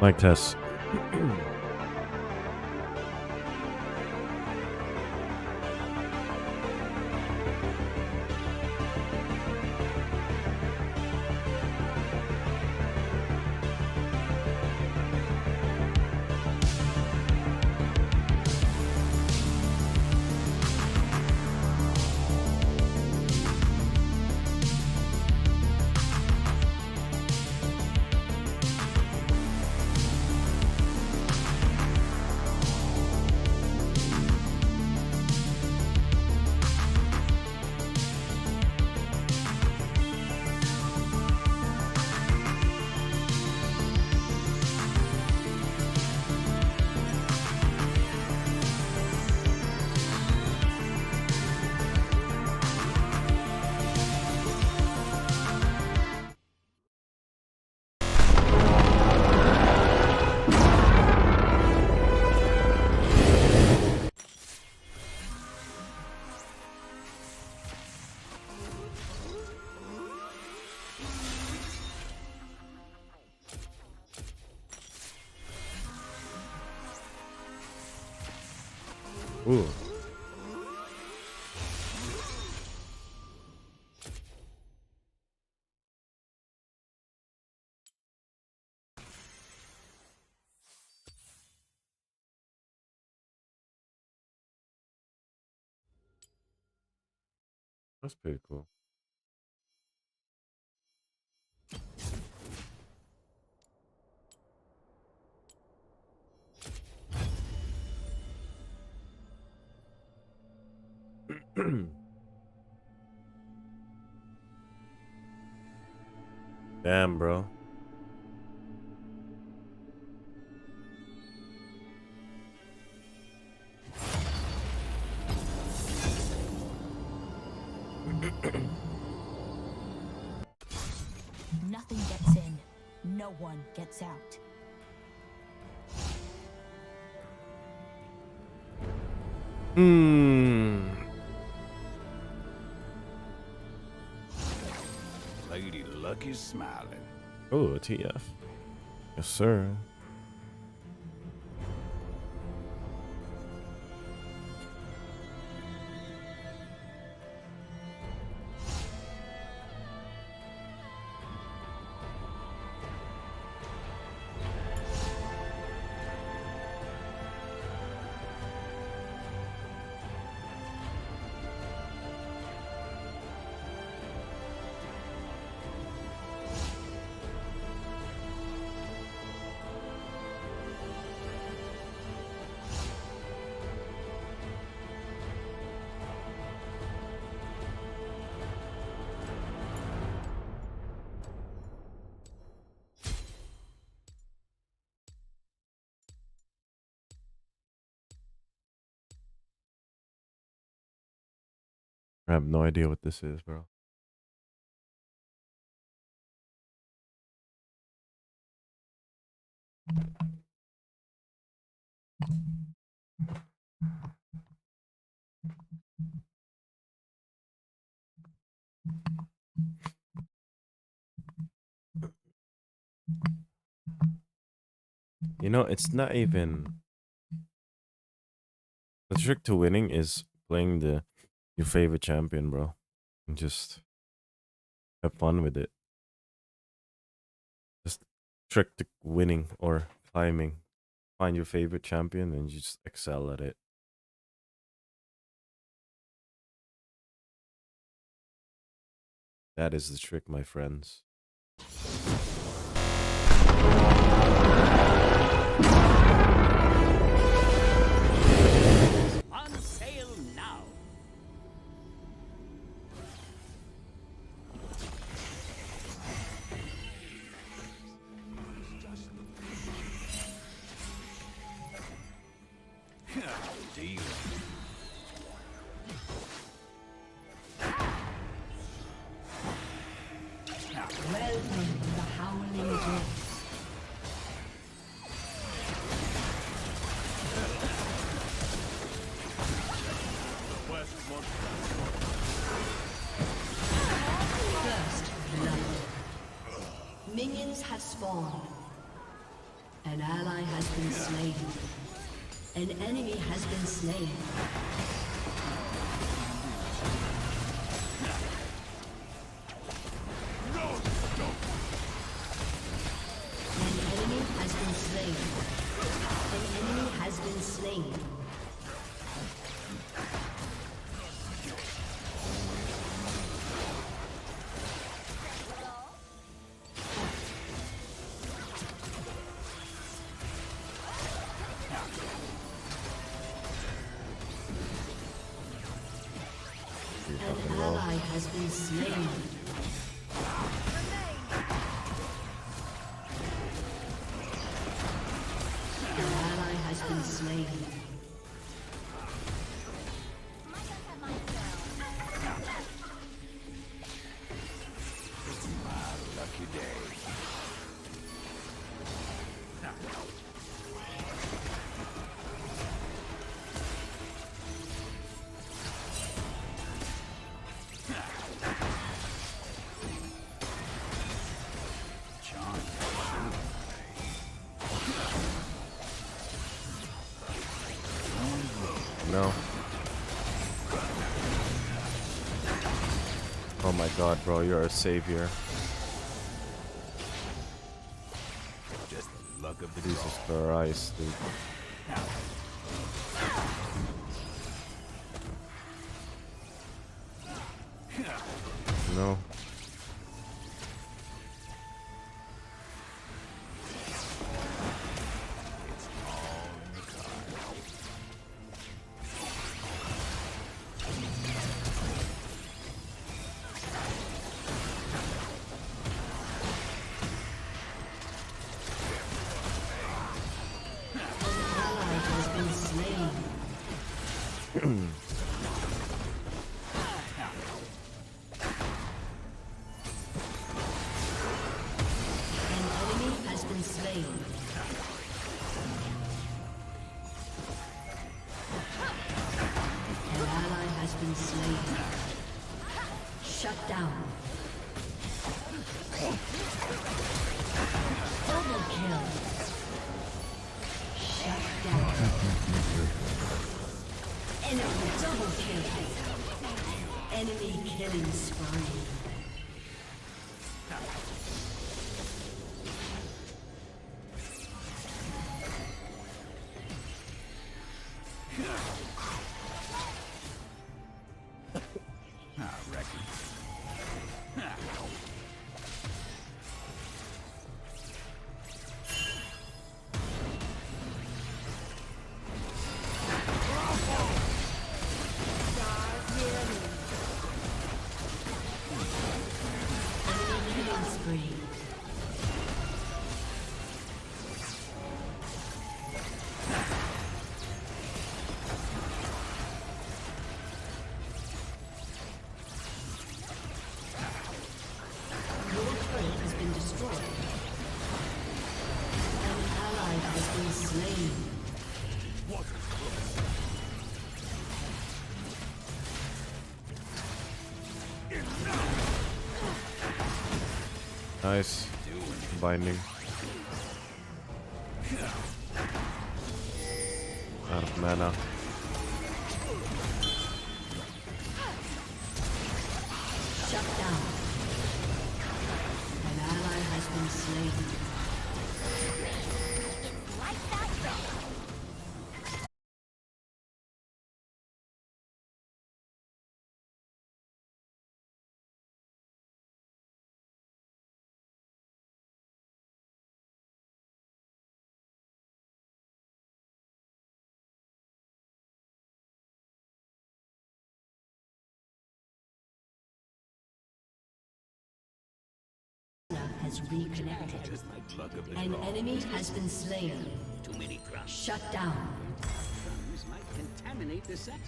Mic test. Ooh. That's pretty cool. Damn, bro. Nothing gets in. No one gets out. Lady Lucky's smiling. Oh, a TF. Yes, sir. I have no idea what this is, bro. You know, it's not even the trick to winning is playing your favorite champion, bro. And just have fun with it. Just trick to winning or climbing. Find your favorite champion and you just excel at it. That is the trick, my friends. On sale now. Deal. Welcome to the Howling Depths. First blood. Minions have spawned. An ally has been slain. An enemy has been slain. An enemy has been slain. An enemy has been slain. An ally has been slain. An ally has been slain. Lucky day. No. Oh my god, bro, you're a savior. Just the luck of the Jesus draw. Christ, dude. No. Ally has been slain. An enemy has been slain. An ally has been slain. Shut down. Double kill. Shut down. Enemy double kill. Enemy killing spree. I reckon. Enemy killing spree. Your turret has been destroyed. An ally has been slain. Nice. Binding. Out of mana. Shut down. An ally has been slain. Has reconnected. Just like luck of the An draw. enemy has been slain. Too many crumbs. Shut down. Crumbs might contaminate the set.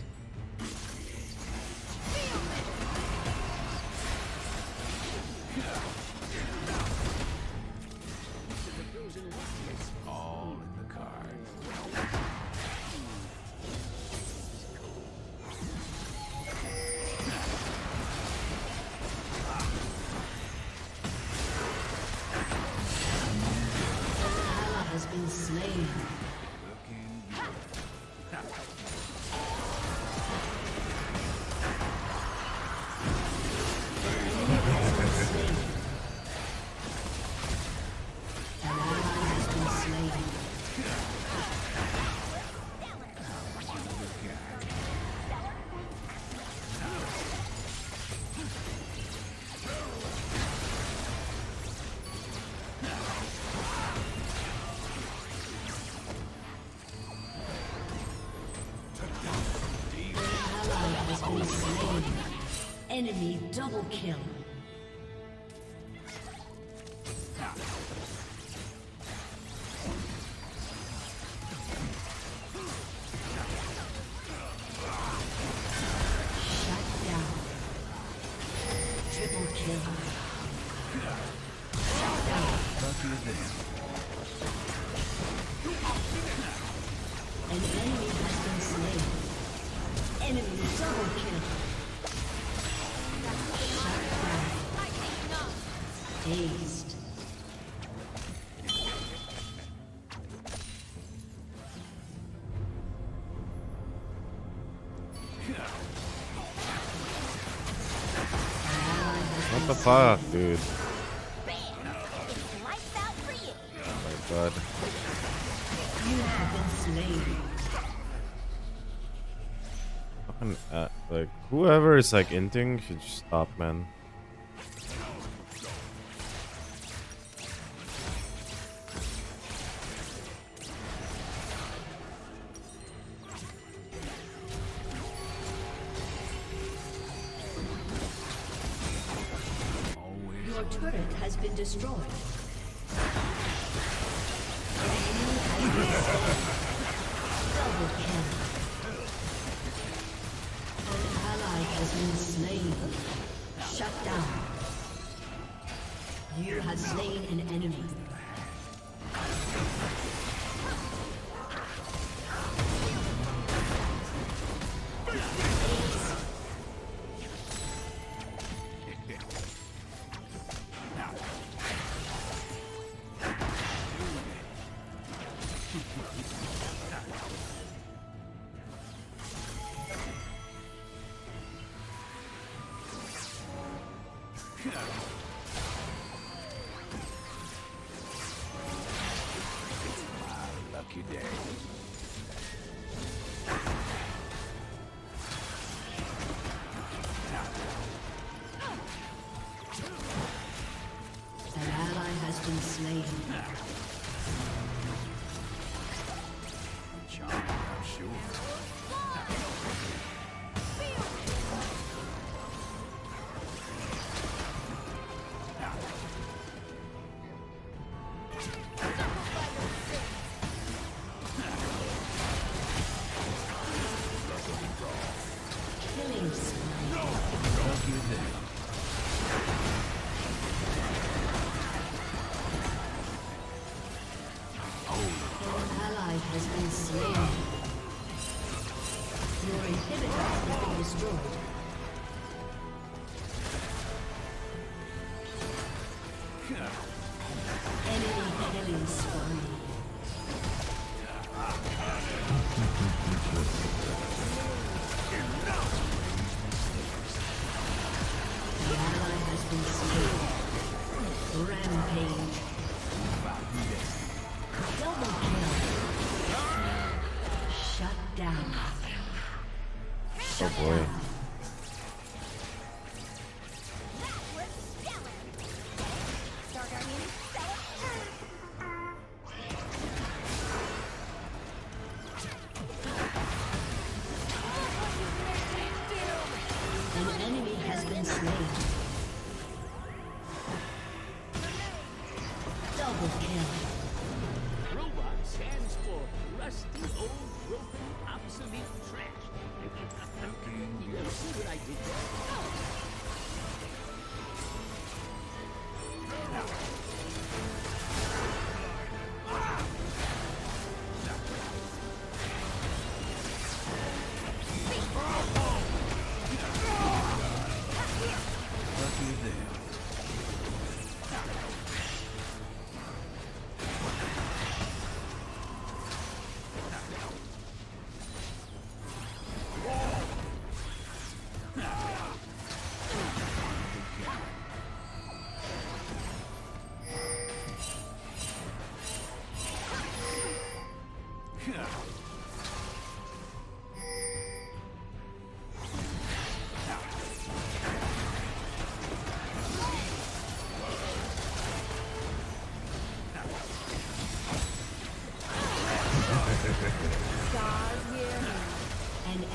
It's all in the cards. been slain. An ally has been slain. Enemy double kill. Shut down. Triple kill. Shut down. An enemy has been slain. Enemy double kill. Dazed. What the fuck, dude? Lights out for you. Oh my god. You have been slain. Fucking, like, whoever is like inting should just stop, man. Your turret has been destroyed. An enemy has been slain. Double kill. An ally has been slain. Shut down. You have slain an enemy. Lucky day. An ally has been slain. Charmed, I'm sure. Killing spree. Lucky day. An ally has been slain. Your inhibitor has been destroyed. Enemy killing spree. The ally has been slain. Rampage. Double kill. Shut down. Oh boy. Start our new An enemy has been slain. Double kill. Robot stands for rusty, old, broken, obsolete trash. You see what I did there? Lucky there. An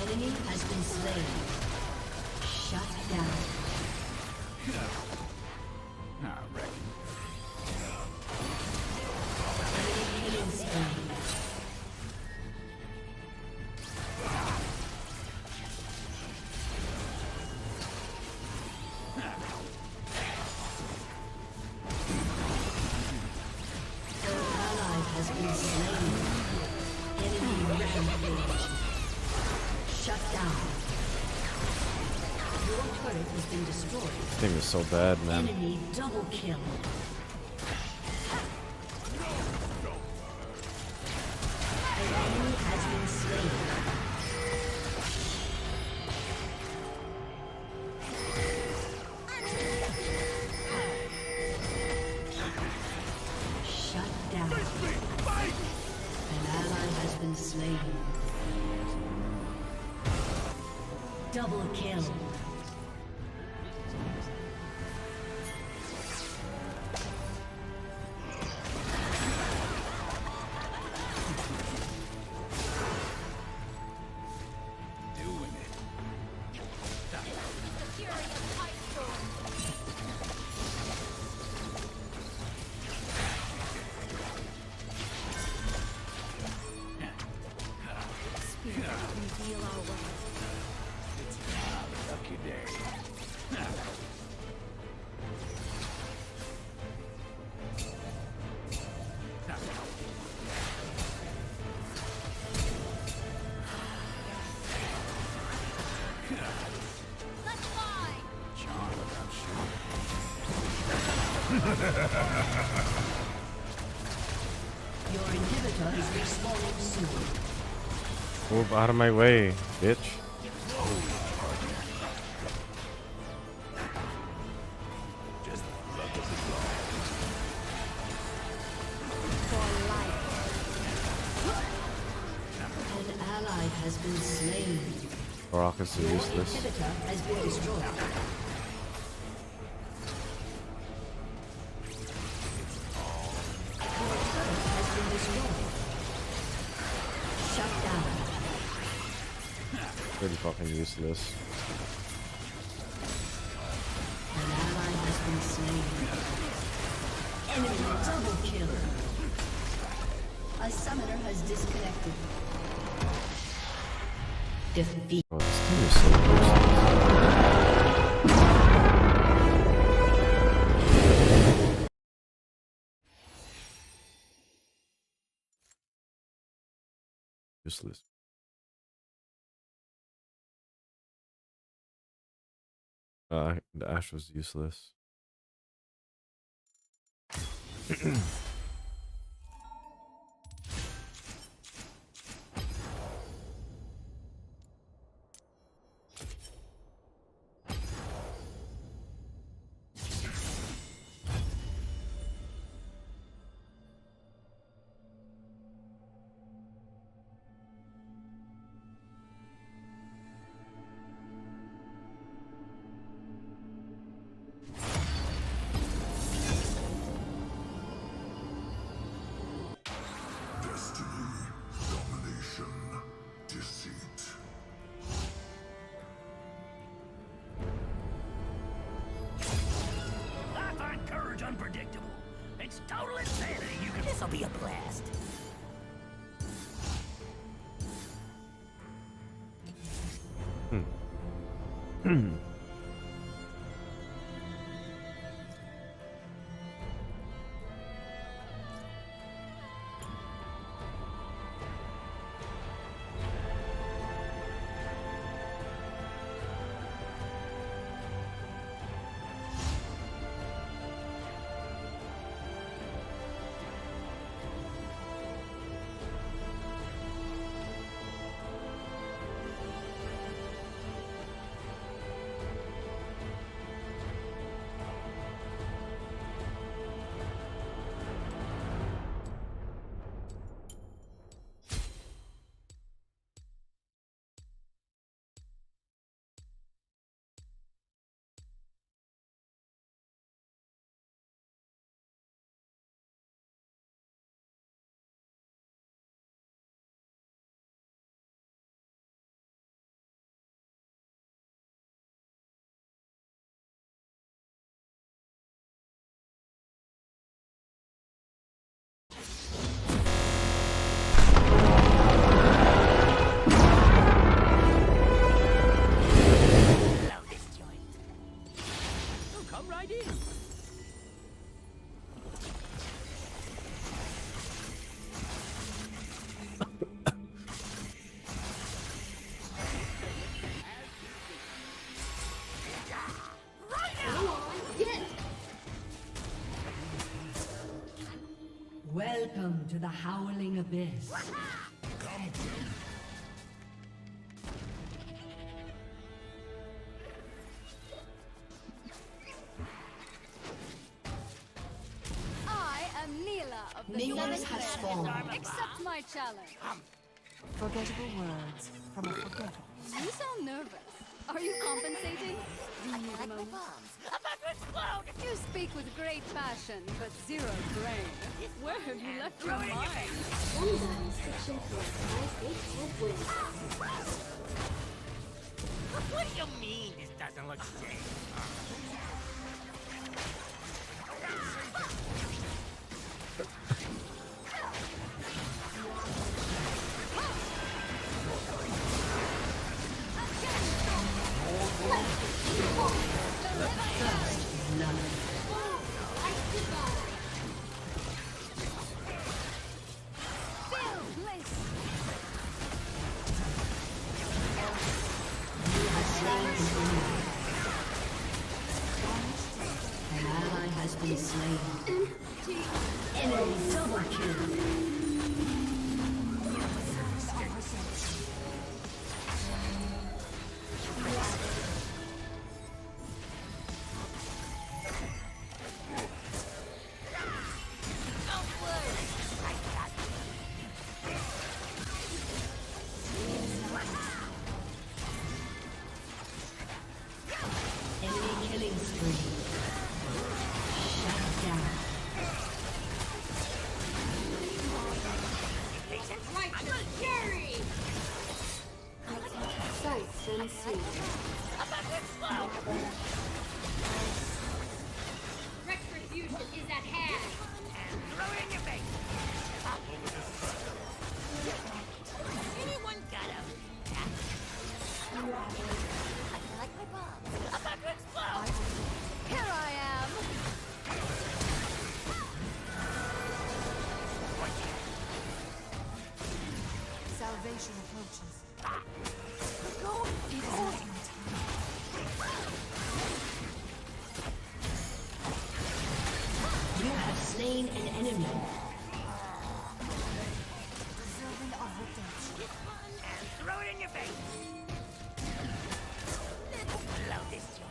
enemy has been slain. Shut down. I reckon. Enemy killing spree. An ally has been slain. Enemy rampage. Shut down. Your turret has been destroyed. This thing is so bad, man. Enemy double kill. An enemy has been slain. Shut down. An ally has been slain. Double kill. Doing it. The fury of ice storm. Spirit, reveal our world. Lucky day. Let's fly! Charmed, I'm sure. Your inhibitor is respawning soon. Move out of my way, bitch. Just luck of the draw. For life. An ally has been slain. Rockets are Your useless. inhibitor has been destroyed. Your turret has been destroyed. Shut down. Pretty fucking useless. An ally has been slain. Enemy double kill. A summoner has disconnected. Defeat. Oh, this thing is so useless. The Ash was useless. I find courage unpredictable. It's total insanity. You can. This'll be a blast. the howling abyss. I am Neela of the Minions Seventh have Legion. spawned. Accept my challenge. Forgettable words from a forgettable. You sound nervous. Are you compensating? Do you need a moment? About to explode! You speak with great passion, but zero brain. Where have you left your mind? What do you mean this doesn't look safe? Feel bliss. An ally has been slain. Enemy double kill. Enemy killing spree. Shut down. Sights and see. Retribution is at hand. Throw it in your face! Anyone got a I like my bombs. About to explode! Here I am. Salvation approaches. You have slain an enemy. Deserving of redemption. And throw it in your face! Let's blow this joint.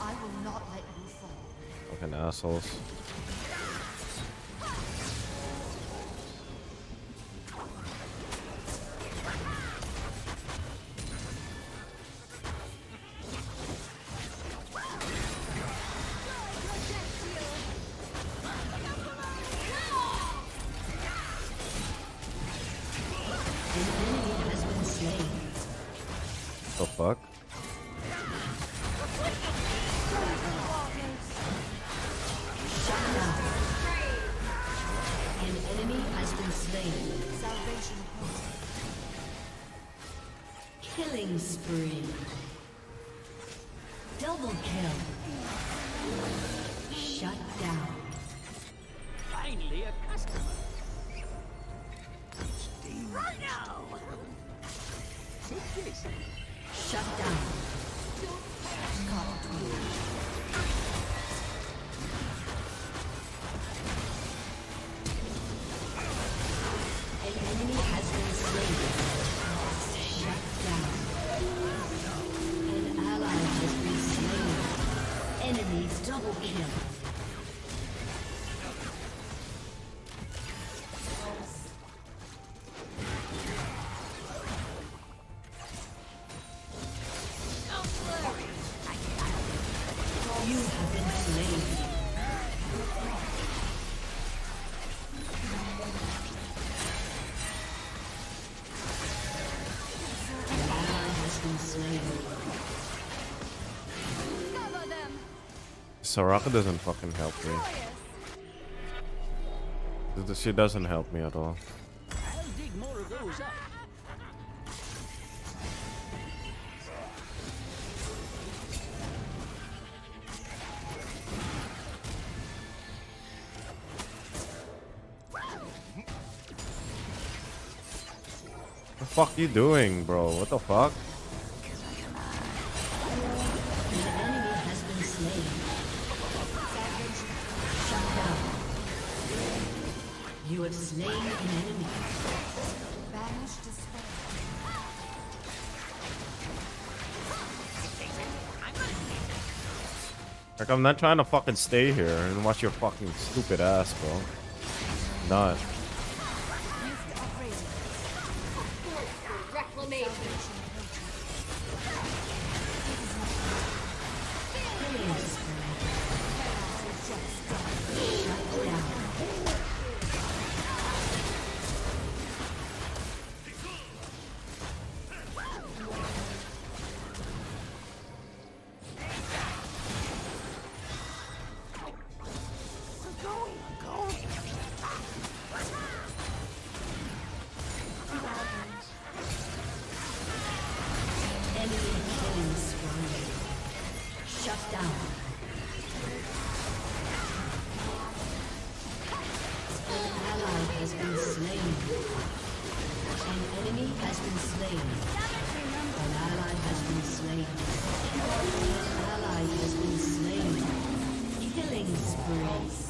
I will not let you fall. Fucking assholes. An enemy has been slain. The fuck? Shut down. An enemy has been slain. Salvation approaches. Killing spree. Double kill. Shut down. Finally a customer. Rhino! Take this. Shut down. An enemy has been slain. Shut down. An ally has been slain. Enemy double kill. You have been slain. An ally has been slain. Cover them. Soraka doesn't fucking help me. Glorious. She doesn't help me at all. I'll dig more of those up. The fuck you doing, bro? What the fuck? An enemy has been slain. You have slain an enemy. Banish despair. Like, I'm not trying to fucking stay here and watch your fucking stupid ass, bro. Not. Reclamation. Shut down. An ally has been slain. An enemy has been slain. An ally has been slain. An ally has been slain. Killing spree.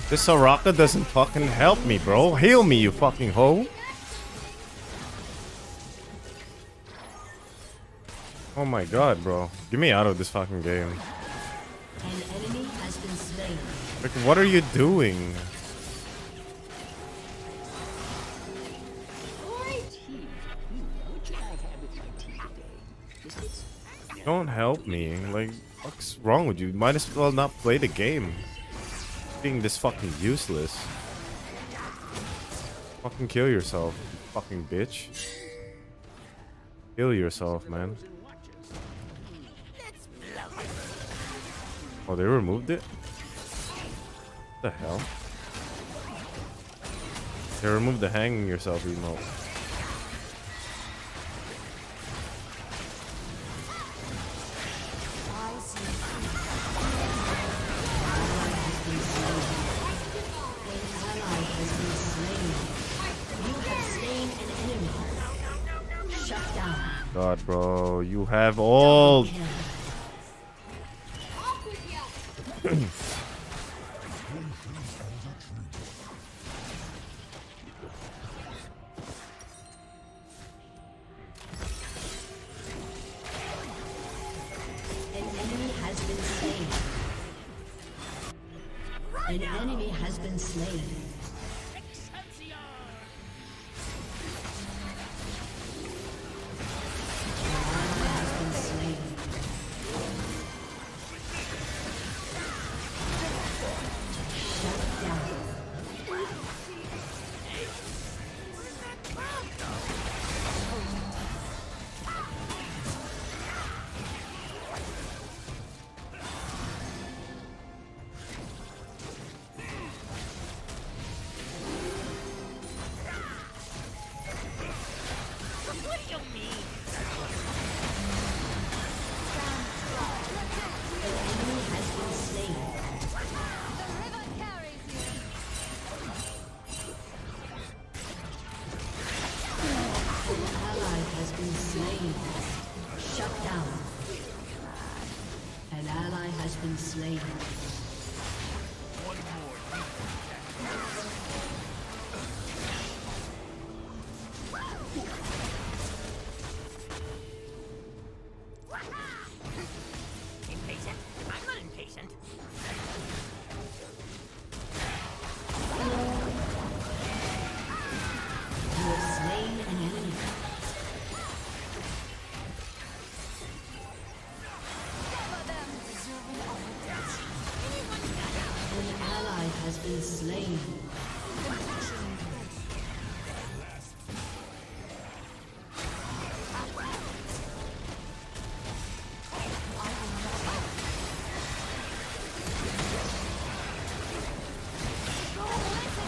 This Soraka doesn't fucking help me, bro. Heal me, you fucking hoe. Oh my god, bro. Get me out of this fucking game. An enemy has been slain. Like, what are you doing? Don't help me. Like, what's wrong with you? Might as well not play the game. Being this fucking useless. Fucking kill yourself, you fucking bitch. Kill yourself, man. Oh, they removed it? What the hell? They removed the hanging yourself emote. God, bro, you have all. An enemy has been slain. Slain. Impatient? I'm not impatient. You have slain an enemy. Has been slain.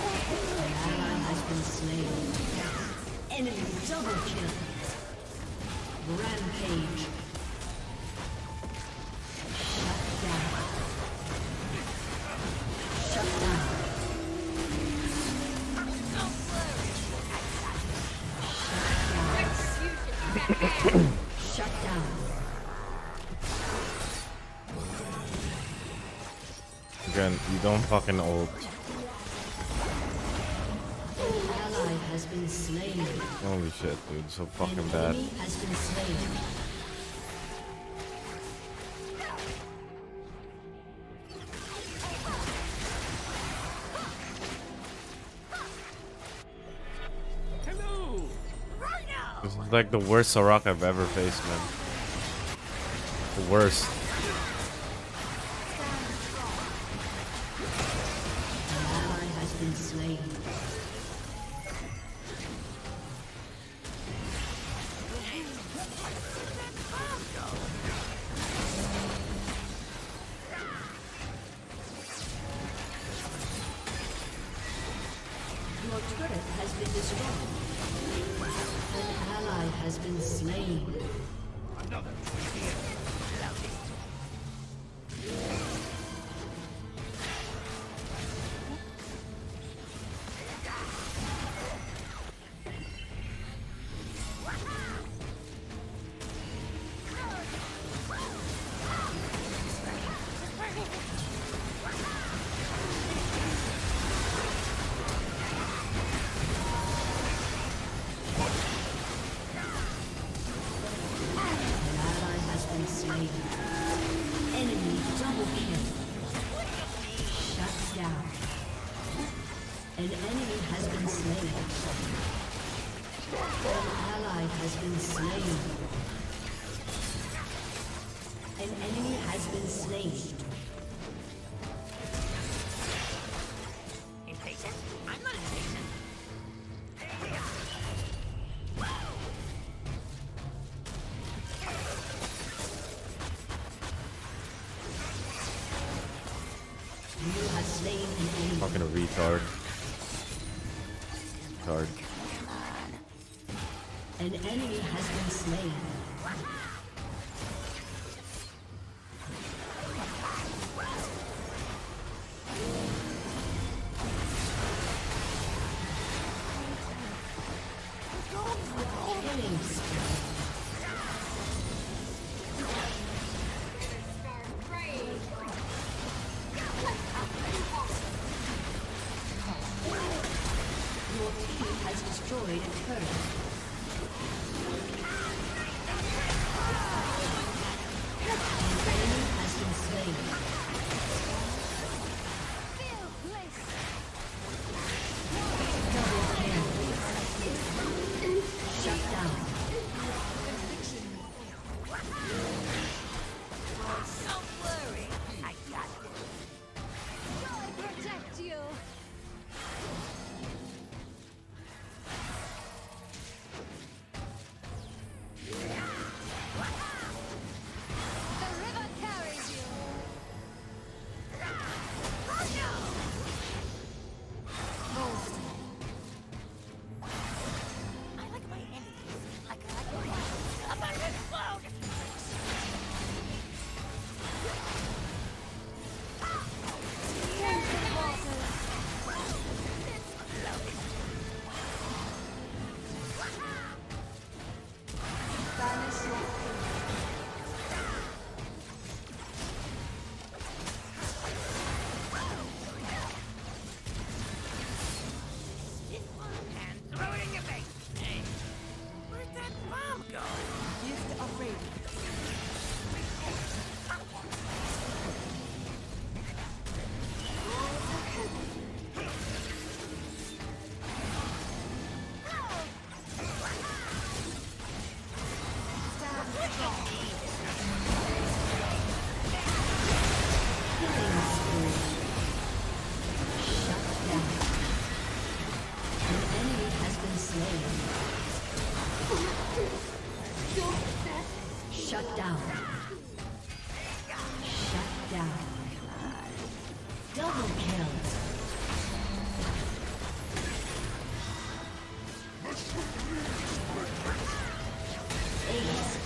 An ally has been slain. Enemy double kill. Rampage. Shut down. You don't fucking ult. An ally has been slain. Holy shit, dude. So An fucking bad. enemy has been slain. This is like the worst Soraka I've ever faced, man. The worst. An ally has been slain. Your turret has been destroyed. An ally has been slain. An ally has been slain. Enemy double kill. Shut down. An enemy has been slain. An ally has been slain. An enemy has been slain. Impatient? I'm not impatient. You have slain an enemy. Fucking retard. Retard. An enemy has been slain. Killing spree. Start praying. Your team has destroyed a turret. An enemy has been slain. Feel bliss. Double kill. Shut down. Don't worry. I got this. I protect you. The river carries you. I like my enemies like I like my up and explode. Into the waters. Banish your fear. This one and throw it in your face. Hey, where'd that bomb go? Gift of radiance. Killing spree. Shut down. An enemy has been slain. Shut down. Shut down. Double kill. Ace.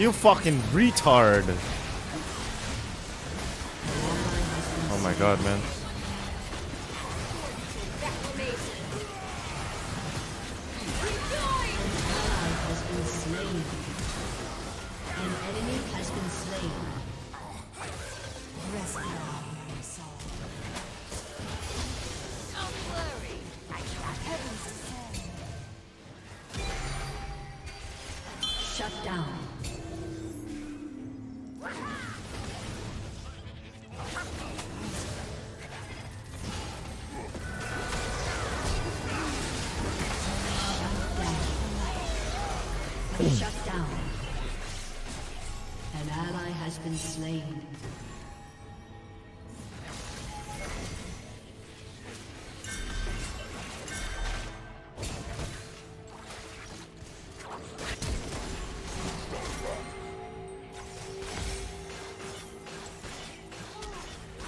You fucking retard. Oh my god, man. Has been slain. An enemy has been slain. Rest now, my soul. Don't worry. Heavens descend. Shut down. Shut down. An ally has been slain.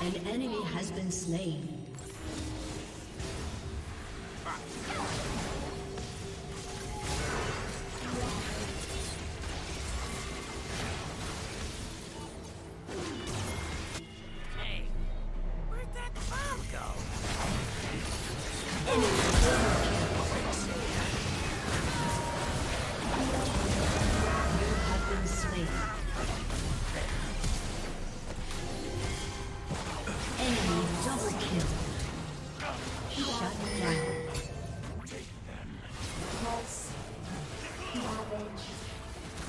An enemy has been slain. Hey, where'd that bomb go? You have been slain. Enemy double kill. Shut down.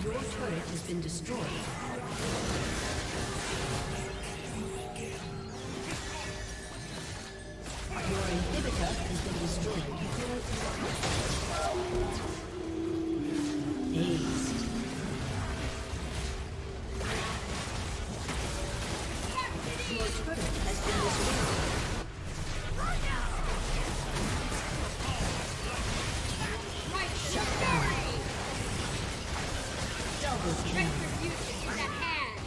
Your turret has been destroyed. Your inhibitor has been destroyed. Aced. Your turret has been destroyed. Shut down. Double kill. Retribution is at hand.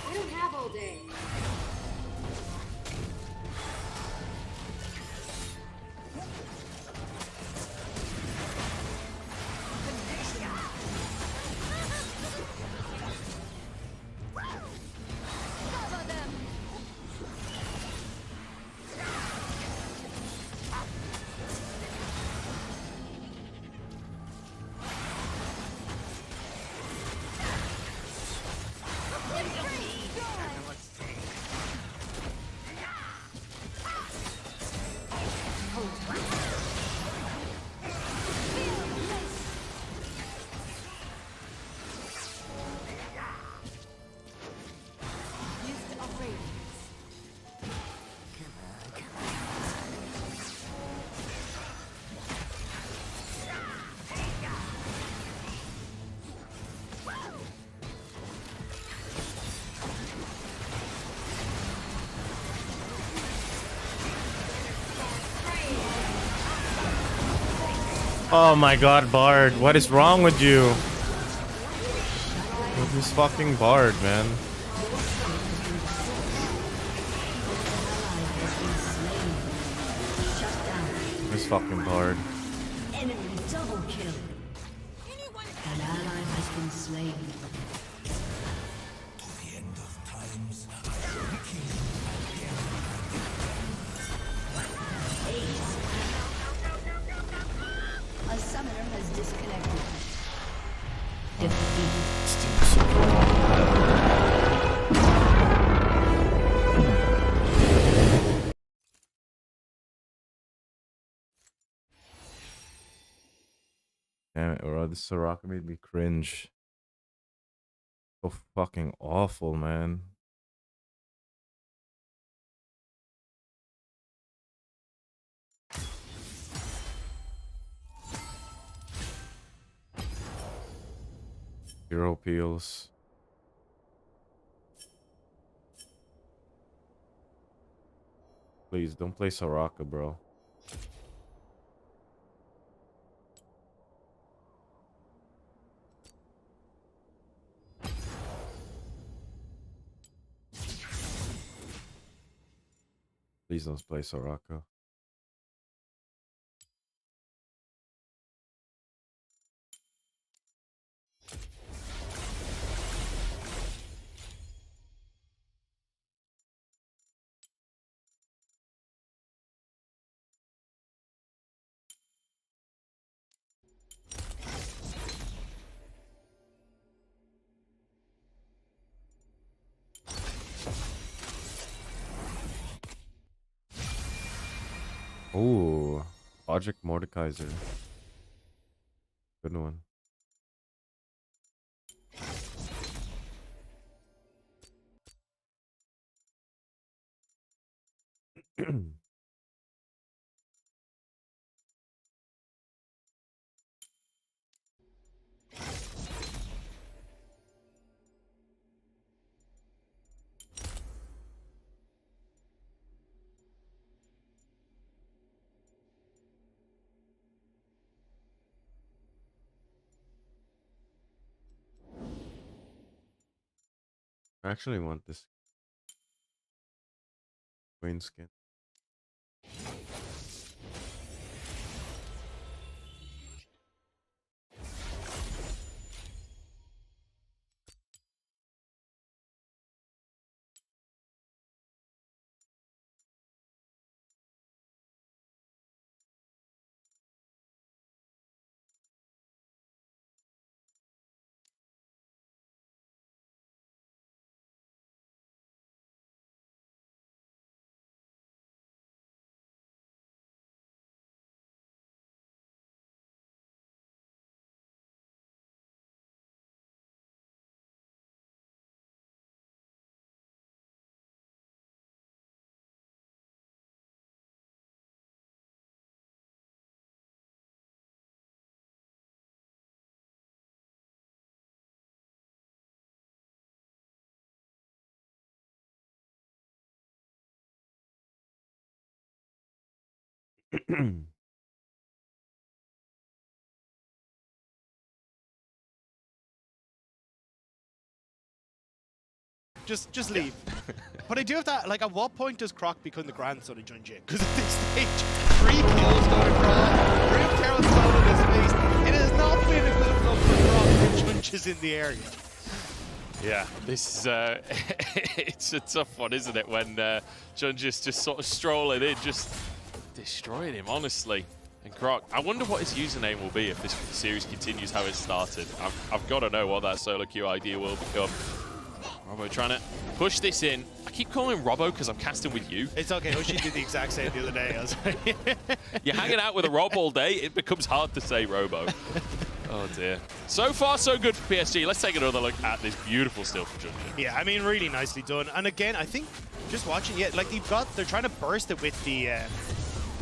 I don't have all day. Cover them. Gift of radiance. Oh my god, Bard. What is wrong with you? With this fucking Bard, man. Shut down. This fucking Bard. Enemy double kill. An ally has been slain. A summoner has disconnected. Defeat. Damn it, bro. This Soraka made me cringe. So fucking awful, man. Hero peels. Please don't play Soraka, bro. Please don't play Soraka. Oh, Project Mordekaiser. Good one. I actually want this Queen skin. Just leave. But I do have that, like, at what point does Croc become the grandson of Junji? Because at this stage, 3 kills going across, Grim Terrell solo his face. It has not been a good look for Croc when Junji's in the area. Yeah, this is it's a tough one, isn't it? When Junji's just sort of strolling in, just destroying him, honestly. And Croc, I wonder what his username will be if this series continues how it started. I've got to know what that solo queue idea will become. Robo trying to push this in. I keep calling him Robo because I'm casting with you. It's okay, Oshi did the exact same the other day. I was like, You're hanging out with a Rob all day, it becomes hard to say Robo. Oh dear. So far, so good for PSG. Let's take another look at this beautiful steal for Junji. yeah, I mean, really nicely done. And again, I think just watching it, like they're trying to burst it with the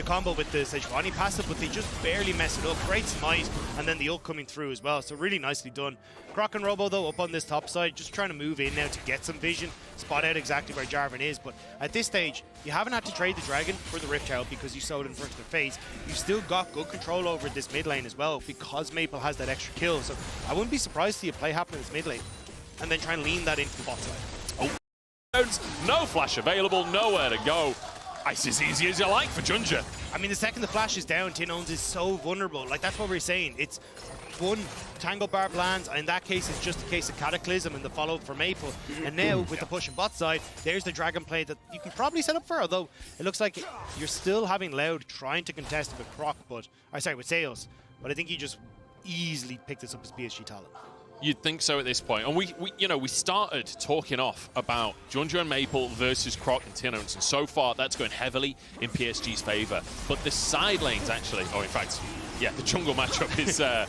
combo with the Sejuani passive, but they just barely mess it up. Great smite, and then the ult coming through as well. So really nicely done. Croc and Robo, though, up on this top side, just trying to move in now to get some vision, spot out exactly where Jarvan is. But at this stage, you haven't had to trade the Dragon for the Rift Herald because you saw it in front of their face. You've still got good control over this mid lane as well because Maple has that extra kill. So I wouldn't be surprised to see a play happen in this mid lane and then try and lean that into the bot side. Oh, no flash available, nowhere to go. It's as easy as you like for Junji. I mean, the second the flash is down, Tin Owns is so vulnerable. Like, that's what we're saying. It's one Tango Barb lands. In that case, it's just a case of Cataclysm and the follow-up for Maple. And now, with the push and bot side, there's the Dragon play that you can probably set up for, although it looks like you're still having Loud trying to contest it with Croc, but, or sorry, with Sales. But I think you just easily pick this up as PSG talent. You'd think so at this point. And we started talking off about Junji and Maple versus Croc and Tin Owns, and so far that's going heavily in PSG's favor. But the side lanes actually, in fact, yeah, the jungle matchup is, I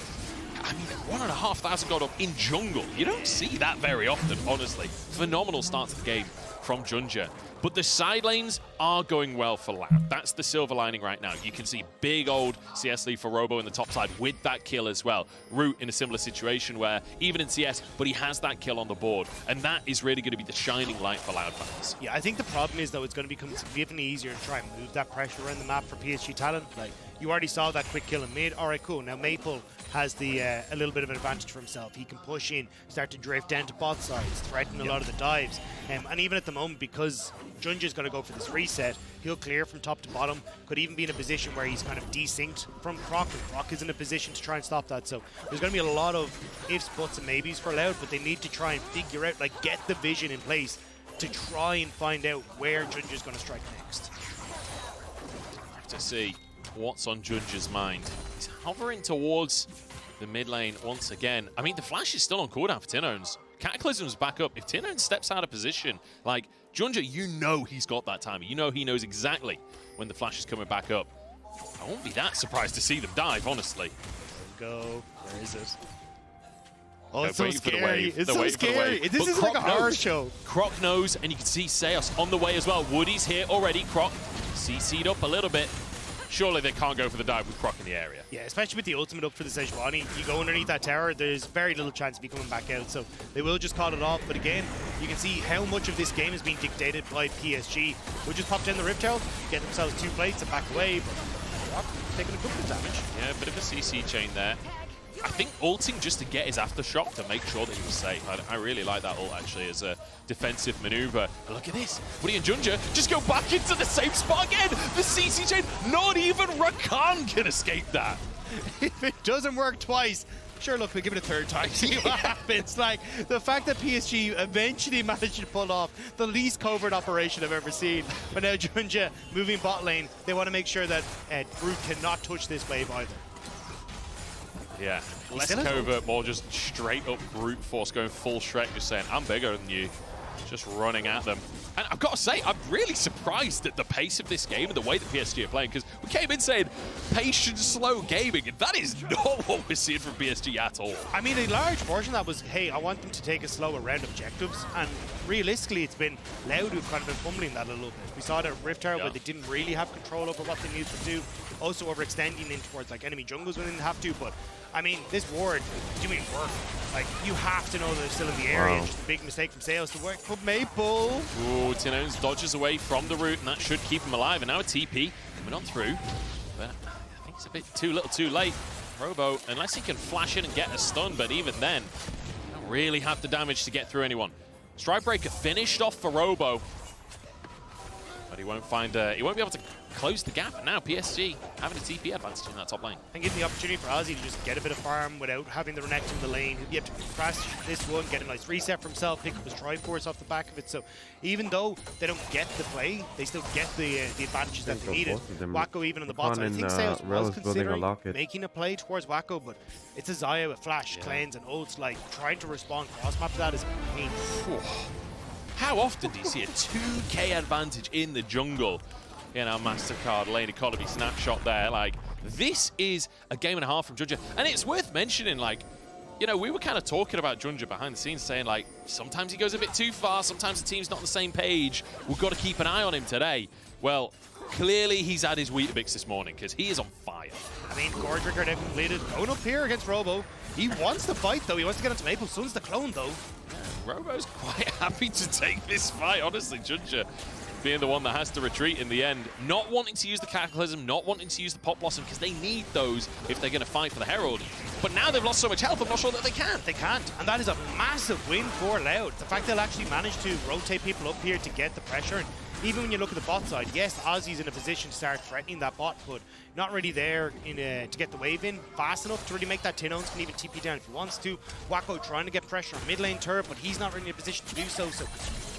mean, 1,500 gold up in jungle. You don't see that very often, honestly. Phenomenal start to the game from Junji. But the side lanes are going well for Loud. That's the silver lining right now. You can see big old CS lead for Robo in the top side with that kill as well. Root in a similar situation where even in CS, but he has that kill on the board. And that is really going to be the shining light for Loud fans. Yeah, I think the problem is, though, it's going to become significantly easier to try and move that pressure around the map for PSG talent. Like, you already saw that quick kill in mid. All right, cool. Now Maple has the a little bit of an advantage for himself. He can push in, start to drift down to bot sides, threaten a lot of the dives. And even at the moment, because Junja's going to go for this reset, he'll clear from top to bottom. Could even be in a position where he's kind of desynced from Croc, and Croc is in a position to try and stop that. So there's going to be a lot of ifs, buts, and maybes for Loud, but they need to try and figure out, like, get the vision in place to try and find out where Junja's going to strike next. Have to see what's on Junja's mind. He's hovering towards the mid lane once again. I mean, the flash is still on cooldown for Tinones. Cataclysm's back up. If Tinones steps out of position, like, Junja, you know he's got that timing. You know he knows exactly when the flash is coming back up. I won't be that surprised to see them dive, honestly. Go. Where is it? Oh, They're it's so waiting for the scary. wave. It's They're so waiting for the scary. wave. This But is like a Croc horror knows. show. Croc knows, and you can see Seos on the way as well. Woody's here already. Croc CC'd up a little bit. Surely they can't go for the dive with Croc in the area. Yeah, especially with the ultimate up for the Sejuani. You go underneath that tower, there's very little chance of you coming back out, so they will just call it off. But again, you can see how much of this game is being dictated by PSG. We'll just pop down the Rift Herald, get themselves 2 plates and back away, but Croc taking a couple of damage. Yeah, a bit of a CC chain there. I think ulting just to get his aftershock to make sure that he was safe. I really like that ult, actually, as a defensive maneuver. But look at this. Woody and Junja just go back into the same spot again. The CC chain, not even Rakan can escape that. If it doesn't work twice, sure, look, we'll give it a third time, see what happens. Like, the fact that PSG eventually managed to pull off the least covert operation I've ever seen. But now Junja moving bot lane, they want to make sure that Brute cannot touch this wave either. Yeah, less still has covert, more just straight up brute force, going full Shrek, just saying, I'm bigger than you. Just running at them. And I've got to say, I'm really surprised at the pace of this game and the way that PSG are playing, because we came in saying patient, slow gaming, and that is not what we're seeing from PSG at all. I mean, a large portion of that was, hey, I want them to take a slow around objectives, and realistically, it's been Loud who've kind of been fumbling that a little bit. We saw it at Rift Tower where they didn't really have control over what they needed to do, also overextending in towards like enemy jungles when they didn't have to, but I mean, this ward doing work. Like, you have to know they're still in the area. Just a big mistake from Sales to work for Maple. Ooh, Tinones dodges away from the root, and that should keep him alive. And now a TP coming on through. But I think it's a bit too little too late. Robo, unless he can flash in and get a stun, but even then, don't really have the damage to get through anyone. Strikebreaker finished off for Robo. But he won't find, he won't be able to close the gap. And now PSG having a TP advantage in that top lane. And giving the opportunity for Ozzy to just get a bit of farm without having the Renekton in the lane. He'll be able to crash this one, get a nice reset for himself, pick up his Triforce off the back of it. So even though they don't get the play, they still get the advantages that they needed. Wacko even on the bot side. I think Sales was considering making a play towards Wacko, but it's a Xayah with flash, cleanse, and ults. Like, trying to respond cross-map to that is a pain. How often do you see a 2k advantage in the jungle in our MasterCard lane economy snapshot there? Like, this is a game and a half from Junja. And it's worth mentioning, like, you know, we were kind of talking about Junja behind the scenes, saying, like, sometimes he goes a bit too far, sometimes the team's not on the same page. We've got to keep an eye on him today. Well, clearly he's had his Weetabix this morning, because he is on fire. I mean, Gore Trigger now completed. Going up here against Robo. He wants to fight, though. He wants to get into Maple. Sun's the clone, though. Robo's quite happy to take this fight, honestly. Junja being the one that has to retreat in the end. Not wanting to use the Cataclysm, not wanting to use the Pop Blossom, because they need those if they're going to fight for the Herald. But now they've lost so much health, I'm not sure that they can. They can't. And that is a massive win for Loud. The fact they'll actually manage to rotate people up here to get the pressure. And even when you look at the bot side, yes, Ozzy's in a position to start threatening that bot, but not really there to get the wave in fast enough to really make that Tinones can even TP down if he wants to. Wacko trying to get pressure on mid lane turret, but he's not really in a position to do so. So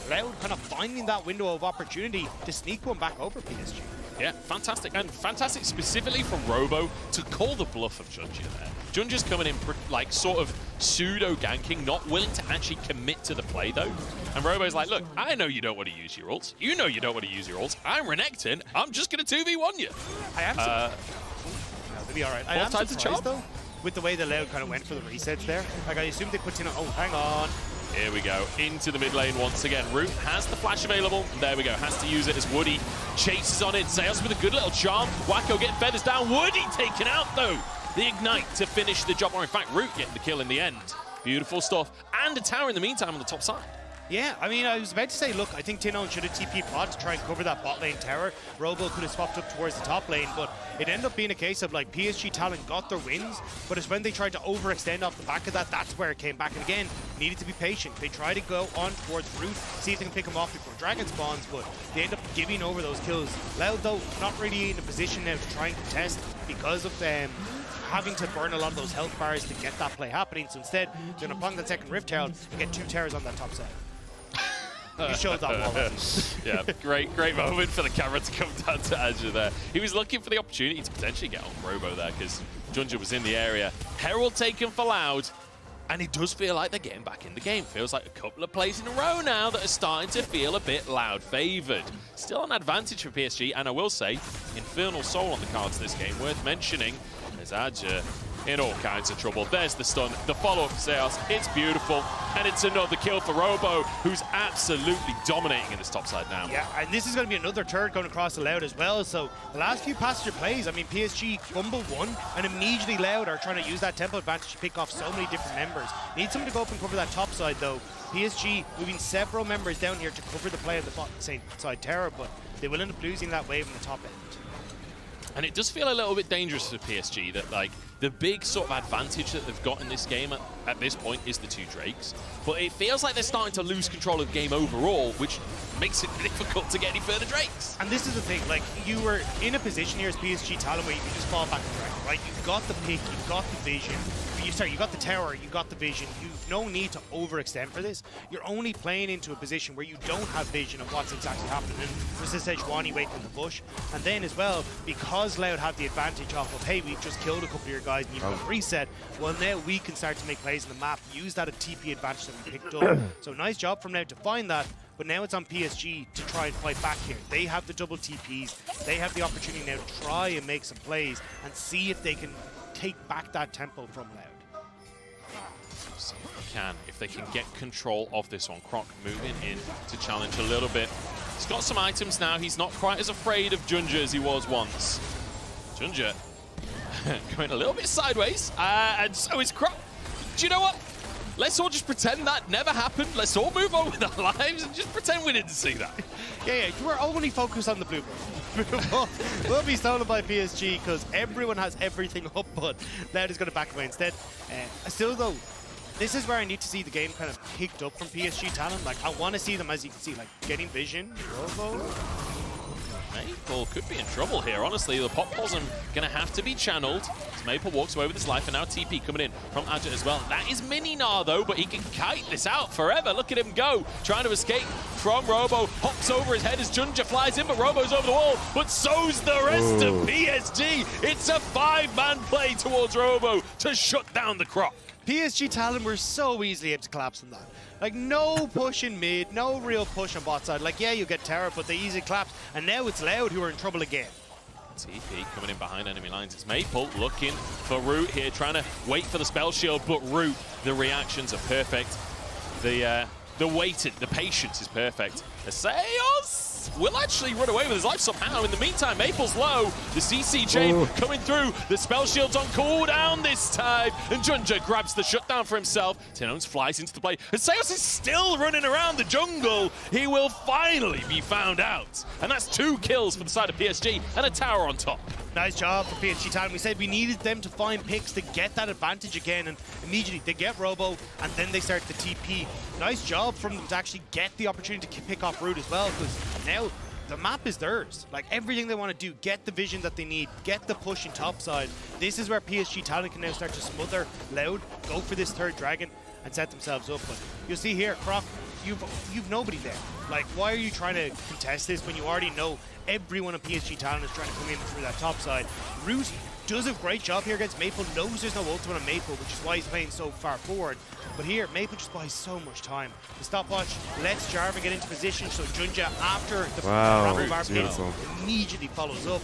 Loud kind of finding that window of opportunity to sneak one back over PSG. Yeah, fantastic. And fantastic specifically from Robo to call the bluff of Junja there. Junja's coming in like sort of pseudo-ganking, not willing to actually commit to the play though. And Robo's like, look, I know you don't want to use your ults. You know you don't want to use your ults. I'm Renekton. I'm just going to 2v1 you. I am They'll be all right. I am surprised though with the way the Loud kind of went for the resets there. Like, I assumed they put Tino. Oh, hang on. Here we go, into the mid lane once again. Root has the flash available. There we go, has to use it as Woody chases on it. Zeus with a good little charm. Wacko getting feathers down. Woody taken out though. The ignite to finish the job, or in fact, Root getting the kill in the end. Beautiful stuff. And a tower in the meantime on the top side. Yeah, I mean, I was about to say, look, I think Tino should have TP Plat to try and cover that bot lane tower. Robo could have swapped up towards the top lane, but it ended up being a case of, like, PSG Talon got their wins, but it's when they tried to overextend off the back of that, that's where it came back. And again, needed to be patient. They tried to go on towards Root, see if they can pick him off before Dragon spawns, but they end up giving over those kills. Loud, though, not really in a position now to try and contest because of them having to burn a lot of those health bars to get that play happening. So instead, they're going to pong that second Rift Herald and get 2 towers on that top side. He showed that wall. Yeah, great moment for the camera to come down to Azure there. He was looking for the opportunity to potentially get on Robo there because Junja was in the area. Herald taken for Loud, and it does feel like they're getting back in the game. Feels like a couple of plays in a row now that are starting to feel a bit Loud favoured. Still an advantage for PSG, and I will say, Infernal Soul on the cards this game. Worth mentioning, as Azure in all kinds of trouble. There's the stun, the follow-up for Seos. It's beautiful, and it's another kill for Robo, who's absolutely dominating in this top side now. Yeah, and this is going to be another turret going across the Loud as well. So the last few passenger plays, I mean, PSG fumble one, and immediately Loud are trying to use that tempo advantage to pick off so many different members. Need someone to go up and cover that top side, though. PSG moving several members down here to cover the play of the bot side tower, but they will end up losing that wave in the top end. And it does feel a little bit dangerous for PSG that, like, the big sort of advantage that they've got in this game at this point is the 2 Drakes. But it feels like they're starting to lose control of the game overall, which makes it difficult to get any further Drakes. And this is the thing, like, you were in a position here as PSG Talon where you can just fall back and Dragon, right? You've got the pick, you've got the vision. You got the tower, you got the vision. You've no need to overextend for this. You're only playing into a position where you don't have vision of what's exactly happening. There's this Sejuani waiting in the bush. And then as well, because Loud have the advantage off of, hey, we've just killed a couple of your guys and you've got reset, well, now we can start to make plays in the map, use that TP advantage that we picked up. So nice job from Loud to find that. But now it's on PSG to try and fight back here. They have the double TPs. They have the opportunity now to try and make some plays and see if they can take back that tempo from Loud. See if they can get control of this one. Croc moving in to challenge a little bit. He's got some items now. He's not quite as afraid of Junja as he was once. Junja going a little bit sideways, and so is Croc. Do you know what? Let's all just pretend that never happened. Let's all move on with our lives and just pretend we didn't see that. Yeah, we're only focused on the blue ball. Will be stolen by PSG because everyone has everything up, but Loud is going to back away instead. Still, though, this is where I need to see the game kind of picked up from PSG Talon. Like, I want to see them, as you can see, like, getting vision, Robo. Maple could be in trouble here, honestly. The Pop Possum going to have to be channeled. As Maple walks away with his life, and now TP coming in from Adjet as well. That is Mininar, though, but he can kite this out forever. Look at him go, trying to escape from Robo. Hops over his head as Junja flies in, but Robo's over the wall. But so's the rest of PSG. It's a 5-man play towards Robo to shut down the Croc. PSG Talon were so easily able to collapse on that. Like, no push in mid, no real push on bot side. Like, yeah, you get Terra, but they easily collapse. And now it's Loud who are in trouble again. TP coming in behind enemy lines. It's Maple looking for Root here, trying to wait for the spell shield, but Root, the reactions are perfect. The waiting, the patience is perfect. Seos will actually run away with his life somehow. In the meantime, Maple's low. The CC chain coming through. The spell shield's on cooldown this time. And Junja grabs the shutdown for himself. Tinones flies into the play. And Seos is still running around the jungle. He will finally be found out. And that's 2 kills for the side of PSG and a tower on top. Nice job for PSG Talon. We said we needed them to find picks to get that advantage again, and immediately they get Robo, and then they start the TP. Nice job from them to actually get the opportunity to pick off Root as well, because now the map is theirs. Like, everything they want to do, get the vision that they need, get the push in top side. This is where PSG Talon can now start to smother Loud, go for this 3rd dragon, and set themselves up. But you'll see here, Croc, you've nobody there. Like, why are you trying to contest this when you already know everyone on PSG Talon is trying to come in through that top side? Root does a great job here against Maple, knows there's no ultimate on Maple, which is why he's playing so far forward. But here, Maple just buys so much time. The stopwatch lets Jarvan get into position, so Junja, after the Rambo hits, immediately follows up.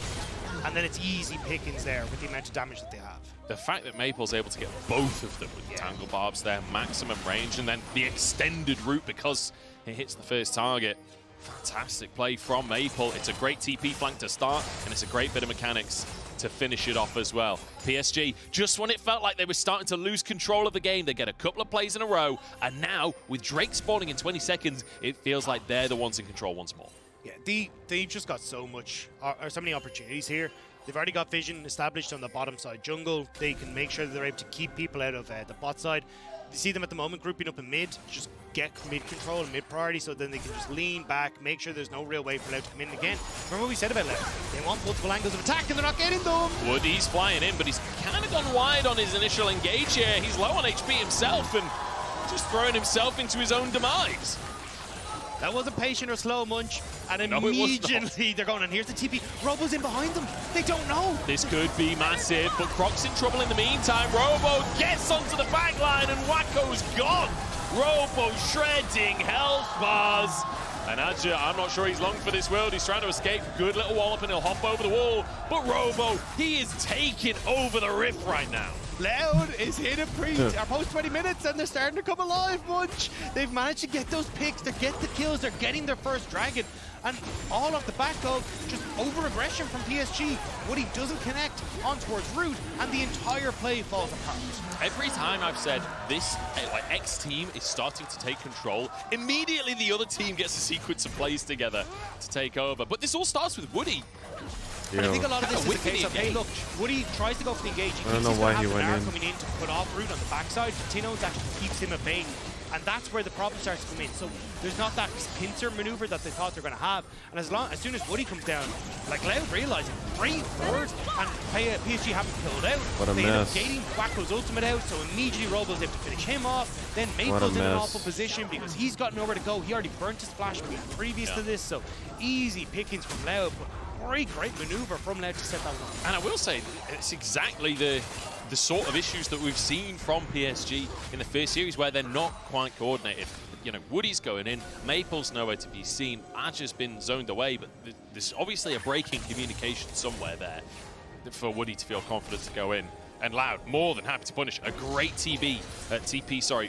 And then it's easy pickings there with the amount of damage that they have. The fact that Maple's able to get both of them with the Tangle Barbs there, maximum range, and then the extended route because it hits the first target. Fantastic play from Maple. It's a great TP flank to start, and it's a great bit of mechanics to finish it off as well. PSG, just when it felt like they were starting to lose control of the game, they get a couple of plays in a row, and now, with Drake spawning in 20 seconds, it feels like they're the ones in control once more. Yeah, they've just got so many opportunities here. They've already got vision established on the bottom side jungle. They can make sure that they're able to keep people out of the bot side. You see them at the moment grouping up in mid, just get mid control and mid priority, so then they can just lean back, make sure there's no real way for Loud to come in again. Remember what we said about Loud? They want multiple angles of attack and they're not getting them. Woody's flying in, but he's kind of gone wide on his initial engage here. He's low on HP himself and just throwing himself into his own demise. That wasn't patient or slow, Munch. And immediately they're going, and here's the TP. Robo's in behind them. They don't know. This could be massive, but Croc's in trouble in the meantime. Robo gets onto the back line, and Wacko's gone. Robo shredding health bars. And Adja, I'm not sure he's long for this world. He's trying to escape. Good little wallop, and he'll hop over the wall. But Robo, he is taking over the rift right now. Loud is hit a post 20 minutes and they're starting to come alive, Munch. They've managed to get those picks, they get the kills, they're getting their first dragon. And all off the back of just over-aggression from PSG. Woody doesn't connect on towards Root, and the entire play falls apart. Every time I've said this, like X team is starting to take control, immediately the other team gets a sequence of plays together to take over. But this all starts with Woody. And I think a lot of this is the case of, hey, look, Woody tries to go for the engage. I don't know why he went in. Coming in to put off Root on the backside. Tino's actually keeps him at bay. And that's where the problem starts to come in. So there's not that pincer maneuver that they thought they're going to have. And as soon as Woody comes down, like Loud realizing, great forward, and PSG haven't pulled out. What a they end up mess. gating Wacko's ultimate out, so immediately Robo's able to finish him off. Then Maple's in an awful position because he's got nowhere to go. He already burnt his flash previous to this, so easy pickings from Loud. But great maneuver from Loud to set that one up. And I will say, it's exactly the sort of issues that we've seen from PSG in the first series where they're not quite coordinated. You know, Woody's going in, Maple's nowhere to be seen, Adja's been zoned away, but there's obviously a break in communication somewhere there for Woody to feel confident to go in. And Loud, more than happy to punish. A great TP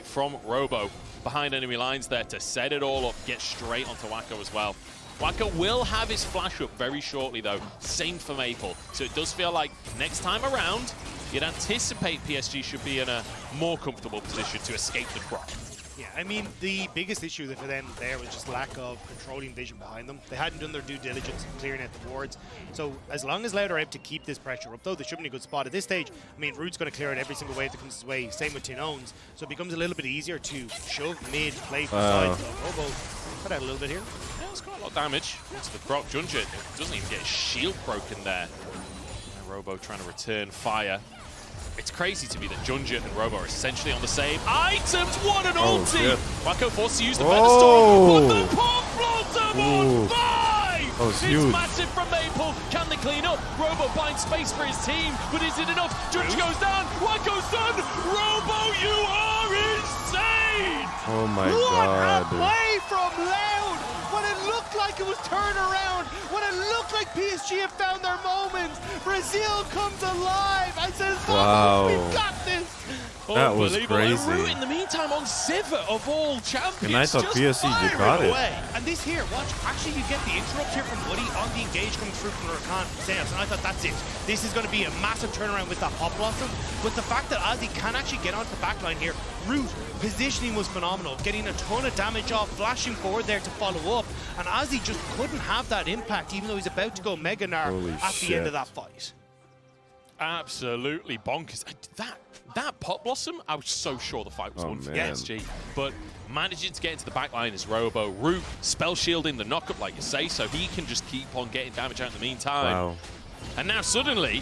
from Robo behind enemy lines there to set it all up, get straight onto Wacko as well. Wacko will have his flash up very shortly though, same for Maple. So it does feel like next time around, you'd anticipate PSG should be in a more comfortable position to escape the Croc. Yeah, I mean, the biggest issue for them there was just lack of controlling vision behind them. They hadn't done their due diligence in clearing out the wards. So as long as Loud are able to keep this pressure up, though, they should be in a good spot at this stage. I mean, Root's going to clear out every single wave that comes his way. Same with Tinones. So it becomes a little bit easier to shove mid, play for sides. So Robo cut out a little bit here. Yeah, it's quite a lot of damage into the Croc. Junja doesn't even get his shield broken there. And Robo trying to return fire. It's crazy to me that Junja and Robo are essentially on the same items. What an ulti! Wacko forced to use the Featherstorm, but the Pop Blossom on 5! Oh, it's huge. massive from Maple. Can they clean up? Robo buying space for his team, but is it enough? Junja goes down. Wacko's done. Robo, you are insane! Oh my god. What a play from Loud! When it looked like it was turned around, when it looked like PSG had found their moments, Brazil comes alive and says, wow. We've got this! That was crazy. And Root in the meantime on Sivir of all champions. And I thought just PSG, you firing got it. away. And this here, watch, actually you get the interrupt here from Woody on the engage coming through from Rakan Sales, and I thought that's it. This is going to be a massive turnaround with that Pop Blossom. But the fact that Ozzy can actually get onto the backline here, Root, positioning was phenomenal, getting a ton of damage off, flashing forward there to follow up, and Ozzy just couldn't have that impact even though he's about to go Mega Gnar at the end of that fight. Absolutely bonkers. That Pop Blossom, I was so sure the fight was won for PSG. But managing to get into the backline is Robo. Root spell shielding the knockup, like you say, so he can just keep on getting damage out in the meantime. Wow. And now suddenly,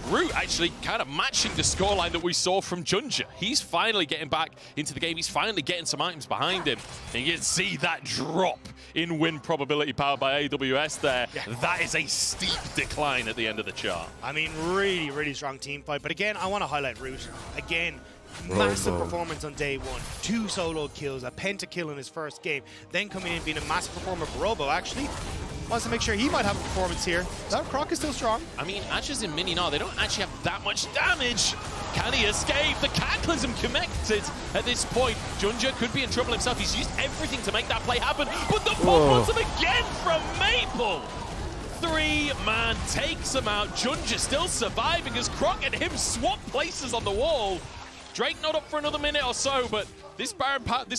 Root actually kind of matching the scoreline that we saw from Junja. He's finally getting back into the game. He's finally getting some items behind him. And you can see that drop in win probability powered by AWS there. Yeah. That is a steep decline at the end of the chart. I mean, really, really strong team fight. But again, I want to highlight Root. Again, massive performance on day one. 2 solo kills, a pentakill in his first game. Then coming in being a massive performer for Robo, actually. Wants to make sure he might have a performance here. That Croc is still strong. I mean, Ashes in Mini now, they don't actually have that much damage. Can he escape? The Cataclysm connected at this point. Junja could be in trouble himself. He's used everything to make that play happen. But the Pop Blossom again from Maple. 3-man takes him out. Junja still surviving as Croc and him swap places on the wall. Drake not up for another minute or so, but this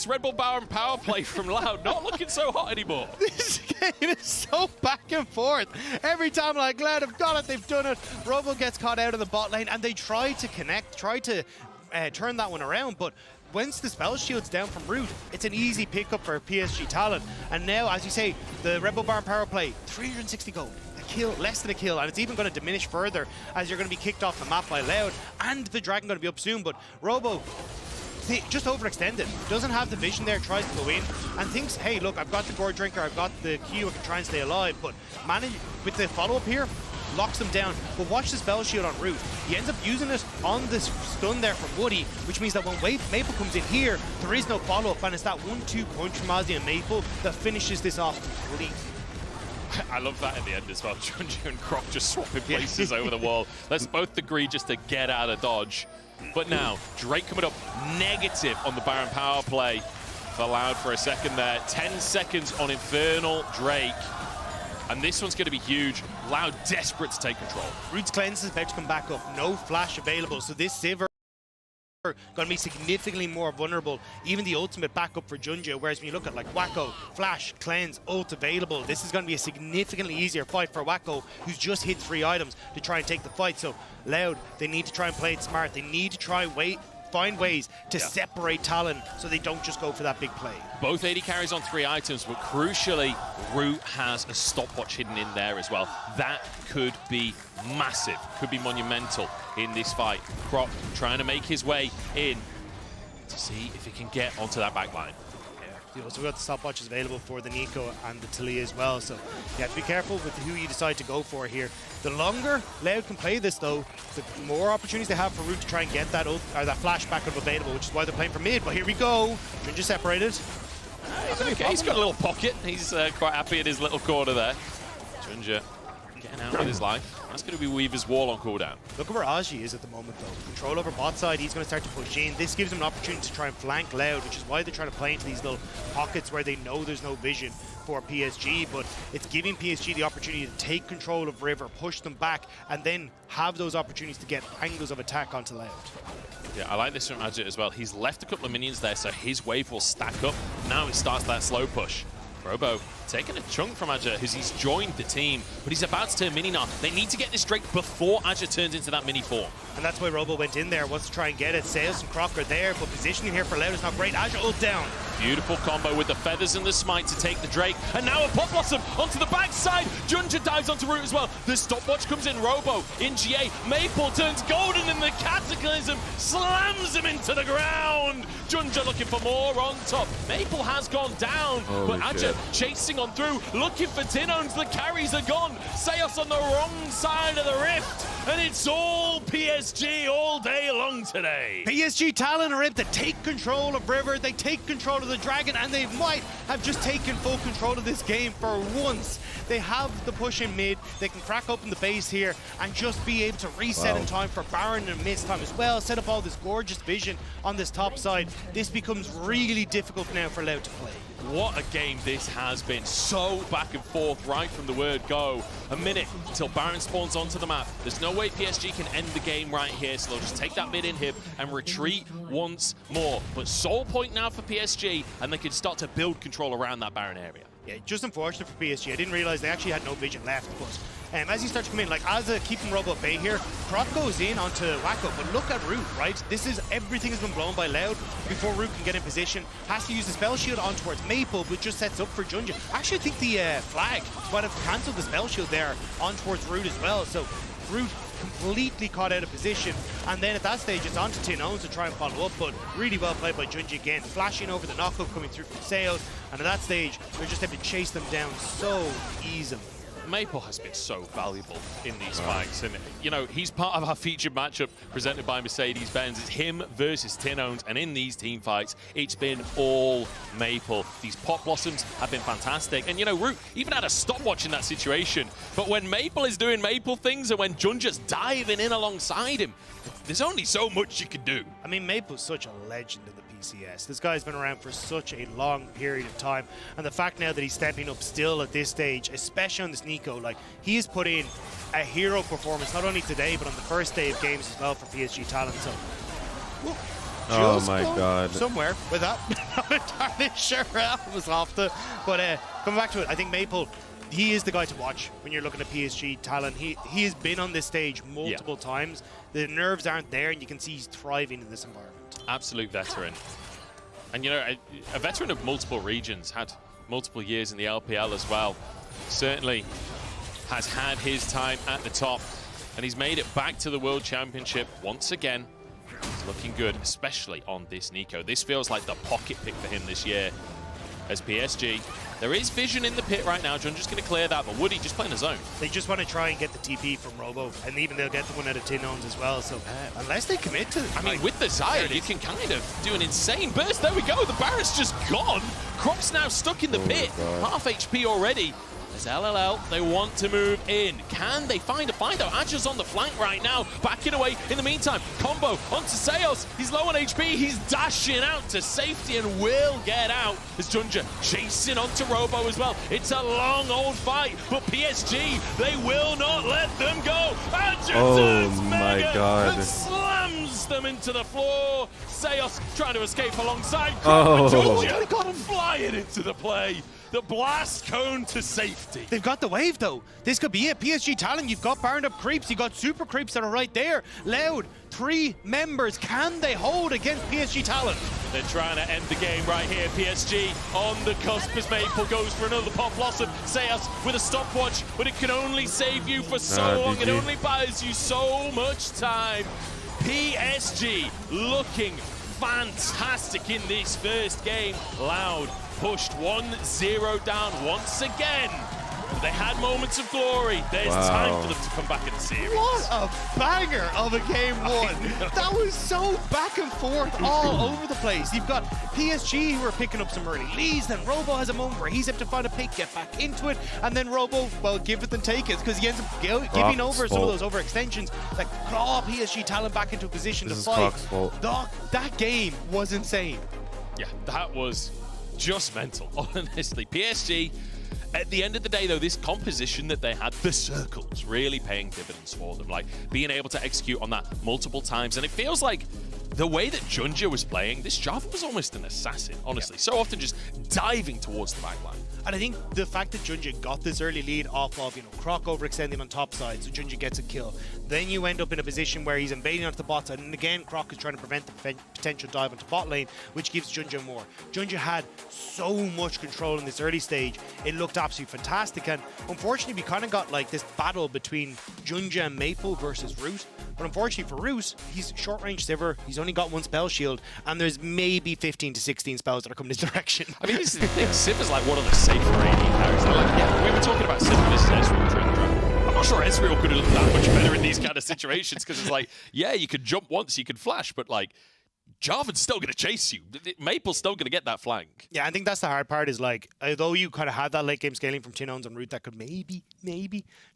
Red Bull Baron power play from Loud not looking so hot anymore. This game is so back and forth. Every time I'm like, Loud have got it, they've done it. Robo gets caught out of the bot lane, and they try to connect, try to turn that one around, but once the spell shield's down from Root, it's an easy pickup for PSG Talon. And now, as you say, the Red Bull Baron power play, 360 gold. Kill, less than a kill, and it's even going to diminish further as you're going to be kicked off the map by Loud, and the Dragon going to be up soon. But Robo just overextended, doesn't have the vision there, tries to go in and thinks, hey look, I've got the Gore Drinker, I've got the Q, I can try and stay alive, but manage with the follow-up here, locks them down. But watch the spell shield on Root. He ends up using it on this stun there from Woody, which means that when Maple comes in here, there is no follow-up, and it's that 1-2 punch from Ozzy and Maple that finishes this off completely. I love that at the end as well. Junja and Croc just swapping places over the wall. Let's both agree just to get out of dodge. But now, Drake coming up negative on the Baron power play. For Loud for a second there. 10 seconds on Infernal Drake. And this one's going to be huge. Loud desperate to take control. Root's cleanse is about to come back up. No flash available, so this Sivir going to be significantly more vulnerable. Even the ultimate backup for Junja, whereas when you look at like Wacko, Flash, Cleanse, ult available, this is going to be a significantly easier fight for Wacko, who's just hit 3 items to try and take the fight. So Loud, they need to try and play it smart. They need to try find ways to separate Talon so they don't just go for that big play. Both 80 carries on 3 items, but crucially, Root has a stopwatch hidden in there as well. That could be massive, could be monumental in this fight. Croc trying to make his way in to see if he can get onto that back line. You also got the stopwatches available for the Nico and the Talia as well, so you have to be careful with who you decide to go for here. The longer Loud can play this though, the more opportunities they have for Root to try and get that ult, or that flash backup available, which is why they're playing for mid. But here we go, Junja separated. He's okay, he's got a little pocket. He's quite happy in his little corner there. Junja getting out with his life. That's going to be Weaver's wall on cooldown. Look at where Aji is at the moment though. Control over bot side, he's going to start to push in. This gives him an opportunity to try and flank Loud, which is why they're trying to play into these little pockets where they know there's no vision for PSG, but it's giving PSG the opportunity to take control of River, push them back, and then have those opportunities to get angles of attack onto Loud. Yeah, I like this from Ajit as well. He's left a couple of minions there, so his wave will stack up. Now it starts that slow push. Robo taking a chunk from Ajit as he's joined the team, but he's about to turn mini now. They need to get this Drake before Ajit turns into that mini form. And that's why Robo went in there, wants to try and get it. Sales and Croc are there, but positioning here for Loud is not great. Ajit ult down. Beautiful combo with the feathers and the smite to take the Drake. And now a Pop Blossom onto the backside. Junja dives onto Root as well. The stopwatch comes in. Robo in GA. Maple turns golden in the Cataclysm. Slams him into the ground. Junja looking for more on top. Maple has gone down. But Ajit chasing on through. Looking for Tinones. The carries are gone. Seos on the wrong side of the rift. And it's all PSG all day long today. PSG Talon are able to take control of River. They take control of the Dragon, and they might have just taken full control of this game for once. They have the push in mid. They can crack open the base here and just be able to reset in time for Baron and Mist time as well. Set up all this gorgeous vision on this top side. This becomes really difficult now for Loud to play. What a game this has been. So back and forth right from the word go. A minute until Baron spawns onto the map. There's no way PSG can end the game right here, so they'll just take that mid inhib and retreat once more. But soul point now for PSG, and they can start to build control around that Baron area. Yeah, just unfortunate for PSG. I didn't realize they actually had no vision left, but as you start to come in, like as keeping Robo at bay here, Croc goes in onto Wacko, but look at Root, right? This is, everything has been blown by Loud before Root can get in position. Has to use the spell shield on towards Maple, but just sets up for Junja. Actually, I think the flag might have cancelled the spell shield there on towards Root as well, so Root completely caught out of position, and then at that stage it's on to Tinones to try and follow up, but really well played by Junja again, flashing over the knockup coming through from Sales, and at that stage they're just able to chase them down so easily. Maple has been so valuable in these fights, and you know, he's part of our featured matchup presented by Mercedes-Benz. It's him versus Tinones, and in these team fights it's been all Maple. These Pop Blossoms have been fantastic, and you know, Root even had a stopwatch in that situation, but when Maple is doing Maple things and when Junja's diving in alongside him, there's only so much you can do. I mean, Maple's such a legend in the PCS. This guy's been around for such a long period of time, and the fact now that he's stepping up still at this stage, especially on this Nico, like, he has put in a hero performance, not only today, but on the first day of games as well for PSG Talent. So, Oh my god. somewhere with that. Not entirely sure how it was off the, but coming back to it, I think Maple, he is the guy to watch when you're looking at PSG Talent. He has been on this stage multiple times. The nerves aren't there, and you can see he's thriving in this environment. Absolute veteran. And, you know, a veteran of multiple regions, had multiple years in the LPL as well. Certainly has had his time at the top, and he's made it back to the World Championship once again. He's looking good, especially on this Nico. This feels like the pocket pick for him this year as PSG. There is vision in the pit right now. John just going to clear that, but Woody just playing his own. They just want to try and get the TP from Robo, and even they'll get the one out of Tin Owns as well. So unless they commit to, I mean, with the Zaya, you can kind of do an insane burst. There we go. The Barret's just gone. Croc's now stuck in the pit. Half HP already. As LLL, they want to move in. Can they find a fight out? Adja's on the flank right now, backing away. In the meantime, combo onto Seos. He's low on HP. He's dashing out to safety and will get out. As Junja chasing onto Robo as well. It's a long old fight, but PSG, they will not let them go. Adja turns my mega god. and slams them into the floor. Seos trying to escape alongside Oh. Junja got him flying into the play. The blast cone to safety. they've got the wave though. This could be it. PSG Talent, you've got burned up creeps, you've got super creeps that are right there. Loud, 3 members. Can they hold against PSG Talent? They're trying to end the game right here. PSG on the cusp as Maple goes for another pop blossom. Seas with a stopwatch, but it can only save you for so long. GG. It only buys you so much time. PSG looking fantastic in this first game. Loud pushed 1-0 down once again. But they had moments of glory. There's time for them to come back in the series. What a banger of a game one. That was so back and forth all over the place. You've got PSG who are picking up some early leads, then Robo has a moment where he's able to find a pick, get back into it, and then Robo, well, give it and take it, because he ends up giving over some of those overextensions that claw PSG Talent back into a position This to is fight. Croc's fault. That game was insane. Yeah, that was just mental, honestly. PSG, at the end of the day, though, this composition that they had, the circles, really paying dividends for them. Like, being able to execute on that multiple times. And it feels like the way that Junja was playing, this Java was almost an assassin, honestly. So often just diving towards the backline. And I think the fact that Junja got this early lead off of, Croc overextending on top side, so Junja gets a kill. Then you end up in a position where he's invading onto the bot side, and again, Croc is trying to prevent the potential dive onto bot lane, which gives Junja more. Junja had so much control in this early stage. It looked absolutely fantastic, and unfortunately, we kind of got like this battle between Junja and Maple versus Root. But unfortunately for Root, he's short-range Sivir, he's only got 1 spell shield, and there's maybe 15 to 16 spells that are coming his direction. I mean, this is the thing. Sivir's like one of the safer AD carries. Like, yeah, we were talking about Sivir versus Ezreal during the draft. I'm not sure Ezreal could have looked that much better in these kind of situations, because it's like, yeah, you could jump once, you could flash, but like, Jarvan's still going to chase you. Maple's still going to get that flank. Yeah, I think that's the hard part is like, although you kind of had that late game scaling from Tin Owns and Root that could maybe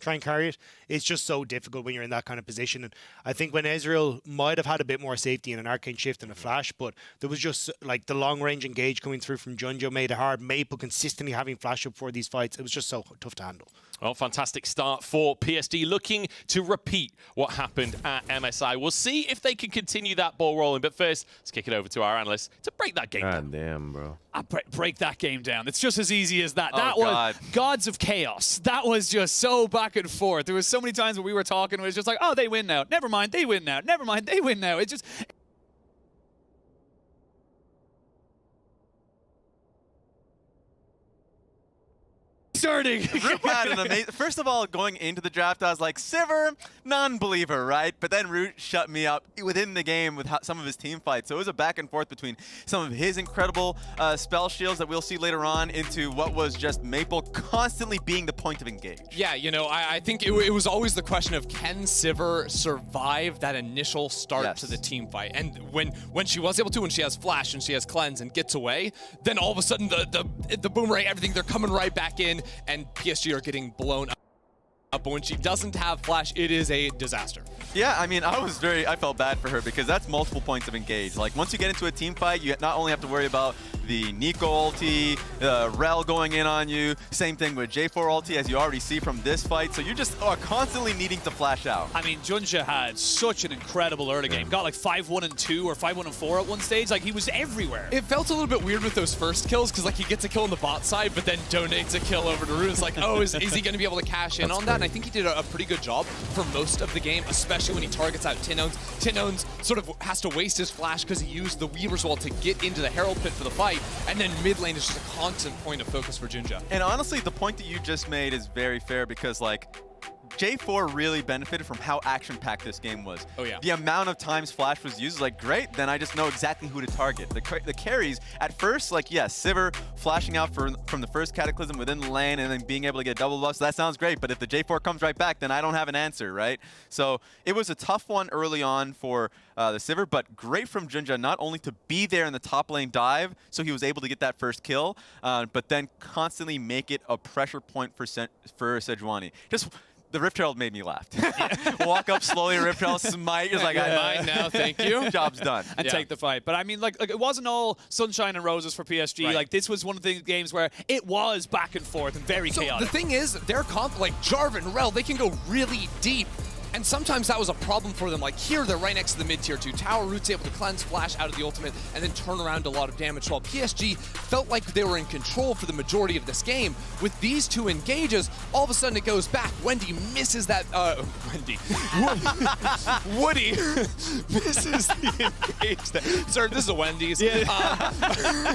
try and carry it, it's just so difficult when you're in that kind of position. And I think when Ezreal might have had a bit more safety in an arcane shift and a flash, but there was just like the long range engage coming through from Junjo made it hard. Maple consistently having flash up for these fights, it was just so tough to handle. Well, fantastic start for PSD, looking to repeat what happened at MSI. We'll see if they can continue that ball rolling. But first, let's kick it over to our analyst to break that game down. God damn, bro. Break that game down. It's just as easy as that. Oh, that God. was Gods of Chaos. That was just so back and forth. There was so many times when we were talking, it was just like, oh, they win now. Never mind, they win now. Never mind, they win now. It's just... starting. Root had an amazing. First of all, going into the draft, I was like, Sivir, non-believer, right? But then Root shut me up within the game with some of his team fights. So it was a back and forth between some of his incredible spell shields that we'll see later on into what was just Maple constantly being the point of engage. Yeah, you know, I think it was always the question of can Sivir survive that initial start to the team fight? And when she was able to, when she has flash and she has cleanse and gets away, then all of a sudden the boomerang, everything, they're coming right back in, and PSG are getting blown but when she doesn't have flash, it is a disaster. Yeah, I mean, I felt bad for her because that's multiple points of engage. Like, once you get into a team fight, you not only have to worry about the Nico ulti, Rel going in on you, same thing with J4 ulti, as you already see from this fight, so you just are constantly needing to flash out. I mean, Junja had such an incredible early game. Got like 5-1 and 2 or 5-1 and 4 at one stage. Like, he was everywhere. It felt a little bit weird with those first kills because like he gets a kill on the bot side, but then donates a kill over to Rune. It's like, oh, is he going to be able to cash in on that? And I think he did a pretty good job for most of the game, especially when he targets out Tinones. Tinones sort of has to waste his flash because he used the Weaver's Wall to get into the Herald Pit for the fight, and then mid lane is just a constant point of focus for Junja. And honestly, the point that you just made is very fair because, like, J4 really benefited from how action-packed this game was. Oh, yeah. The amount of times Flash was used was like, great, then I just know exactly who to target. The carries, at first, like, yes, Sivir flashing out from the first Cataclysm within the lane and then being able to get double buffs, that sounds great, but if the J4 comes right back, then I don't have an answer, right? So it was a tough one early on for the Sivir, but great from Junja not only to be there in the top lane dive, so he was able to get that first kill, but then constantly make it a pressure point for Sejuani. Just the Rift Herald made me laugh. Walk up slowly, Rift Herald, smite. It's like, I'm mine now, thank you. Job's done. And take the fight. But I mean, like it wasn't all sunshine and roses for PSG. Right. Like, this was one of the games where it was back and forth and very chaotic. The thing is, their comp, like Jarvan, Rel, they can go really deep. And sometimes that was a problem for them. Like here, they're right next to the mid-tier 2 tower. Root's able to cleanse Flash out of the ultimate and then turn around a lot of damage. While PSG felt like they were in control for the majority of this game. With these two engages, all of a sudden it goes back. Wendy misses that, Woody misses the engage. Sorry, this is a Wendy's. Yeah.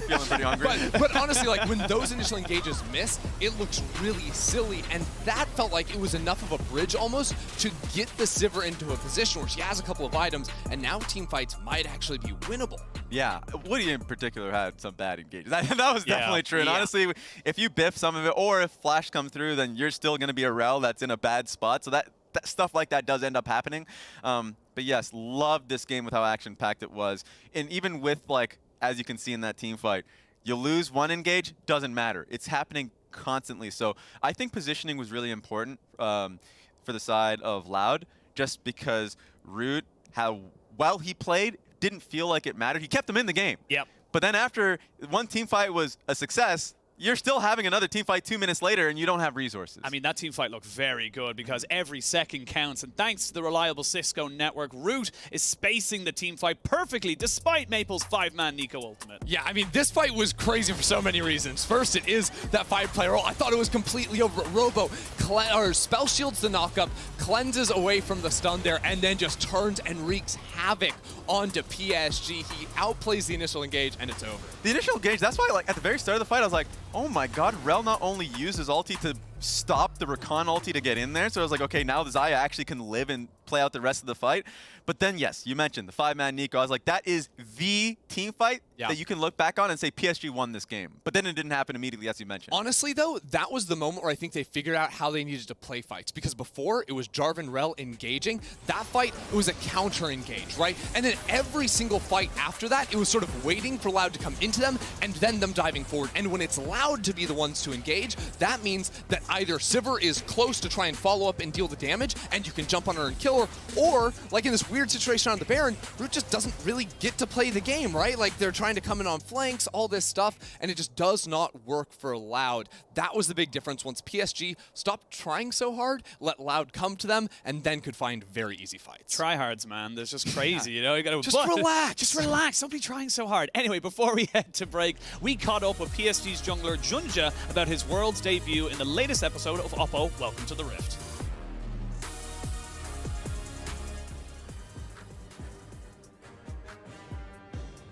Feeling pretty hungry. But honestly, like when those initial engages miss, it looks really silly. And that felt like it was enough of a bridge almost to get the Sivir into a position where she has a couple of items, and now team fights might actually be winnable. Yeah, Woody in particular had some bad engages. That was definitely true. And honestly, if you biff some of it, or if Flash comes through, then you're still going to be a Rel that's in a bad spot. So that stuff like that does end up happening. But yes, loved this game with how action-packed it was. And even with, like, as you can see in that team fight, you lose one engage, doesn't matter. It's happening constantly. So I think positioning was really important for the side of Loud, just because Root, how well he played, didn't feel like it mattered. He kept them in the game. Yep. But then after one team fight was a success, you're still having another team fight 2 minutes later, and you don't have resources. I mean, that team fight looked very good because every second counts. And thanks to the reliable Cisco network, Root is spacing the team fight perfectly despite Maple's 5-man Nico ultimate. Yeah, I mean, this fight was crazy for so many reasons. First, it is that 5-player role. I thought it was completely over. Robo spell shields the knockup, cleanses away from the stun there, and then just turns and wreaks havoc onto PSG. He outplays the initial engage, and it's over. The initial engage, that's why, like, at the very start of the fight, I was like, oh my god, Rel not only used his ulti to stop the Rakan ulti to get in there, so I was like, okay, now the Xayah actually can live and play out the rest of the fight. But then, yes, you mentioned the 5-man Nico. I was like, that is the team fight that you can look back on and say PSG won this game. But then it didn't happen immediately, as you mentioned. Honestly, though, that was the moment where I think they figured out how they needed to play fights. Because before, it was Jarvan Rel engaging. That fight, it was a counter-engage, right? And then every single fight after that, it was sort of waiting for Loud to come into them and then them diving forward. And when it's Loud to be the ones to engage, that means that either Sivir is close to try and follow up and deal the damage, and you can jump on her and kill her, or, like in this weird situation on the Baron, Root just doesn't really get to play the game, right? Like, they're trying to come in on flanks, all this stuff, and it just does not work for Loud. That was the big difference once PSG stopped trying so hard, let Loud come to them, and then could find very easy fights. Tryhards, man. They're just crazy, you know? You gotta just relax. Just relax. Don't be trying so hard. Anyway, before we head to break, we caught up with PSG's jungler Junja about his Worlds debut in the latest episode of Oppo Welcome to the Rift.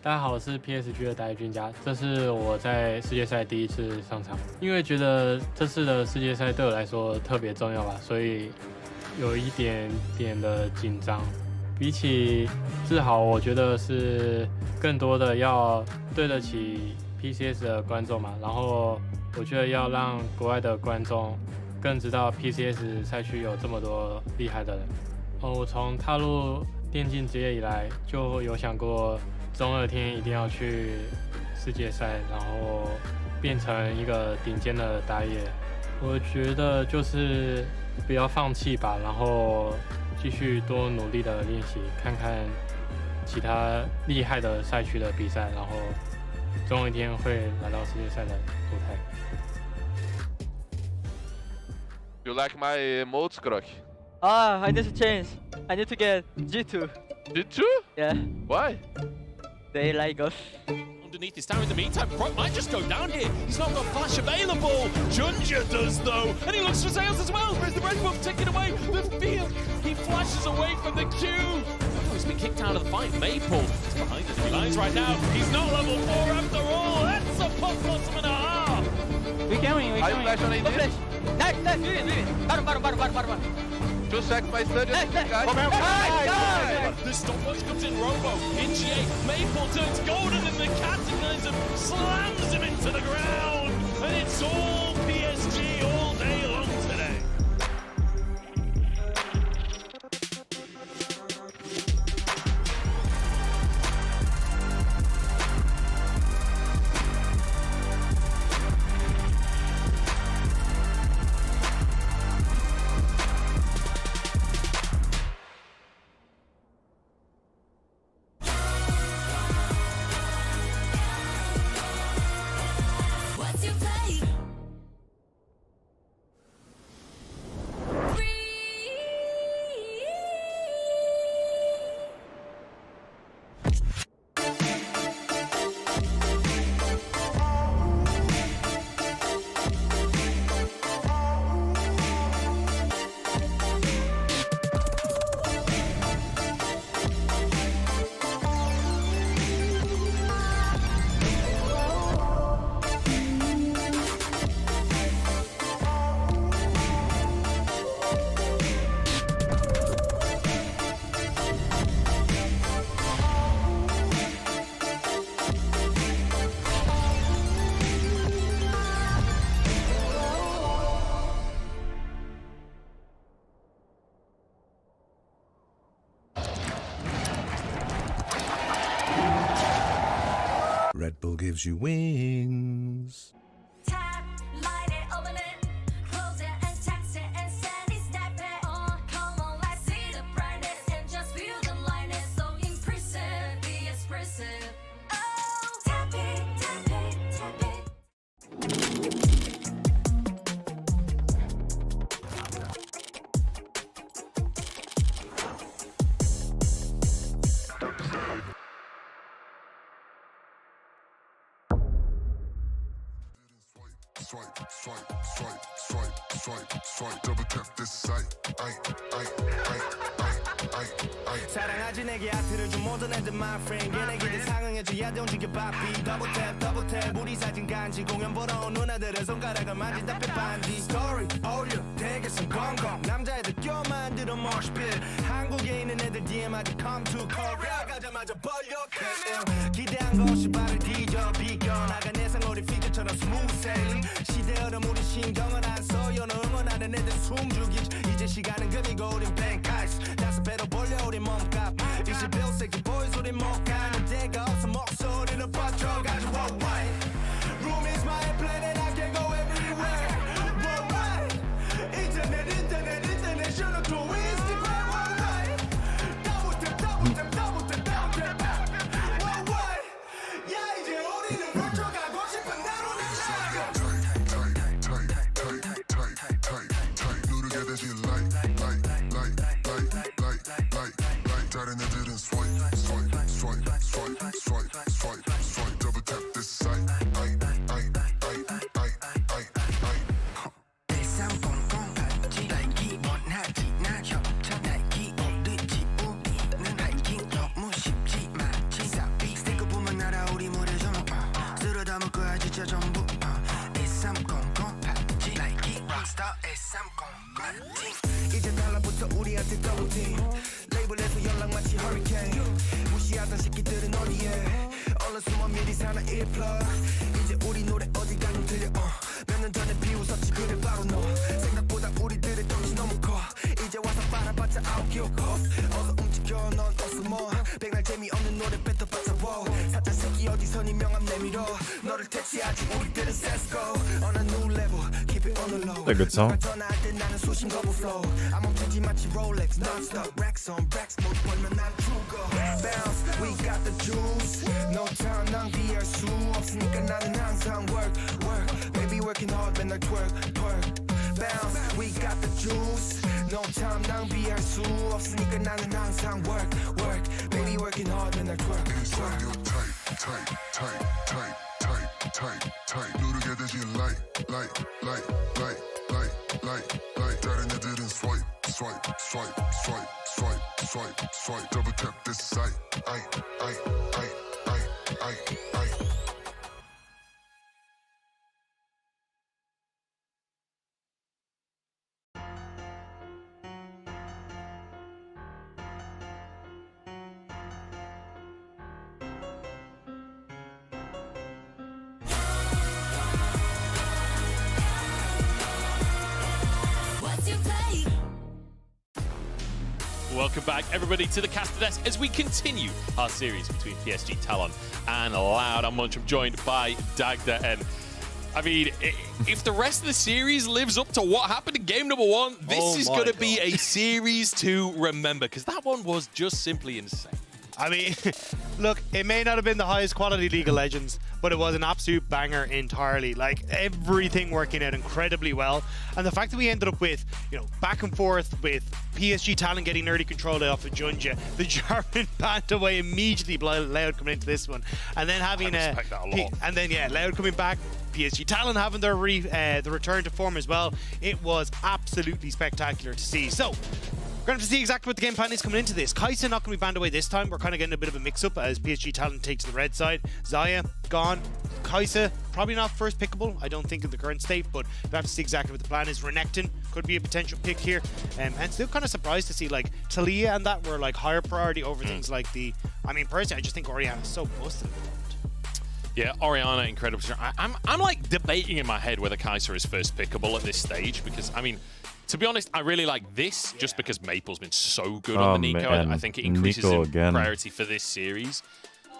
大家好，我是 PSG 的打野君家，这是我在世界赛第一次上场，因为觉得这次的世界赛对我来说特别重要吧，所以有一点点的紧张。比起自豪，我觉得是更多的要对得起 PCS 的观众嘛，然后我觉得要让国外的观众更知道 PCS 赛区有这么多厉害的人。我从踏入电竞职业以来，就有想过中2天一定要去世界赛，然后变成一个顶尖的打野。我觉得就是不要放弃吧，然后继续多努力的练习，看看其他厉害的赛区的比赛，然后总有一天会来到世界赛的舞台。You like my emotes, Grok? I need to change. I need to get G2. G2? Yeah. Why? They like us. Underneath his tower in the meantime, Croc might just go down here. He's not got flash available. Junja does though, and he looks for Sails as well. Where's the red buff taking away the field? He flashes away from the queue. Oh, he's been kicked out of the fight. Maple is behind enemy lines right now. He's not level 4 after all. That's a pop blossom and a half. We can win. We Are can you flash on win. AD? No flash. Nice. We win. Bottom. 2 seconds by Sturgeon. Nice. The stopwatch comes in Robo, in G8, Maple turns golden and the cataclysm slams him into the ground. And it's all PSG all day long today. Red Bull gives you wings. Swipe, double tap this site. 사랑하지 내게 아트를 준 모든 애들 my friend 걔네기들 상응해줘야 돼 움직여 바삐 double tap 우리 사진 간지 공연 보러 온 누나들은 손가락을 만진다 빼반지 story 올려 대게선 건강 남자애들 껴 만들어 mosh pit 한국에 있는 애들 DM 아직 come to Korea 가자마자 벌려 기대한 것이 발을 뒤져 비껴 나가 내 상어리 피규처럼 smooth sailing 시대 흐름 우리 신경을 안 써 연어 응원하는 애들 숨죽이지 이제 시간은 금이고 우린 bank ice 다섯 배로 벌려 우리 몸값 21세기 boys 우리 못 가는 데가 없어 목소리를 뻗쳐가지고 worldwide room is my planet I can go everywhere worldwide internet international to Instagram worldwide double tap worldwide 야 이제 우리는 펼쳐가고 싶은 대로 tight 누르게 되지 like 다른 애들은 swipe double tap this site 이제 달라붙어 우리한테 double team 레이블에서 연락 마치 hurricane 무시하던 새끼들은 어디에 얼른 숨어 미리 사나 1플러스 이제 우리 노래 어디 가면 들려 몇 년 전에 비웃었지 그래 바로 너 생각보다 우리들의 덩치 너무 커 이제 와서 빨아봤자 아웃기억 어서 움직여 넌 어서 뭐 백날 재미없는 노래 뱉어봤자 wow 사자 새끼 어디서 네 명함 내밀어 너를 퇴치하지 우리들은 sense go on a new level keep it on the low a good song. We got the juice. No time 낭비할 수 없으니까 나는 항상 work. Baby working hard 맨날 twerk. Bounce. We got the juice. No time 낭비할 수 없으니까 나는 항상 work. Baby working hard 맨날 twerk. tight. 누르게 되지 like. 다른 애들은 swipe. Double tap this site. I. Welcome back, everybody, to the Caster Desk as we continue our series between PSG Talon and Loud. I'm Munch. I'm joined by Dagda, and I mean, if the rest of the series lives up to what happened in game number 1, this is going to be a series to remember, because that one was just simply insane. I mean, look, it may not have been the highest quality League of Legends, but it was an absolute banger entirely. Like, everything working out incredibly well. And the fact that we ended up with, you know, back and forth with PSG Talon getting early control off of Junja, the Jarvan banned away immediately, Loud coming into this one, and then having Loud coming back, PSG Talon having their the return to form as well. It was absolutely spectacular to see. So, we're going to have to see exactly what the game plan is coming into this. Kai'Sa not going to be banned away this time. We're kind of getting a bit of a mix-up as PSG Talon takes the red side. Xayah, gone. Kai'Sa, probably not first pickable, I don't think, in the current state, but we'll have to see exactly what the plan is. Renekton could be a potential pick here. And still kind of surprised to see, like, Talia and that were, like, higher priority over things like the... I mean, personally, I just think Orianna's so busted. Yeah, Orianna, incredible. I'm like, debating in my head whether Kai'Sa is first pickable at this stage, because, I mean... To be honest, I really like this just because Maple's been so good on the Nico. I think it increases in priority for this series.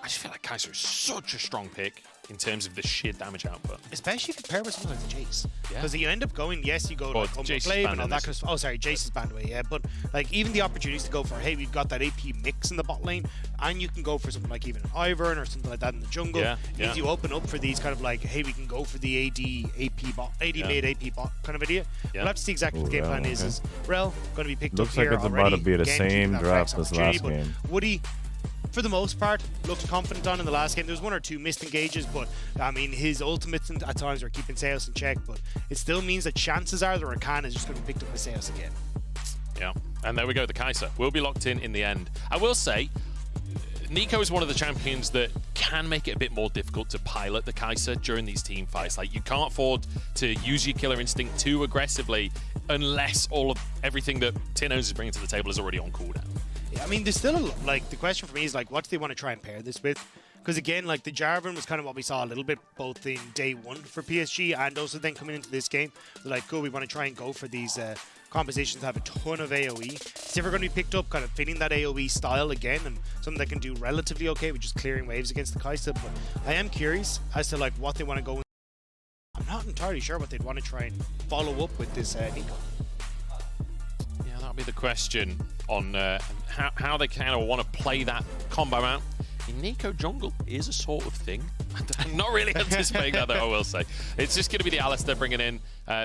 I just feel like Kai'Sa is such a strong pick in terms of the sheer damage output. Especially compared with something like Jace. Because you end up going, yes, you go like Flame and all that kind of stuff. Oh, sorry, Jace is banned away, yeah. But like even the opportunities to go for, hey, we've got that AP mix in the bot lane, and you can go for something like even an Ivern or something like that in the jungle. Means you open up for these kind of like, hey, we can go for the AD bot, mid AP bot kind of idea. We'll have to see exactly what the game plan is. Is Rel going to be picked up here? Looks like it's about to be the same draft as last game. Woody, for the most part, looked confident on in the last game. There was one or two missed engages, but I mean, his ultimates at times were keeping Seos in check, but it still means that chances are the Rakan is just going to be picked up by Seos again. Yeah, and there we go, the Kai'Sa will be locked in the end. I will say, Nico is one of the champions that can make it a bit more difficult to pilot the Kai'Sa during these team fights. Like, you can't afford to use your killer instinct too aggressively unless everything that Tinnos is bringing to the table is already on cooldown. I mean, there's still, like, the question for me is, like, what do they want to try and pair this with? Because, again, like, the Jarvan was kind of what we saw a little bit both in day 1 for PSG and also then coming into this game. They're like, cool, we want to try and go for these compositions that have a ton of AoE. It's ever going to be picked up kind of fitting that AoE style again, and something that can do relatively okay with just clearing waves against the Kai'Sa. But I am curious as to, like, what they want to go in. I'm not entirely sure what they'd want to try and follow up with this Nico. Yeah, that'll be the question on how they kind of want to play that combo out. In Nico jungle is a sort of thing. I'm not really anticipating that, though, I will say. It's just going to be the Alistair bringing in.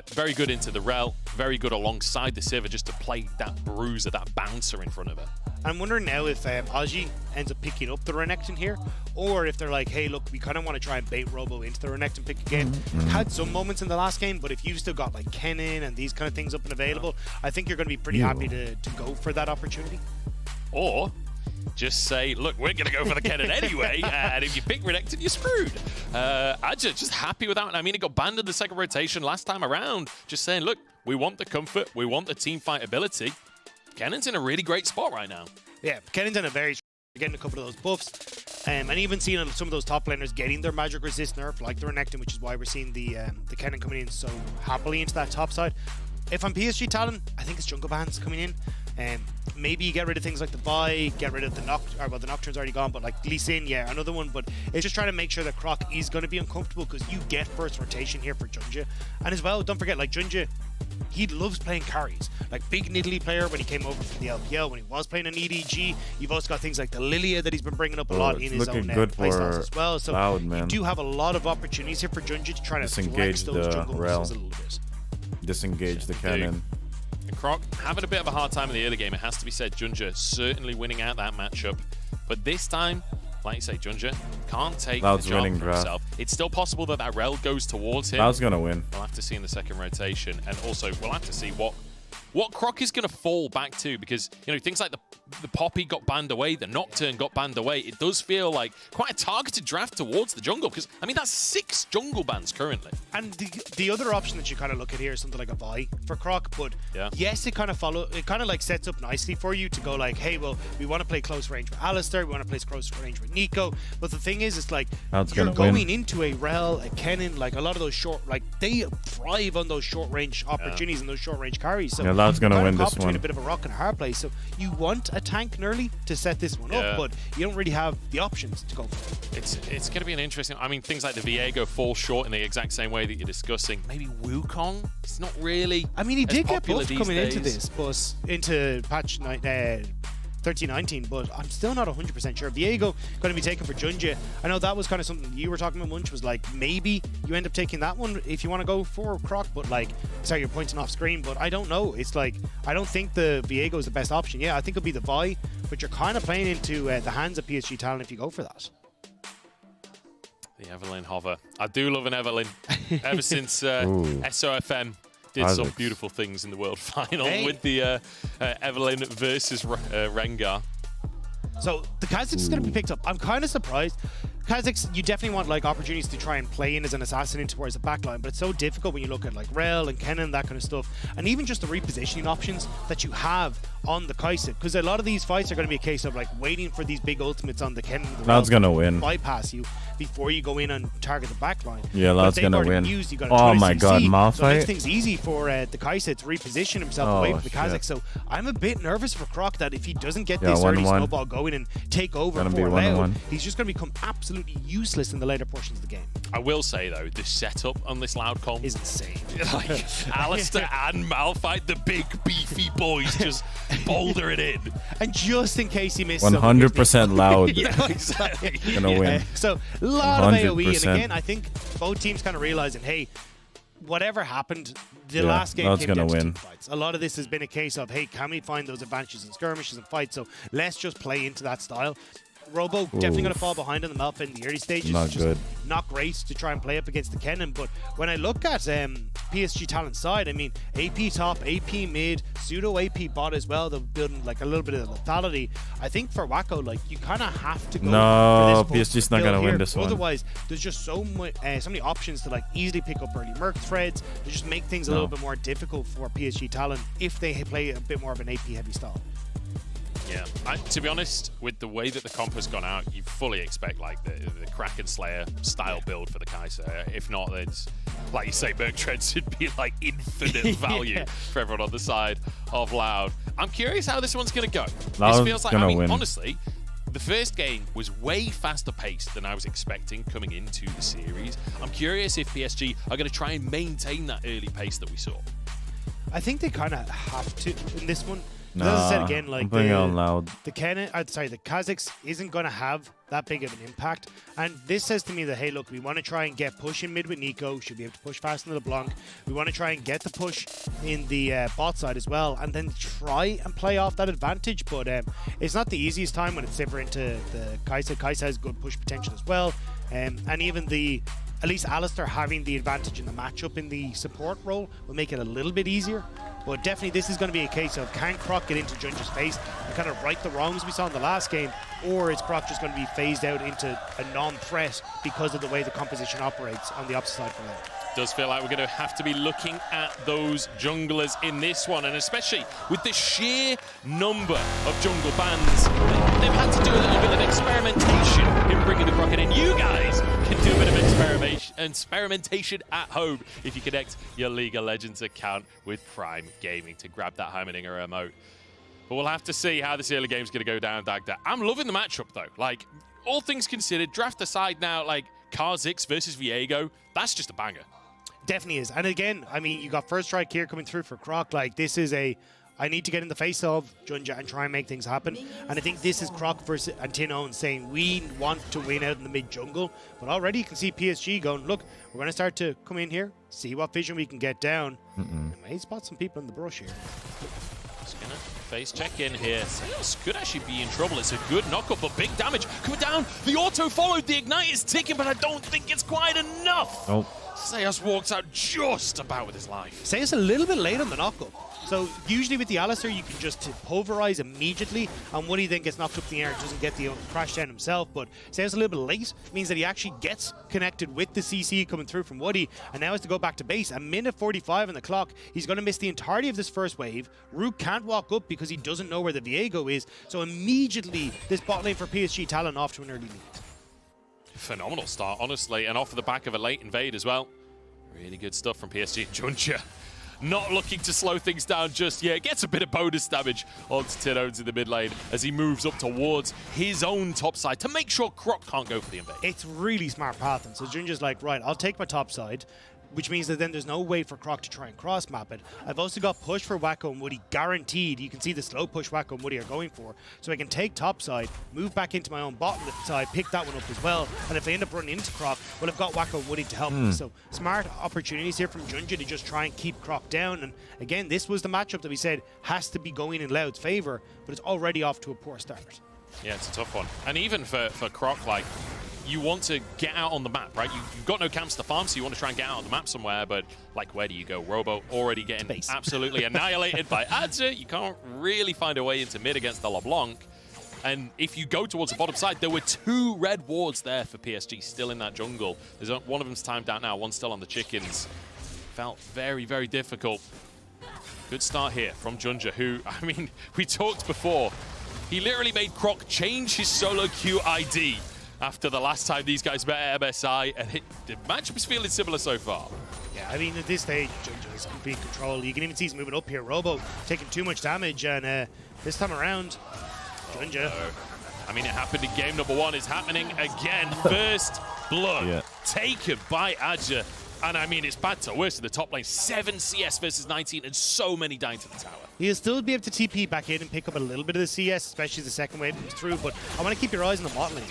Very good into the Rel, very good alongside the Sivir just to play that bruiser, that bouncer in front of her. I'm wondering now if Aji ends up picking up the Renekton here, or if they're like, hey, look, we kind of want to try and bait Robo into the Renekton pick again. Had some moments in the last game, but if you've still got like Kennen and these kind of things up and available, I think you're going to be pretty happy to go for that opportunity. Or just say, look, we're going to go for the Kennen anyway, and if you pick Renekton, you're screwed. Aja just happy with that one. I mean, it got banned in the second rotation last time around. Just saying, look, we want the comfort, we want the team fight ability. Kennen's in a really great spot right now. Yeah, Kennen's in a very getting a couple of those buffs, and even seeing some of those top laners getting their magic resist nerf, like the Renekton, which is why we're seeing the Kennen coming in so happily into that top side. If I'm PSG Talon, I think it's jungle bans coming in. Maybe you get rid of things like the Vi, get rid of the well, the Nocturne's already gone, but like Lee Sin, yeah, another one. But it's just trying to make sure that Croc is going to be uncomfortable because you get first rotation here for Junja. And as well, don't forget, like Junja, he loves playing carries. Like big Nidalee player when he came over from the LPL, when he was playing an EDG. You've also got things like the Lilia that he's been bringing up a lot in his own playstyles as well. So Loud, you do have a lot of opportunities here for Junja to try to disengage flex those the jungle Rel. muscles a little bit. Disengage the cannon. And Croc having a bit of a hard time in the early game, it has to be said. Junja certainly winning out that matchup. But this time, like you say, Junja can't take Loud's the job winning for draft. himself. It's still possible that that Rel goes towards him. Loud's gonna win. We'll have to see in the second rotation. And also, we'll have to see what Croc is going to fall back to, because, you know, things like the Poppy got banned away, the Nocturne got banned away. It does feel like quite a targeted draft towards the jungle, because, I mean, that's 6 jungle bans currently. And the other option that you kind of look at here is something like a Vi for Croc, but yes, it kind of like sets up nicely for you to go like, hey, well, we want to play close range with Alistar, we want to play close range with Nico, but the thing is, it's like, you're going into a Rel, a Kennen, like a lot of those short, like they thrive on those short range opportunities and those short range carries. So Loud's gonna win this one. A bit of a rock and a hard place. So you want a tank Nerly to set this one up, but you don't really have the options to go for it. It's going to be an interesting. I mean, things like the Viego fall short in the exact same way that you're discussing. Maybe Wukong. It's not really. I mean, he did get buffed coming days. into this, but into patch 1319, but I'm still not 100% sure. Viego going to be taken for Junja. I know that was kind of something you were talking about, Munch, was like maybe you end up taking that one if you want to go for Croc, but like, sorry, you're pointing off screen, but I don't know. It's like, I don't think the Viego is the best option. Yeah, I think it'll be the Vi, but you're kind of playing into the hands of PSG talent if you go for that. The Evelyn hover. I do love an Evelyn. Ever since SOFM did some beautiful things in the World Final with the Evelyn versus Rengar. So the Kha'Zix is going to be picked up. I'm kind of surprised. Kha'Zix, you definitely want like opportunities to try and play in as an assassin in towards the backline, but it's so difficult when you look at like Rel and Kennen, that kind of stuff, and even just the repositioning options that you have on the Kai'Sa, because a lot of these fights are going to be a case of like waiting for these big ultimates on the Kennen. Loud's gonna win. Bypass you before you go in and target the backline. Yeah, Loud's gonna win. Oh my god, Malphite. So it makes things easy for the Kai'Sa to reposition himself away from the Kha'Zix. So I'm a bit nervous for Croc that if he doesn't get this early snowball going and take over for Loud, he's just going to become absolutely useless in the later portions of the game. I will say though, the setup on this Loud comp is insane. Like Alistar and Malphite, the big beefy boys, just boulder it in. And just in case he missed 100% Loud. Yeah, exactly. Gonna win. So a lot of 100%. AoE, and again, I think both teams kind of realizing, hey, whatever happened, the last game came down to 2 fights. A lot of this has been a case of, hey, can we find those advantages in skirmishes and fights? So let's just play into that style. Robo definitely going to fall behind on the Malphite in the early stages. Not good. Not great to try and play up against the Kennen, but when I look at PSG talent side, I mean, AP top, AP mid, pseudo AP bot as well, they're building like a little bit of lethality. I think for Wacko, like, you kind of have to go for this PSG's not going to win this one. Otherwise, there's just so many options to like easily pick up early Merc threads to just make things a little bit more difficult for PSG talent if they play a bit more of an AP heavy style. Yeah, to be honest, with the way that the comp has gone out, you fully expect like the Kraken Slayer style build for the Kai'Sa. If not, it's like you say, Merc Tread should be like infinite value for everyone on the side of Loud. I'm curious how this one's going to go. Loud's this feels like, gonna I mean, win. honestly, the first game was way faster paced than I was expecting coming into the series. I'm curious if PSG are going to try and maintain that early pace that we saw. I think they kind of have to in this one. Nah, as I said again, like I'm putting it on Loud. The Kha'Zix isn't going to have that big of an impact, and this says to me that, hey, look, we want to try and get push in mid with Nico. Should be able to push fast into the Blanc. We want to try and get the push in the bot side as well, and then try and play off that advantage. But it's not the easiest time when it's Sivir into the Kai'Sa. Kai'Sa has good push potential as well, and even at least Alistar having the advantage in the matchup in the support role will make it a little bit easier. But definitely this is going to be a case of, can Croc get into Junja's face and kind of right the wrongs we saw in the last game, or is Croc just going to be phased out into a non-threat because of the way the composition operates on the opposite side for them? Does feel like we're going to have to be looking at those junglers in this one, and especially with the sheer number of jungle bans, they've had to do a little bit of experimentation in bringing the Croc in. You guys can do a bit of experimentation at home if you connect your League of Legends account with Prime Gaming to grab that Heimerdinger remote. But we'll have to see how this early game's going to go down, Dagda. I'm loving the matchup, though. Like, all things considered, draft aside now, like, Kha'Zix versus Viego, that's just a banger. Definitely is. And again, I mean, you got first strike here coming through for Croc. Like, this is a... I need to get in the face of Junja and try and make things happen. And I think this is Croc versus and Tin saying we want to win out in the mid jungle. But already you can see PSG going, look, we're going to start to come in here, see what vision we can get down. And may spot some people in the brush here. Just gonna face check in here. Sales could actually be in trouble. It's a good knockup, but big damage coming down. The auto followed. The ignite is ticking, but I don't think it's quite enough. Oh. Sayas walks out just about with his life. Sayas a little bit late on the knockup. So usually with the Alistar, you can just pulverize immediately, and Woody then gets knocked up in the air and doesn't get the crash down himself. But Sayas a little bit late means that he actually gets connected with the CC coming through from Woody, and now has to go back to base. A minute 45 on the clock. He's going to miss the entirety of this first wave. Rook can't walk up because he doesn't know where the Viego is. So immediately, this bot lane for PSG Talon off to an early lead. Phenomenal start, honestly, and off of the back of a late invade as well. Really good stuff from PSG. Junja not looking to slow things down just yet. Gets a bit of bonus damage onto Tinones in the mid lane as he moves up towards his own top side to make sure Croc can't go for the invade. It's really smart pathing. So Junja's like, right, I'll take my top side, which means that then there's no way for Croc to try and cross map it. I've also got push for Wacko and Woody guaranteed. You can see the slow push Wacko and Woody are going for. So I can take top side, move back into my own bottom side, pick that one up as well. And if I end up running into Croc, well, I've got Wacko and Woody to help me. So smart opportunities here from Junja to just try and keep Croc down. And again, this was the matchup that we said has to be going in Loud's favor, but it's already off to a poor start. Yeah, it's a tough one. And even for Croc, like, you want to get out on the map, right? You've got no camps to farm, so you want to try and get out on the map somewhere, but, like, where do you go? Robo already getting absolutely annihilated by Adza. You can't really find a way into mid against the LeBlanc. And if you go towards the bottom side, there were 2 red wards there for PSG still in that jungle. There's one of them's timed out now, one's still on the chickens. Felt very, very difficult. Good start here from Junja, who, I mean, we talked before. He literally made Croc change his solo queue ID after the last time these guys met at MSI, and the matchup is feeling similar so far. Yeah, I mean, at this stage, Junja is complete control. You can even see he's moving up here. Robo taking too much damage, and this time around, Junja. I mean, it happened in game number 1. It's happening again. First blood taken by Adja. And I mean, it's bad to worse in the top lane. 7 CS versus 19, and so many dying to the tower. He'll still be able to TP back in and pick up a little bit of the CS, especially as the second wave comes through, but I want to keep your eyes on the bot lane.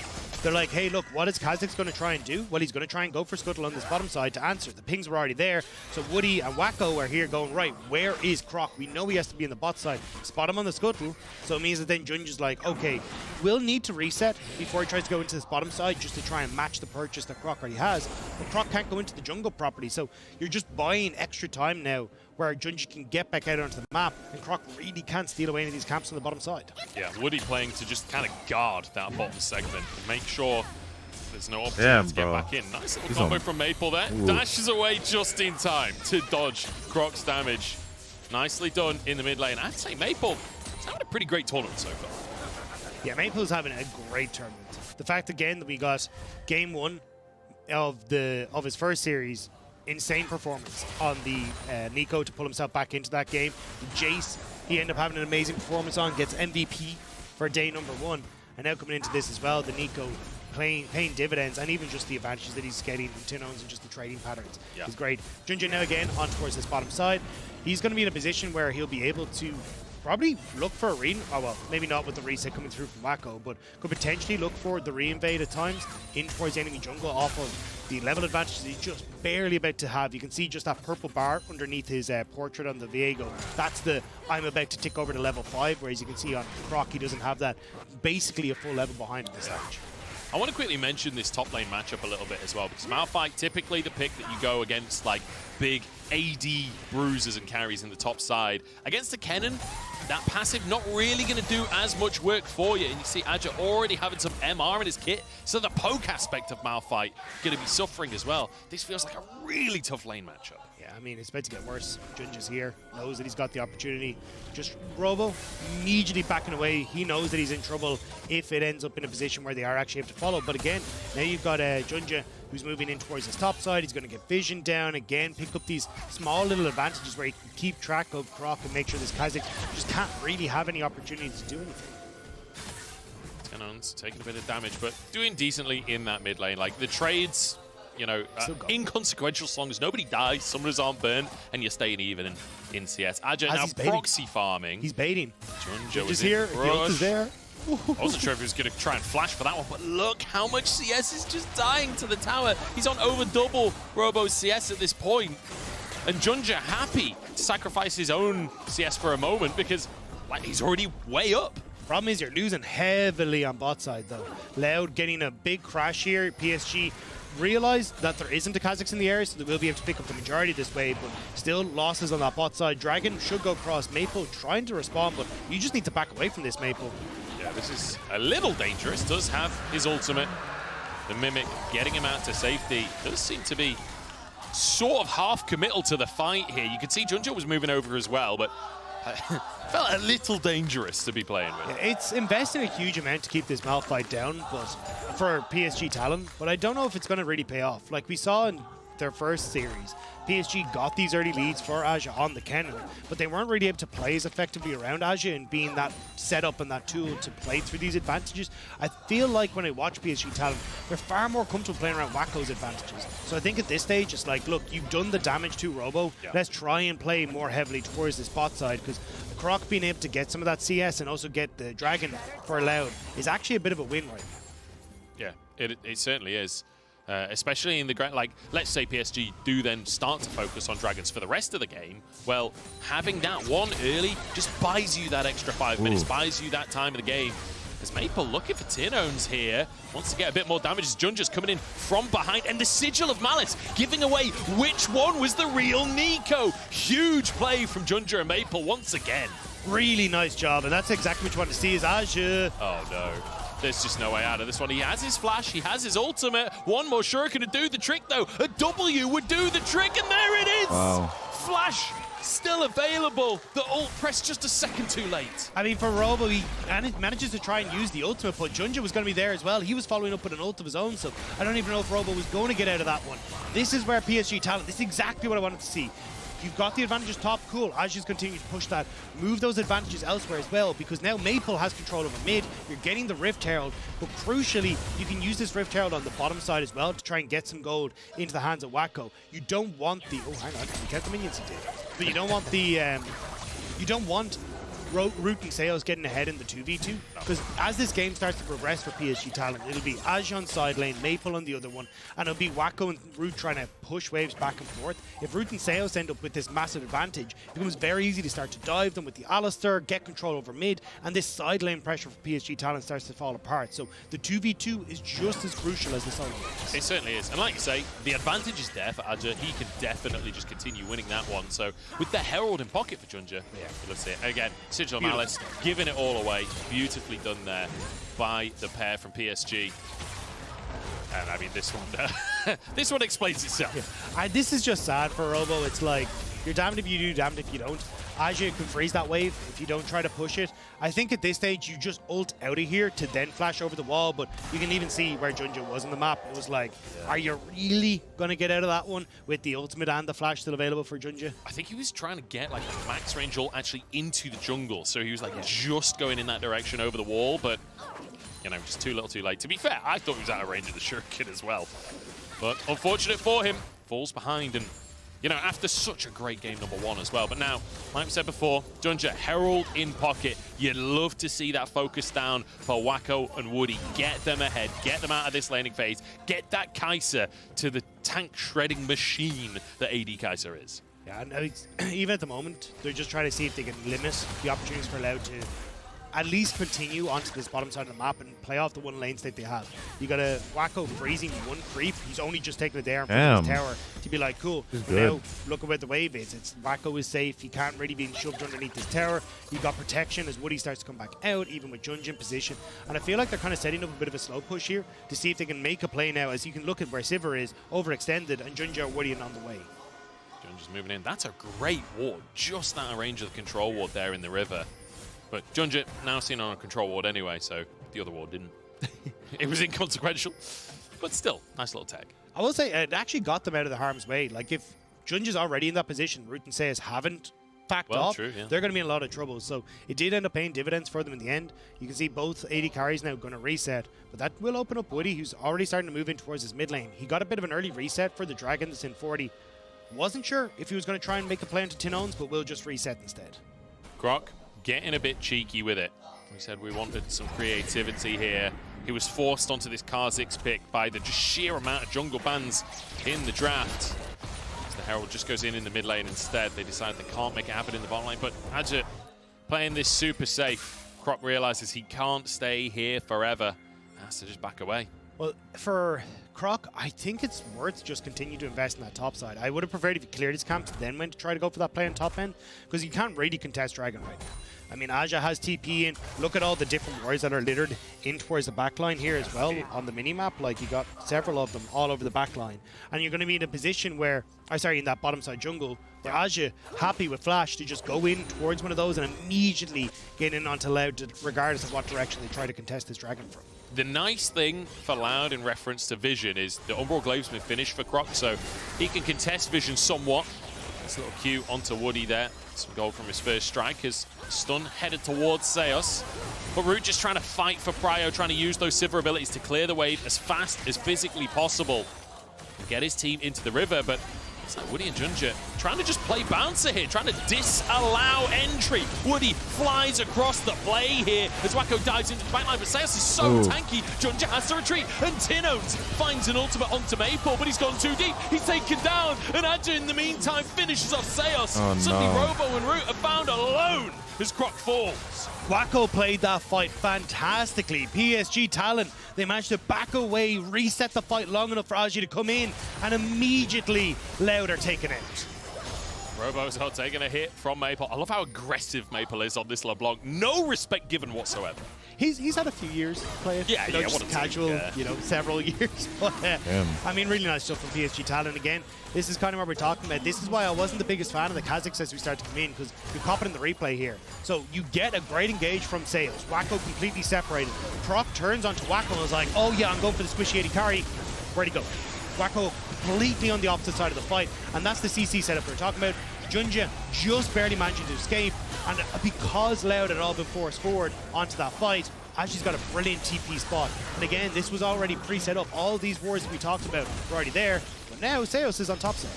They're like, hey, look, what is Kha'Zix going to try and do? Well, he's going to try and go for Scuttle on this bottom side to answer. The pings were already there, so Woody and Wacko are here going, right, where is Croc? We know he has to be in the bot side. Spot him on the Scuttle, so it means that then Junja's like, okay, we'll need to reset before he tries to go into this bottom side just to try and match the purchase that Croc already has. But Croc can't go into the jungle properly, so you're just buying extra time now where Junja can get back out onto the map, and Croc really can't steal away any of these camps on the bottom side. Yeah, Woody playing to just kind of guard that bottom segment and make sure there's no opportunity to get back in. Nice little combo from Maple there. Ooh. Dashes away just in time to dodge Croc's damage. Nicely done in the mid lane. I'd say Maple is having a pretty great tournament so far. Yeah, Maple's having a great tournament. The fact, again, that we got game 1 of his first series, insane performance on the Nico to pull himself back into that game. The Jace, he ended up having an amazing performance on, gets MVP for day number 1. And now coming into this as well, the Nico paying dividends, and even just the advantages that he's getting from Tinones and just the trading patterns is great. Junja now again on towards this bottom side. He's going to be in a position where he'll be able to probably look for a well, maybe not with the reset coming through from Wacko, but could potentially look for the re-invade at times in towards enemy jungle off of the level advantages he's just barely about to have. You can see just that purple bar underneath his portrait on the Viego. That's the I'm about to tick over to level 5, whereas you can see on Croc he doesn't have that. Basically a full level behind him this stage. I want to quickly mention this top lane matchup a little bit as well, because Malphite, typically the pick that you go against, like, big AD bruisers and carries in the top side. Against the Kennen, that passive not really going to do as much work for you. And you see Adja already having some MR in his kit, so the poke aspect of Malphite going to be suffering as well. This feels like a really tough lane matchup. Yeah, I mean, it's about to get worse. Junja's here, knows that he's got the opportunity. Just Robo immediately backing away. He knows that he's in trouble if it ends up in a position where they are actually able to follow. But again, now you've got Junja who's moving in towards his top side. He's going to get vision down again, pick up these small little advantages where he can keep track of Croc and make sure this Kazakh just can't really have any opportunity to do anything. Tenon's taking a bit of damage, but doing decently in that mid lane. Like the trades, you know, inconsequential as long as nobody dies, summoners aren't burned, and you're staying even in CS. Aja now proxy farming. He's baiting. Junjo is here. The ult is there. I wasn't sure if he was going to try and flash for that one, but look how much CS is just dying to the tower. He's on over double Robo's CS at this point. And Junjo happy to sacrifice his own CS for a moment because like he's already way up. Problem is you're losing heavily on bot side though. Loud getting a big crash here. PSG realized that there isn't a Kazakhs in the area, so they will be able to pick up the majority this way, but still losses on that bot side. Dragon should go across. Maple trying to respond, but you just need to back away from this, Maple. Yeah, this is a little dangerous. Does have his ultimate. The Mimic getting him out to safety. Does seem to be sort of half committal to the fight here. You could see Junjo was moving over as well, but felt a little dangerous to be playing with. Yeah, it's investing a huge amount to keep this Malphite down, but for PSG talent, but I don't know if it's going to really pay off. Like we saw in their first series, PSG got these early leads for Aja on the Kennen, but they weren't really able to play as effectively around Aja and being that setup and that tool to play through these advantages. I feel like when I watch PSG talent, they're far more comfortable playing around Wacko's advantages. So I think at this stage, it's like, look, you've done the damage to Robo. Yeah. Let's try and play more heavily towards this bot side, because Croc being able to get some of that CS and also get the Dragon for Loud is actually a bit of a win right now. Yeah, it certainly is. Especially in the ground, like, let's say PSG do then start to focus on Dragons for the rest of the game. Well, having that one early just buys you that extra 5 minutes, buys you that time of the game. As Maple looking for Tinones here, wants to get a bit more damage as Junjo's coming in from behind, and the Sigil of Malice giving away which one was the real Nico. Huge play from Junjo and Maple once again. Really nice job, and that's exactly what you want to see is Aja. Oh no. There's just no way out of this one. He has his flash, he has his ultimate. One more shuriken to do the trick, though. A W would do the trick, and there it is! Wow. Flash still available. The ult pressed just a second too late. I mean, for Robo, he manages to try and use the ultimate, but Junjo was going to be there as well. He was following up with an ult of his own, so I don't even know if Robo was going to get out of that one. This is where PSG talent, this is exactly what I wanted to see. You've got the advantages top, cool. Aja's continue to push that. Move those advantages elsewhere as well, because now Maple has control over mid. You're getting the Rift Herald, but crucially, you can use this Rift Herald on the bottom side as well to try and get some gold into the hands of Wacko. You don't want the... Oh, hang on. You count the minions he did. But you don't want the... you don't want Root and Sales getting ahead in the 2v2, because as this game starts to progress for PSG talent, it'll be Aja on side lane, Maple on the other one, and it'll be Wacko and Root trying to push waves back and forth. If Root and Sales end up with this massive advantage, it becomes very easy to start to dive them with the Alistair, get control over mid, and this side lane pressure for PSG talent starts to fall apart. So the 2v2 is just as crucial as the side lane. It certainly is. And like you say, the advantage is there for Aja. He can definitely just continue winning that one. So with the Herald in pocket for Junjo, yeah, let's see it. Again, Sigil of Malice giving it all away. Beautifully done there by the pair from PSG. And I mean, this one, this one explains itself. Yeah. This is just sad for Robo. It's like, you're damned if you do, damned if you don't. Aja can freeze that wave if you don't try to push it. I think at this stage, you just ult out of here to then flash over the wall, but you can even see where Junjo was on the map. It was like, are you really going to get out of that one with the ultimate and the flash still available for Junjo? I think he was trying to get like a max range ult actually into the jungle, so he was like just going in that direction over the wall, but you know, just too little too late. To be fair, I thought he was out of range of the shuriken as well. But unfortunate for him, falls behind, and you know, after such a great game number one as well. But now, like we said before, Junjo, Herald in pocket. You'd love to see that focus down for Wacko and Woody. Get them ahead, get them out of this laning phase, get that Kai'Sa to the tank shredding machine that AD Kai'Sa is. Yeah, no, even at the moment, they're just trying to see if they can limit the opportunities for Loud to at least continue onto this bottom side of the map and play off the one lane state they have. You got a Wacko freezing one creep. He's only just taking it there in front of his tower to be like, cool. Now look at where the wave is. It's Wacko is safe. He can't really be shoved underneath this tower. You got protection as Woody starts to come back out, even with Junjo in position. And I feel like they're kind of setting up a bit of a slow push here to see if they can make a play now, as you can look at where Sivir is overextended and Junjo and Woody are on the way. Junjo's moving in. That's a great ward. Just out of range of the control ward there in the river. But Junjo now seen on a control ward anyway, so the other ward didn't. It was inconsequential, but still, nice little tag. I will say it actually got them out of the harm's way. Like if Junja's already in that position, Root and Sayas haven't backed off, true, yeah. they're going to be in a lot of trouble. So it did end up paying dividends for them in the end. You can see both AD carries now going to reset, but that will open up Woody, who's already starting to move in towards his mid lane. He got a bit of an early reset for the Dragon that's in 40. Wasn't sure if he was going to try and make a play into Tinones, but will just reset instead. Croc getting a bit cheeky with it. We said we wanted some creativity here. He was forced onto this Kha'Zix pick by the just sheer amount of jungle bans in the draft. As the Herald just goes in the mid lane instead. They decide they can't make it happen in the bottom lane, but Adja playing this super safe. Croc realizes he can't stay here forever. Has to just back away. Well, for Croc, I think it's worth just continue to invest in that top side. I would have preferred if he cleared his camps, then went to try to go for that play on top end, because you can't really contest Dragon right now. I mean, Aja has TP in. Look at all the different warriors that are littered in towards the backline here as well on the minimap. Like, you got several of them all over the backline. And you're going to be in a position where, in that bottom side jungle, where Aja, happy with Flash, to just go in towards one of those and immediately get in onto Loud, regardless of what direction they try to contest this Dragon from. The nice thing for Loud in reference to Vision is the Umbral Glaive's been finished for Croc, so he can contest Vision somewhat. Nice little cue onto Woody there. Some gold from his first strike as stun headed towards Seos. But Root just trying to fight for Prio, trying to use those Sivir abilities to clear the wave as fast as physically possible. And get his team into the river, but it's like Woody and Junja trying to just play bouncer here, trying to disallow entry. Woody flies across the play here as Wacko dives into the backline, but Seos is so tanky. Junja has to retreat, and Tinones finds an ultimate onto Maple, but he's gone too deep. He's taken down, and Adja in the meantime finishes off Seos. Suddenly Robo and Root are found alone as Croc falls. Wacko played that fight fantastically. PSG Talon, they managed to back away, reset the fight long enough for Aji to come in, and immediately Loud are taken out. Robo's not taking a hit from Maple. I love how aggressive Maple is on this LeBlanc. No respect given whatsoever. He's had a few years to play it. Yeah, just casual, several years. But, I mean, really nice stuff from PSG Talon again. This is kind of what we're talking about. This is why I wasn't the biggest fan of the Kha'Zix as we start to come in, because you're caught in the replay here. So you get a great engage from Sales. Wacko completely separated. Croc turns onto Wacko and is like, oh yeah, I'm going for the squishy 80 carry. Where'd he go? Wacko completely on the opposite side of the fight, and that's the CC setup we're talking about. Junja just barely managing to escape, and because Loud had all been forced forward onto that fight, Ashley's got a brilliant TP spot. And again, this was already pre-set up. All these wars that we talked about were already there, but now Seos is on top side.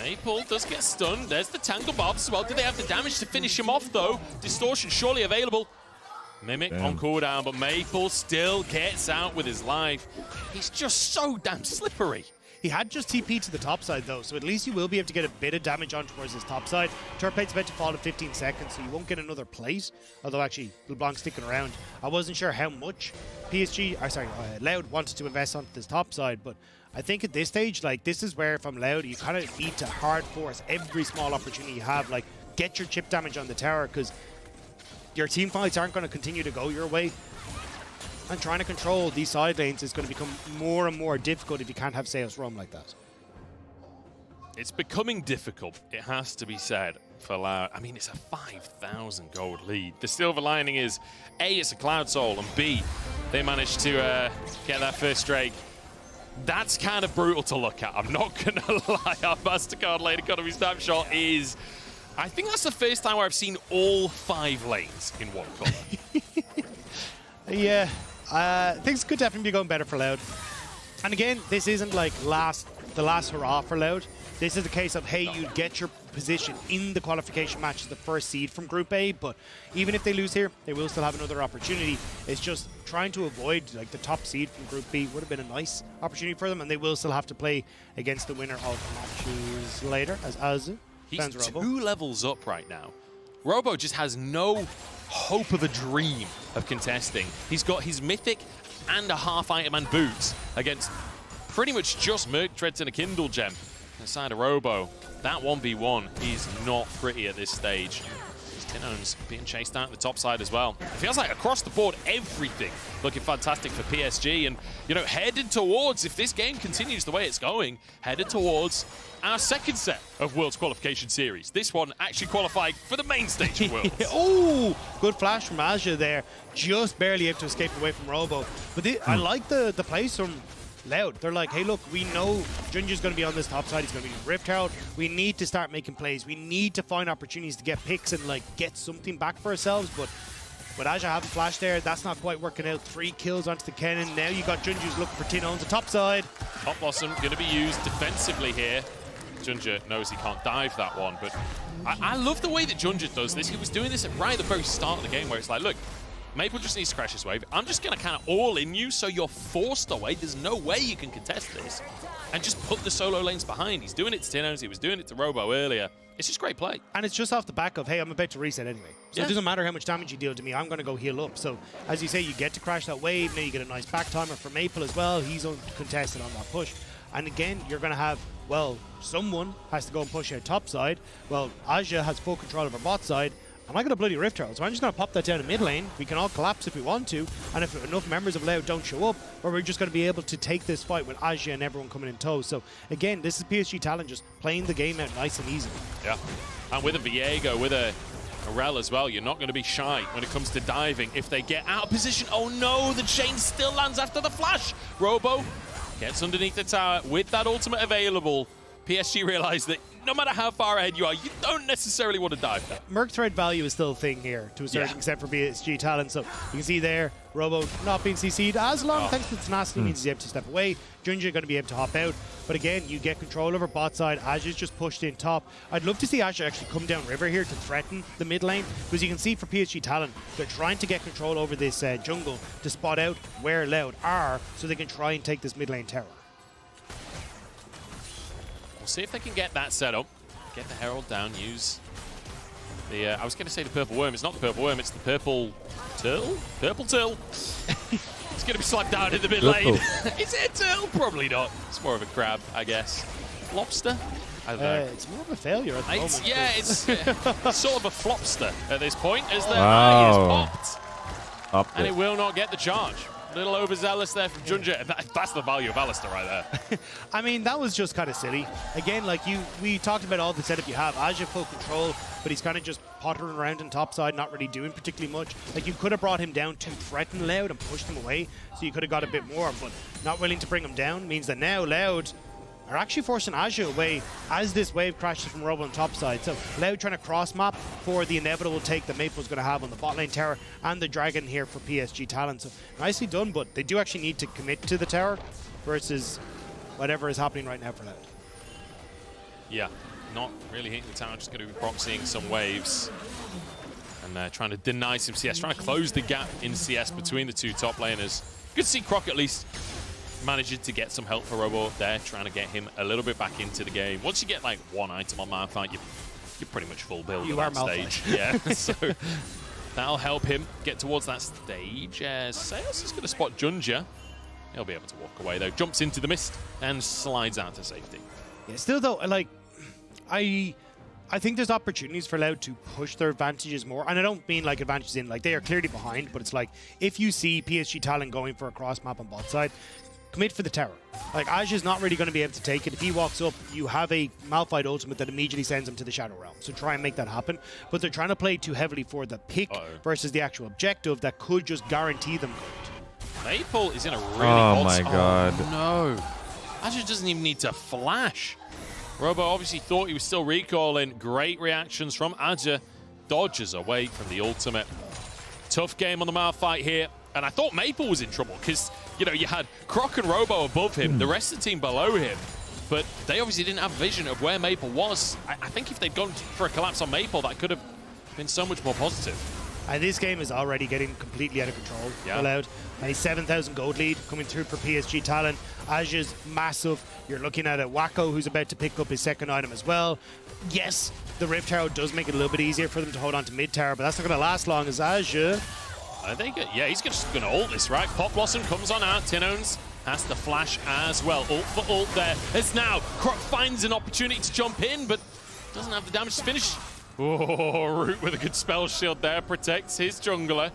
Maple does get stunned. There's the Tangle Bobs as well. Do they have the damage to finish him off, though? Distortion surely available. Mimic on cooldown, but Maple still gets out with his life. He's just so damn slippery. He had just TP to the top side though, so at least you will be able to get a bit of damage on towards his top side. Turret plate's about to fall in 15 seconds, so you won't get another plate. Although actually, LeBlanc's sticking around. I wasn't sure how much Loud wanted to invest onto this top side, but I think at this stage, like, this is where, if I'm Loud, you kind of need to hard force every small opportunity you have. Like, get your chip damage on the tower, because your team fights aren't going to continue to go your way. And trying to control these side lanes is going to become more and more difficult if you can't have Seos roam like that. It's becoming difficult, it has to be said, for Loud. I mean, it's a 5,000 gold lead. The silver lining is, A, it's a Cloud Soul, and B, they managed to get that first Drake. That's kind of brutal to look at, I'm not going to lie. Our MasterCard lane economy snapshot is... I think that's the first time where I've seen all 5 lanes in one color. Yeah. Things could definitely be going better for Loud. And again, this isn't like the last hurrah for Loud. This is a case of, hey, you get your position in the qualification match as the first seed from Group A, but even if they lose here, they will still have another opportunity. It's just trying to avoid like the top seed from Group B would have been a nice opportunity for them, and they will still have to play against the winner of matches later as Azu. He's 2 levels up right now. Robo just has no hope of a dream of contesting. He's got his Mythic and a half item and boots against pretty much just Merc Treads and a Kindle Gem. Inside of Robo, that 1v1 is not pretty at this stage. Tinones being chased out at the top side as well. It feels like across the board, everything looking fantastic for PSG. And, you know, headed towards, if this game continues the way it's going, headed towards our second set of Worlds Qualification Series. This one actually qualified for the main stage of Worlds. Oh, good flash from Aja there. Just barely able to escape away from Robo. But I like the plays from Loud. They're like, hey, look, we know Junju's going to be on this top side. He's going to be Rift Herald. We need to start making plays. We need to find opportunities to get picks and like get something back for ourselves. But with Aja having flash there, that's not quite working out. 3 kills onto the cannon. Now you got Junju's looking for Tin on the top side. Top Blossom going to be used defensively here. Junja knows he can't dive that one, but I love the way that Junja does this. He was doing this right at the very start of the game where it's like, look, Maple just needs to crash this wave. I'm just going to kind of all in you so you're forced away. There's no way you can contest this. And just put the solo lanes behind. He's doing it to Tinos. He was doing it to Robo earlier. It's just great play. And it's just off the back of, hey, I'm about to reset anyway. So Yeah. it doesn't matter how much damage you deal to me, I'm going to go heal up. So as you say, you get to crash that wave. Now you get a nice back timer for Maple as well. He's uncontested on that push. And again, you're going to have, well, someone has to go and push out top side. Well, Aja has full control of her bot side. And I got a bloody Rift Herald, so I'm just going to pop that down in mid lane. We can all collapse if we want to. And if enough members of Loud don't show up, or we're just going to be able to take this fight with Aja and everyone coming in tow. So again, this is PSG Talent just playing the game out nice and easy. Yeah. And with a Viego, with a Rel as well, you're not going to be shy when it comes to diving. If they get out of position, oh no, the chain still lands after the flash. Robo gets underneath the tower with that ultimate available. PSG realize that no matter how far ahead you are, you don't necessarily want to dive there. Merc thread value is still a thing here to a certain extent for PSG Talent. So you can see there, Robo not being CC'd as long, thanks to tenacity, means he's able to step away. Junja going to be able to hop out. But again, you get control over bot side. Aja's just pushed in top. I'd love to see Aja actually come down river here to threaten the mid lane, because you can see for PSG Talent, they're trying to get control over this jungle to spot out where Loud are so they can try and take this mid lane tower. We'll see if they can get that set up. Get the Herald down, use the, I was going to say the purple worm. It's not the purple worm, it's the purple turtle? Purple turtle. It's going to be slapped down in the mid lane. Is it a turtle? Probably not. It's more of a crab, I guess. Lobster? I don't know. It's more of a failure at the moment. Yeah, it's sort of a flopster at this point, as the eye is popped. And it will not get the charge. A little overzealous there from Junja. That's the value of Alistair right there. I mean, that was just kind of silly. Again, like we talked about all the setup you have. Aja full control, but he's kind of just pottering around on top side, not really doing particularly much. Like, you could have brought him down to threaten Loud and pushed him away, so you could have got a bit more, but not willing to bring him down means that now Loud are actually forcing Aja away as this wave crashes from Robo on top side. So Loud trying to cross map for the inevitable take that Maple's going to have on the bot lane tower and the dragon here for PSG Talent. So nicely done, but they do actually need to commit to the tower versus whatever is happening right now for Loud. Yeah, not really hitting the tower, just going to be proxying some waves. And trying to deny some CS, trying to close the gap in CS between the two top laners. Good to see Croc at least managing to get some help for Robo there, trying to get him a little bit back into the game. Once you get like one item on Malphite, you're pretty much full build you at are that stage. Yeah, so that'll help him get towards that stage. Sales is going to spot Junja. He'll be able to walk away though. Jumps into the mist and slides out to safety. Yeah, still though, like, I think there's opportunities for Loud to push their advantages more. And I don't mean like advantages in, like, they are clearly behind, but it's like, if you see PSG Talent going for a cross map on bot side, commit for the tower. Like, Aja's not really going to be able to take it. If he walks up, you have a Malphite ultimate that immediately sends him to the Shadow Realm. So try and make that happen. But they're trying to play too heavily for the pick versus the actual objective that could just guarantee them gold. Maple is in a really Oh my god. Oh, no. Aja doesn't even need to flash. Robo obviously thought he was still recalling. Great reactions from Aja. Dodges away from the ultimate. Tough game on the Malphite here. And I thought Maple was in trouble because, you know, you had Croc and Robo above him, the rest of the team below him. But they obviously didn't have vision of where Maple was. I think if they'd gone for a collapse on Maple, that could have been so much more positive. And this game is already getting completely out of control. Yeah. Allowed a 7,000 gold lead coming through for PSG Talent. Aja's massive. You're looking at a Wacko who's about to pick up his second item as well. Yes, the Rift Tower does make it a little bit easier for them to hold on to mid tower, but that's not going to last long as Aja. I think, yeah, he's just going to ult this, right? Pop Blossom comes on out. Tinones has the flash as well. Ult for ult there. It's now Croc finds an opportunity to jump in, but doesn't have the damage to finish. Oh, Root with a good spell shield there. Protects his jungler.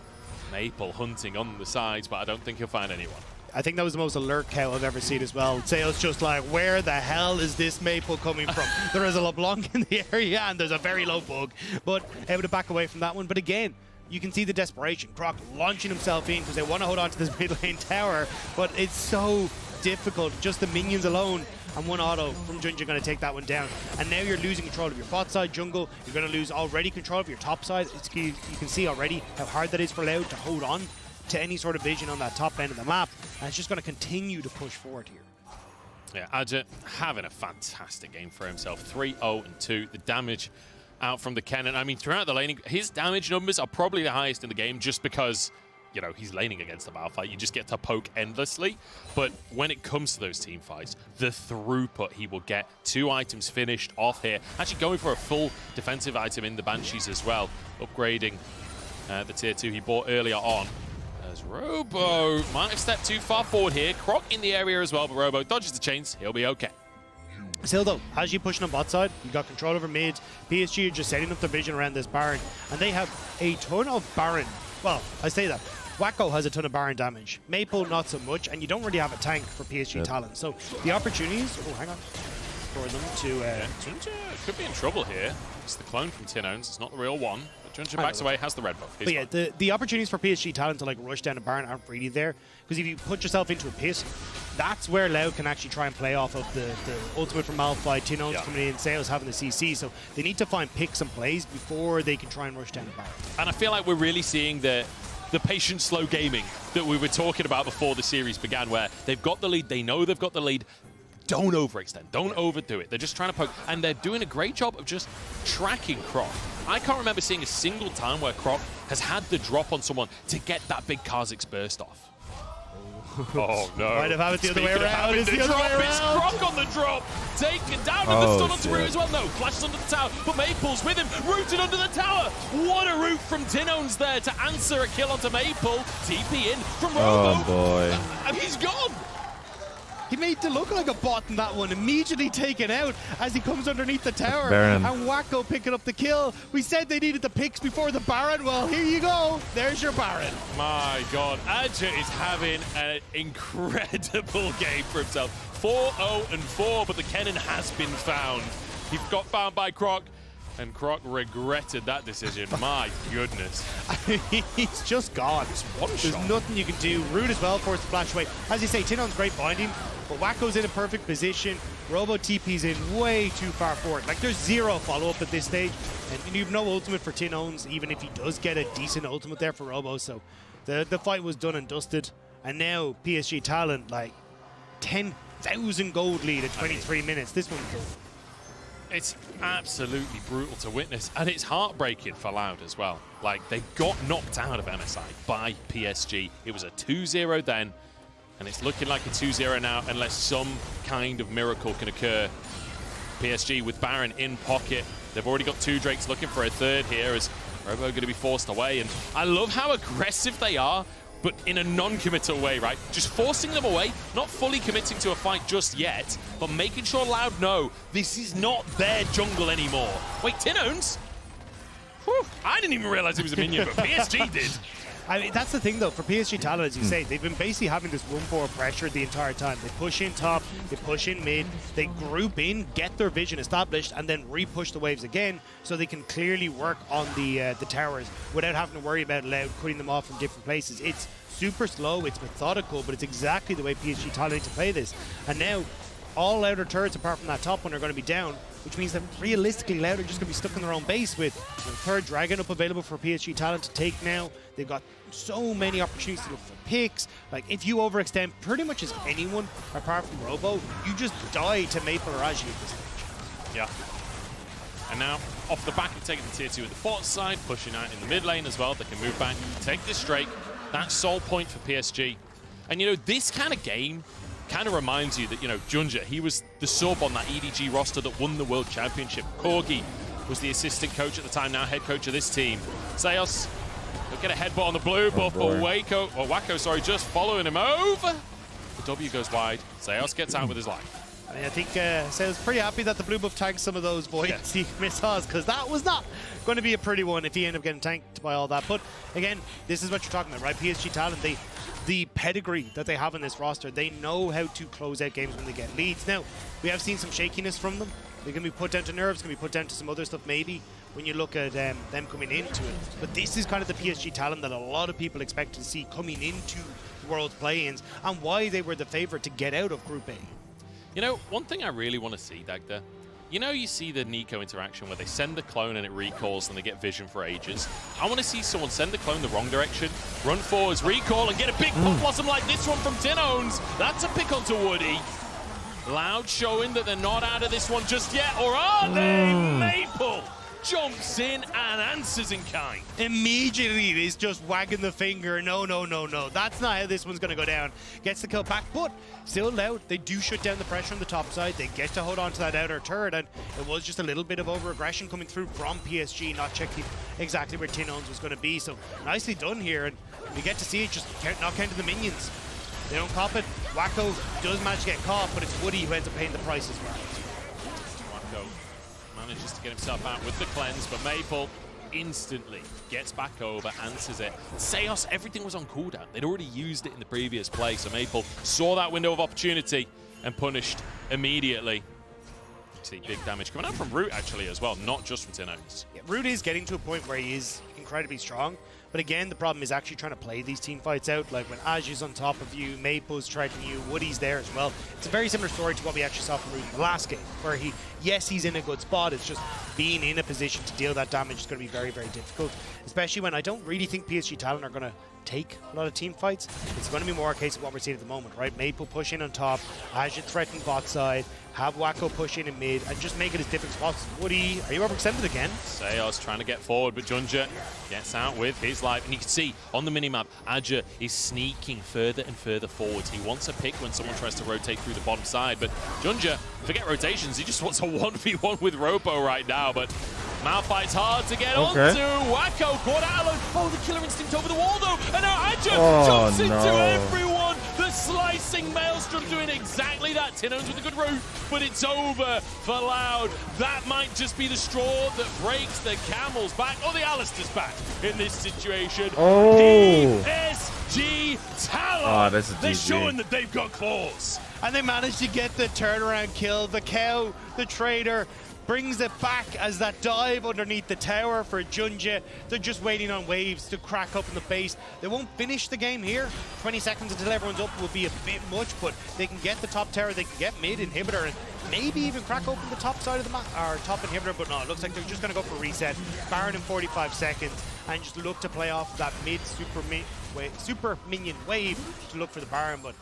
Maple hunting on the sides, but I don't think he'll find anyone. I think that was the most alert cow I've ever seen as well. Sales just like, where the hell is this Maple coming from? There is a LeBlanc in the area and there's a very low bug, but able to back away from that one. But again, you can see the desperation. Croc launching himself in because they want to hold on to this mid lane tower, but it's so difficult. Just the minions alone and one auto from Junja going to take that one down. And now you're losing control of your bot side jungle. You're going to lose already control of your top side. You can see already how hard that is for Loud to hold on to any sort of vision on that top end of the map. And it's just going to continue to push forward here. Yeah, Adja having a fantastic game for himself. 3-0-2. The damage out from the cannon. I mean, throughout the laning, his damage numbers are probably the highest in the game just because, you know, he's laning against the Malphite. You just get to poke endlessly. But when it comes to those team fights, the throughput he will get. 2 items finished off here. Actually going for a full defensive item in the Banshees as well. Upgrading the tier 2 he bought earlier on. As Robo might have stepped too far forward here. Croc in the area as well, but Robo dodges the chains. He'll be okay. Still though, as you pushing on bot side, you got control over mid. PSG are just setting up their vision around this Baron, and they have a ton of Baron. Well, I say that. Wacko has a ton of Baron damage. Maple, not so much, and you don't really have a tank for PSG talent. So the opportunities, oh, hang on, for them to... Junja could be in trouble here. It's the clone from Tinones. It's not the real one. Junja backs away, has the red buff. But yeah, the opportunities for PSG talent to like rush down a Baron aren't really there. Because if you put yourself into a pit, that's where Loud can actually try and play off of the ultimate from Malphite, Tinones coming in, Sales having the CC. So they need to find picks and plays before they can try and rush down a Baron. And I feel like we're really seeing the patient, slow gaming that we were talking about before the series began, where they've got the lead, they know they've got the lead. Don't overextend. Don't overdo it. They're just trying to poke. And they're doing a great job of just tracking Croc. I can't remember seeing a single time where Croc has had the drop on someone to get that big Kha'Zix burst off. Oh, no. Might have it the other way around. It's Croc on the drop. Taken down and the stun onto Rue as well. No, flashes under the tower, but Maple's with him. Rooted under the tower. What a route from Tinones there to answer a kill onto Maple. TP in from Robo. Oh, boy. And he's gone. He made to look like a bot in that one, immediately taken out as he comes underneath the tower. Baron. And Wacko picking up the kill. We said they needed the picks before the Baron. Well, here you go. There's your Baron. My God, Adja is having an incredible game for himself. 4-0-4, but the cannon has been found. He got found by Croc, and Croc regretted that decision. My goodness. He's just gone. There's nothing you can do. Rude as well, forced to flash away. As you say, Tinone's great binding, but Wacko's in a perfect position. Robo TP's in way too far forward. Like, there's zero follow-up at this stage, and you've no ultimate for Tinones, even if he does get a decent ultimate there for Robo. So the fight was done and dusted, and now PSG Talent, like, 10,000 gold lead at 23 minutes. This one's done. It's absolutely brutal to witness, and it's heartbreaking for Loud as well. Like, they got knocked out of MSI by PSG. It was a 2-0 then, and it's looking like a 2-0 now unless some kind of miracle can occur. PSG with Baron in pocket. They've already got 2 Drakes looking for a third here as Robo going to be forced away. And I love how aggressive they are, but in a non-committal way, right? Just forcing them away, not fully committing to a fight just yet, but making sure Loud know this is not their jungle anymore. Wait, Tinones? Whew, I didn't even realize it was a minion, but PSG did. I mean, that's the thing, though, for PSG Talent, as you say, they've been basically having this 1-4 pressure the entire time. They push in top, they push in mid, they group in, get their vision established, and then re-push the waves again so they can clearly work on the towers without having to worry about Loud cutting them off from different places. It's super slow, it's methodical, but it's exactly the way PSG Talent need to play this. And now, all Louder turrets apart from that top one are going to be down, which means that realistically Loud are just going to be stuck in their own base with the third Dragon up available for PSG Talent to take now. They've got so many opportunities to look for picks. Like, if you overextend pretty much as anyone apart from Robo, you just die to Maple or Raji at this stage. Yeah. And now, off the back of taking the tier 2 at the bot side, pushing out in the mid lane as well. They can move back, take this Drake. That's sole point for PSG. And, you know, this kind of game kind of reminds you that, you know, Junja, he was the sub on that EDG roster that won the World Championship. Corgi was the assistant coach at the time, now head coach of this team. Seos, he'll get a headbutt on the blue buff, but Wacko, just following him over. The W goes wide. Seos gets out with his life. I mean, I think Sale's pretty happy that the blue buff tanked some of those void missiles, because that was not going to be a pretty one if he ended up getting tanked by all that. But again, this is what you're talking about, right? PSG Talent, the pedigree that they have in this roster, they know how to close out games when they get leads. Now, we have seen some shakiness from them. They're going to be put down to nerves, going to be put down to some other stuff maybe when you look at them coming into it. But this is kind of the PSG talent that a lot of people expect to see coming into World Play-ins and why they were the favorite to get out of Group A. You know, one thing I really want to see, Dagda, you know, you see the Nico interaction where they send the clone and it recalls and they get vision for ages. I want to see someone send the clone the wrong direction, run forwards, recall, and get a big pop blossom like this one from Tinones. That's a pick onto Woody. Loud showing that they're not out of this one just yet, or are they? Maple jumps in and answers in kind. Immediately, he's just wagging the finger. No, no, no, no. That's not how this one's going to go down. Gets the kill back, but still Loud. They do shut down the pressure on the top side. They get to hold on to that outer turret, and it was just a little bit of over-aggression coming through from PSG, not checking exactly where Tinones was going to be. So nicely done here, and we get to see it just not counting the minions. They don't cop it. Wacko does manage to get caught, but it's Woody who ends up paying the price as well. Wacko manages to get himself out with the cleanse, but Maple instantly gets back over, answers it. Seos, everything was on cooldown. They'd already used it in the previous play, so Maple saw that window of opportunity and punished immediately. See big damage coming out from Root actually as well, not just from Tinones. Yeah, Root is getting to a point where he is incredibly strong, but again, the problem is actually trying to play these team fights out. Like when Aju's on top of you, Maple's threatening you, Woody's there as well. It's a very similar story to what we actually saw from Root in the last game, where he's in a good spot. It's just being in a position to deal that damage is going to be very, very difficult, especially when I don't really think PSG talent are going to take a lot of team fights. It's going to be more a case of what we're seeing at the moment, right? Maple push in on top, Aju threaten bot side, have Wacko push in mid, and just make it as difficult as possible. Woody, are you overextended again? Seos trying to get forward, but Junja gets out with his life. And you can see on the minimap, Aju is sneaking further and further forwards. He wants a pick when someone tries to rotate through the bottom side, but Junja, forget rotations, he just wants a 1v1 with Robo right now, but Malphite's hard to get onto. Wacko caught out alone. Oh, the killer instinct over the wall though, and now Aju jumps into everyone. The slicing Maelstrom doing exactly that. Tinones with a good root, but it's over for Loud. That might just be the straw that breaks the camel's back, or the Alistair's back in this situation. PSG Talon. They're showing that they've got claws. And they managed to get the turnaround kill. The cow, the trader, brings it back as that dive underneath the tower for Junja. They're just waiting on waves to crack up in the base. They won't finish the game here. 20 seconds until everyone's up will be a bit much, but they can get the top tower, they can get mid inhibitor, and maybe even crack open the top side of the map, or top inhibitor, but no, it looks like they're just going to go for reset. Baron in 45 seconds, and just look to play off that mid super minion wave to look for the Baron, but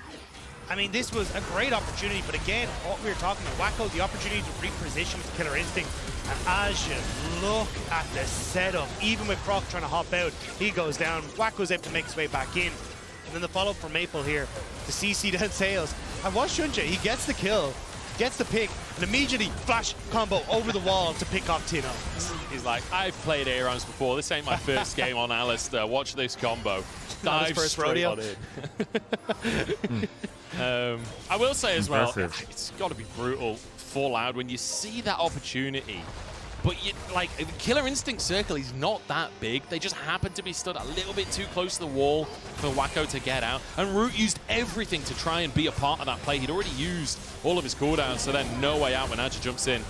I mean, this was a great opportunity, but again, what we were talking about, Wacko, the opportunity to reposition with the Killer Instinct, and as you look at the setup, even with Croc trying to hop out, he goes down, Wacko's able to make his way back in, and then the follow-up from Maple here, the CC down Sales, and watch Junja, he gets the kill, gets the pick, and immediately flash combo over the wall to pick off Tino. He's like, I've played ARAMs before, this ain't my first game on Alistair, watch this combo. Dive first rodeo. I will say as well, it's got to be brutal for Loud when you see that opportunity. But you, like, the Killer Instinct circle is not that big. They just happen to be stood a little bit too close to the wall for Wacko to get out. And Root used everything to try and be a part of that play. He'd already used all of his cooldowns, so then no way out when Aju jumps in.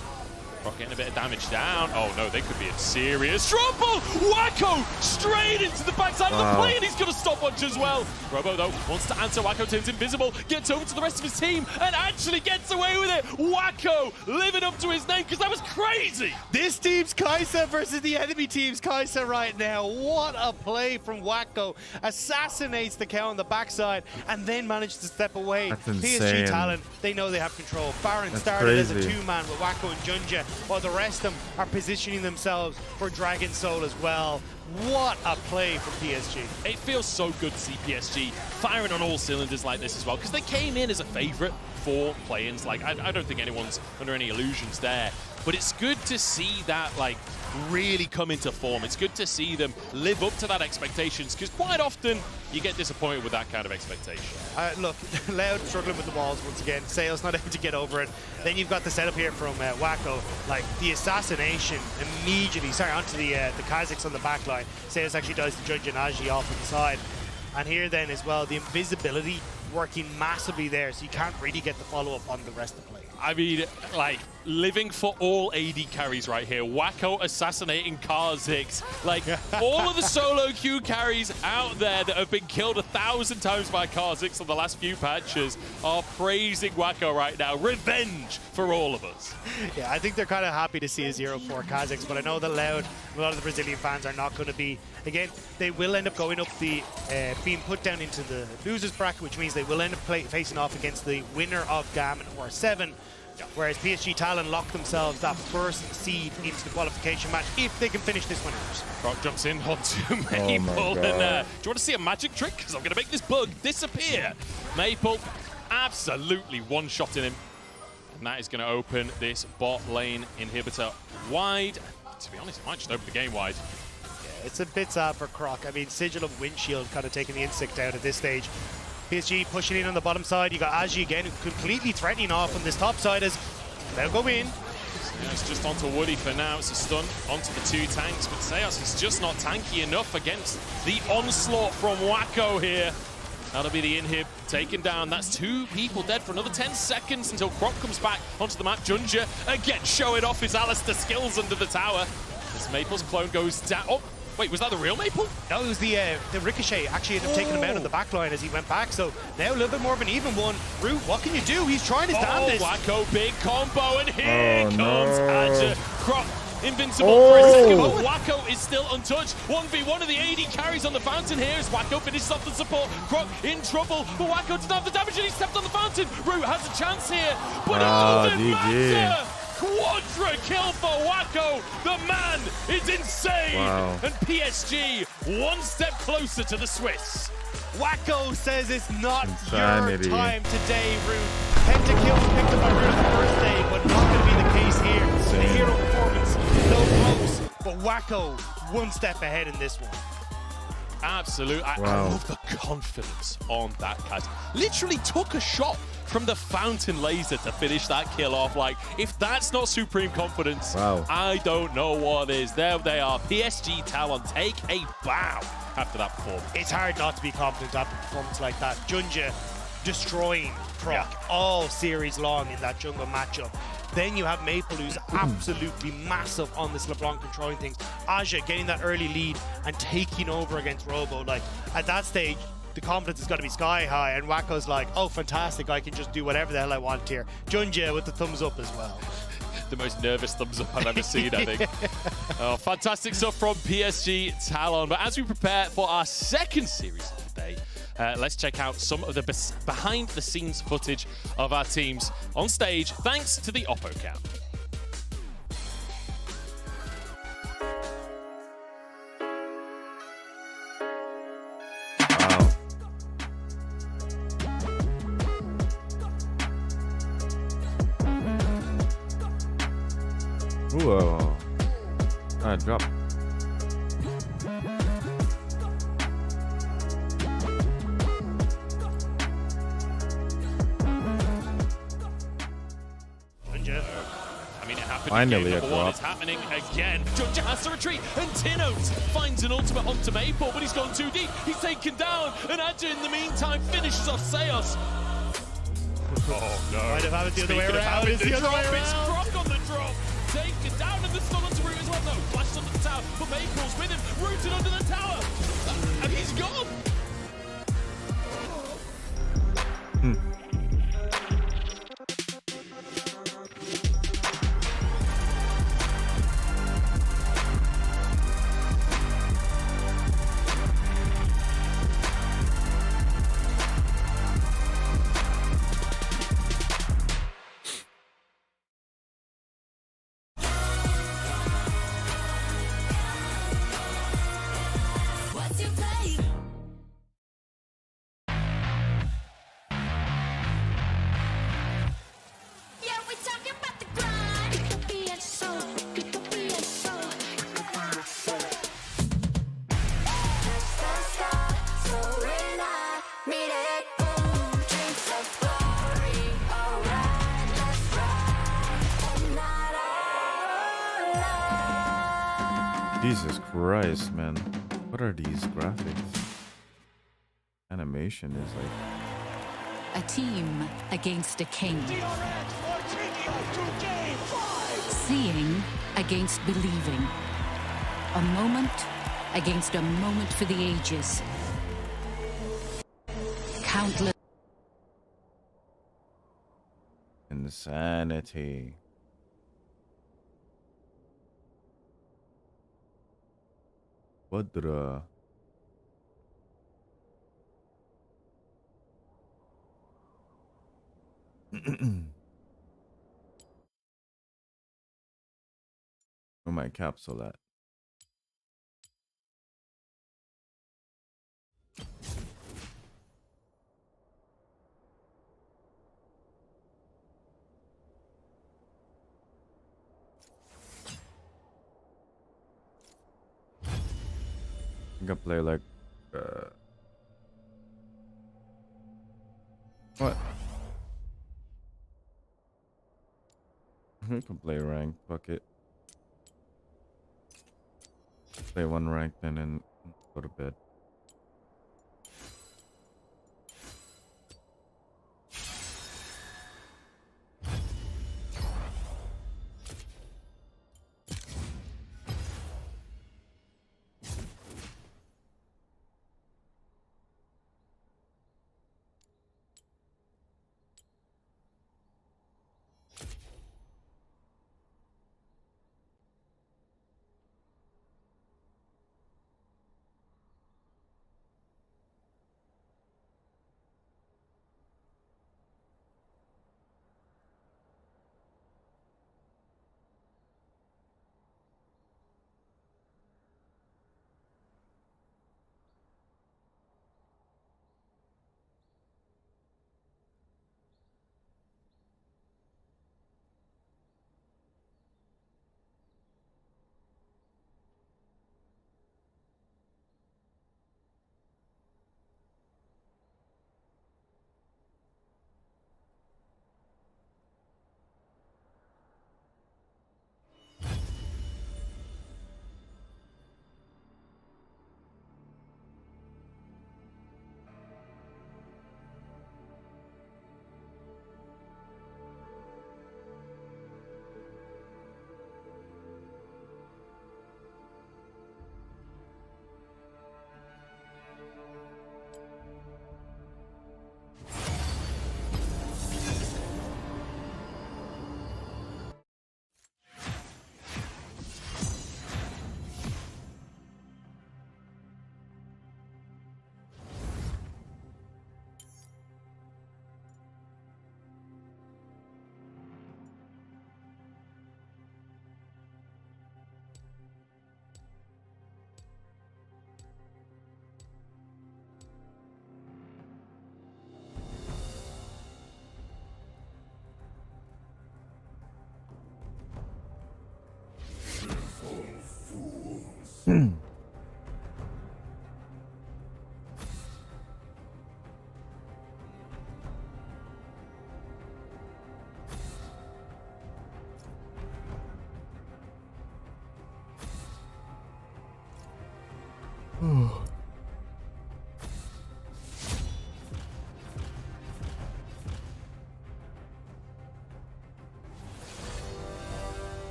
Rock getting a bit of damage down. Oh no, they could be in serious trouble. Wacko straight into the backside of the play, and he's going to stopwatch as well. Robo though wants to answer. Wacko turns invisible, gets over to the rest of his team, and actually gets away with it. Wacko living up to his name, because that was crazy. This team's Kai'Sa versus the enemy team's Kai'Sa right now. What a play from Wacko. Assassinates the cow on the backside and then manages to step away. PSG talent, they know they have control. Baron started as a two-man with Wacko and Junja, while the rest of them are positioning themselves for Dragon Soul as well. What a play from PSG. It feels so good to see PSG firing on all cylinders like this as well, because they came in as a favorite for play-ins. Like, I don't think anyone's under any illusions there, but it's good to see that, like, really come into form. It's good to see them live up to that expectations, because quite often you get disappointed with that kind of expectation. Look, Loud struggling with the walls once again. Sales not able to get over it. Then you've got the setup here from Wacko, like the assassination immediately. Sorry, onto the Kazakhs on the back line. Sales actually does the Judge and Aji off on the side. And here then as well, the invisibility working massively there, so you can't really get the follow-up on the rest of the play. I mean, like, living for all AD carries right here. Wacko assassinating Kha'Zix. Like, all of the solo Q carries out there that have been killed 1,000 times by Kha'Zix on the last few patches are praising Wacko right now. Revenge for all of us. Yeah, I think they're kind of happy to see a 0-4 Kha'Zix, but I know that a lot of the Brazilian fans are not going to be. Again, they will end up going up the, being put down into the losers bracket, which means they will end up facing off against the winner of GAM or 7. Whereas PSG Talon lock themselves that first seed into the qualification match if they can finish this one out. Croc jumps in onto Maple. And, do you want to see a magic trick? Because I'm going to make this bug disappear. Maple absolutely one-shotting him. And that is going to open this bot lane inhibitor wide. To be honest, it might just open the game wide. Yeah, it's a bit sad for Croc. I mean, Sigil of Windshield kind of taking the insect out at this stage. PSG pushing in on the bottom side. You got Aji again, completely threatening off on this top side as they'll go in. Yeah, it's just onto Woody for now. It's a stun onto the 2 tanks, but Seos is just not tanky enough against the onslaught from Wacko here. That'll be the inhib taken down. That's 2 people dead for another 10 seconds until Croc comes back onto the map. Junja again showing off his Alistair skills under the tower. As Maple's clone goes down. Oh, wait, was that the real Maple? No, it was the Ricochet actually ended up taking him out on the back line as he went back. So now a little bit more of an even one. Root, what can you do? He's trying to stand this. Wacko, big combo, and here comes Aja. Croc invincible for a second, but Wacko is still untouched. 1v1 of the AD carries on the fountain here as Wacko finishes off the support. Croc in trouble, but Wacko doesn't have the damage and he stepped on the fountain. Root has a chance here, but it doesn't matter. Quadra kill for Wacko. The man is insane. Wow. And PSG one step closer to the Swiss. Wacko says it's not Insanity. your time today, Root. Pentakills picked up by Root the first day, but not going to be the case here. The hero performance, no close, but Wacko one step ahead in this one. Absolute. I love the confidence on that guy. Literally took a shot from the fountain laser to finish that kill off. Like, if that's not supreme confidence, I don't know what is. There they are. PSG Talon take a bow after that performance. It's hard not to be confident after a performance like that. Junja destroying Croc all series long in that jungle matchup. Then you have Maple, who's absolutely massive on this LeBlanc controlling things. Aja getting that early lead and taking over against Robo. Like, at that stage, the confidence has got to be sky high, and Wacko's like, oh, fantastic, I can just do whatever the hell I want here. Junja with the thumbs up as well. The most nervous thumbs up I've ever seen, I think. Oh, fantastic stuff from PSG Talon. But as we prepare for our second series of the day, let's check out some of the behind-the-scenes footage of our teams on stage, thanks to the Oppo Cam. Ooh, drop. Finally a drop. It's happening again. Junja has to retreat, and Tinote finds an ultimate onto Maple, but he's gone too deep. He's taken down, and Aja in the meantime finishes off Seos. Oh no. Might have had it the other way around. It's Croc on the drop. Taken down, and the stun onto Root as well. No, flashed under the tower, but Maple's with him, rooted under the tower, and he's gone. Jesus Christ, man. What are these graphics? Animation is like... A team against a king. Seeing against believing. A moment against a moment for the ages. Countless. Insanity. Vadra. Where my capsule at? I can play like what? I can play rank, fuck it. Play one rank and then go to bed.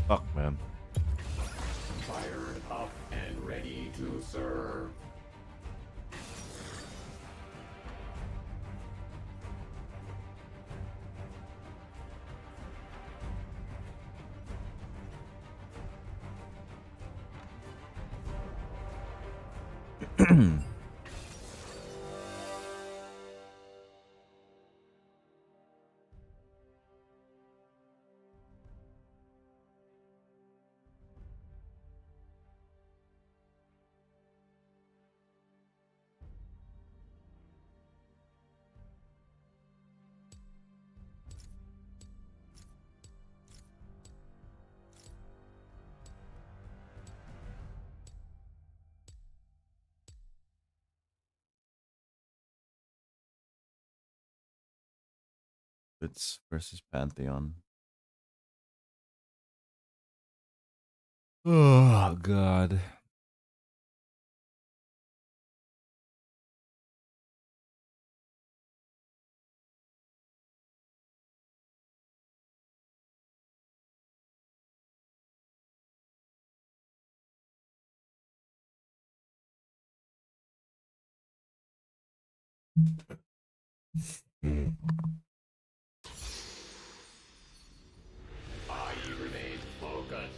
Fuck, man. Fired up and ready to serve. It's versus Pantheon. Oh God. I remain focused.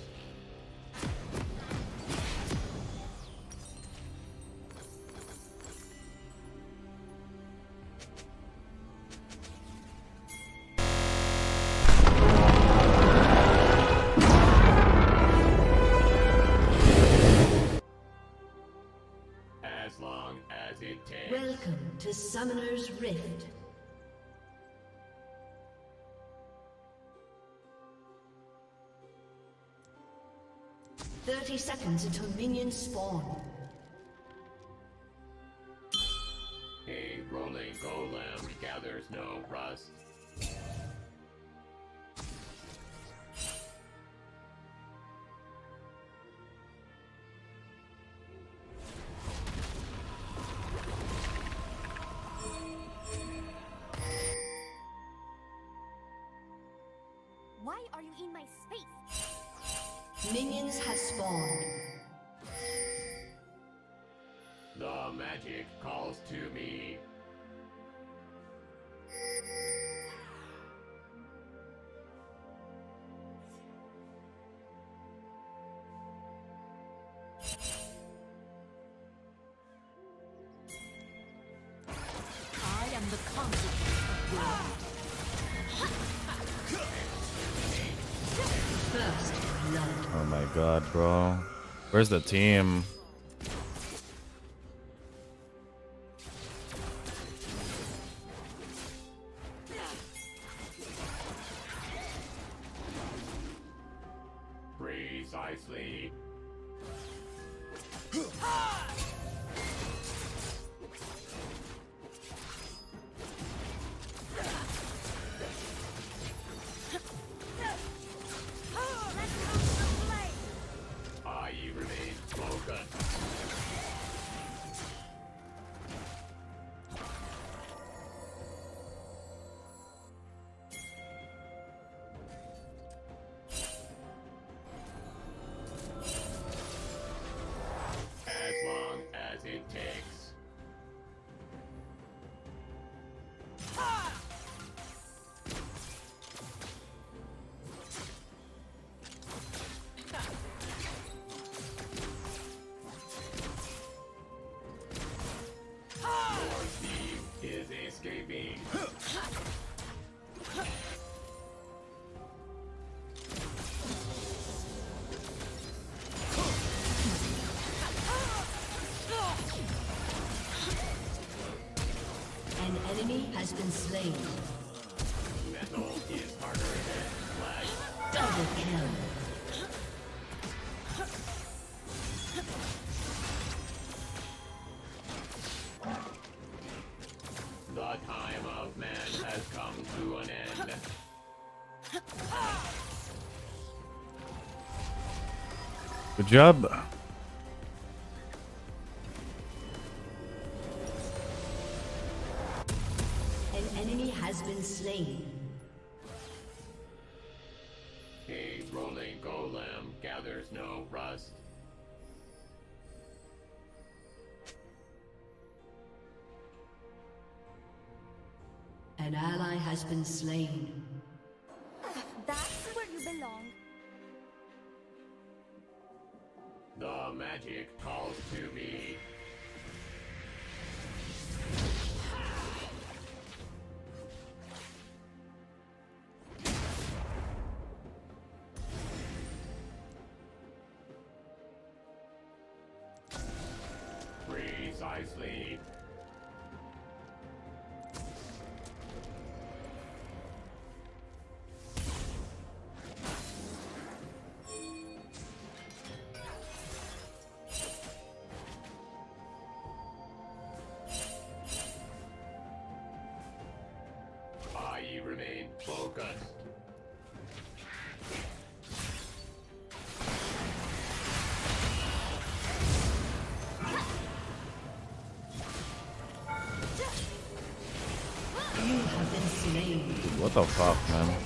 As long as it takes. Welcome to Summoner's Rift. "30 seconds until minions spawn." A rolling golem gathers no rust. Why are you in my space? Minions have spawned. The magic calls to me. I am the consequence of your First blood. Oh my God, bro. Where's the team? Precisely. I remain focused. As long as it takes. Your team is escaping. An enemy has been slain. Metal is harder than flesh. Double kill. The time of man has come to an end. Good job. An enemy has been slain. A rolling golem gathers no rust. An ally has been slain. That's where you belong. The magic calls to me. focused. You have been slain. What the fuck, man?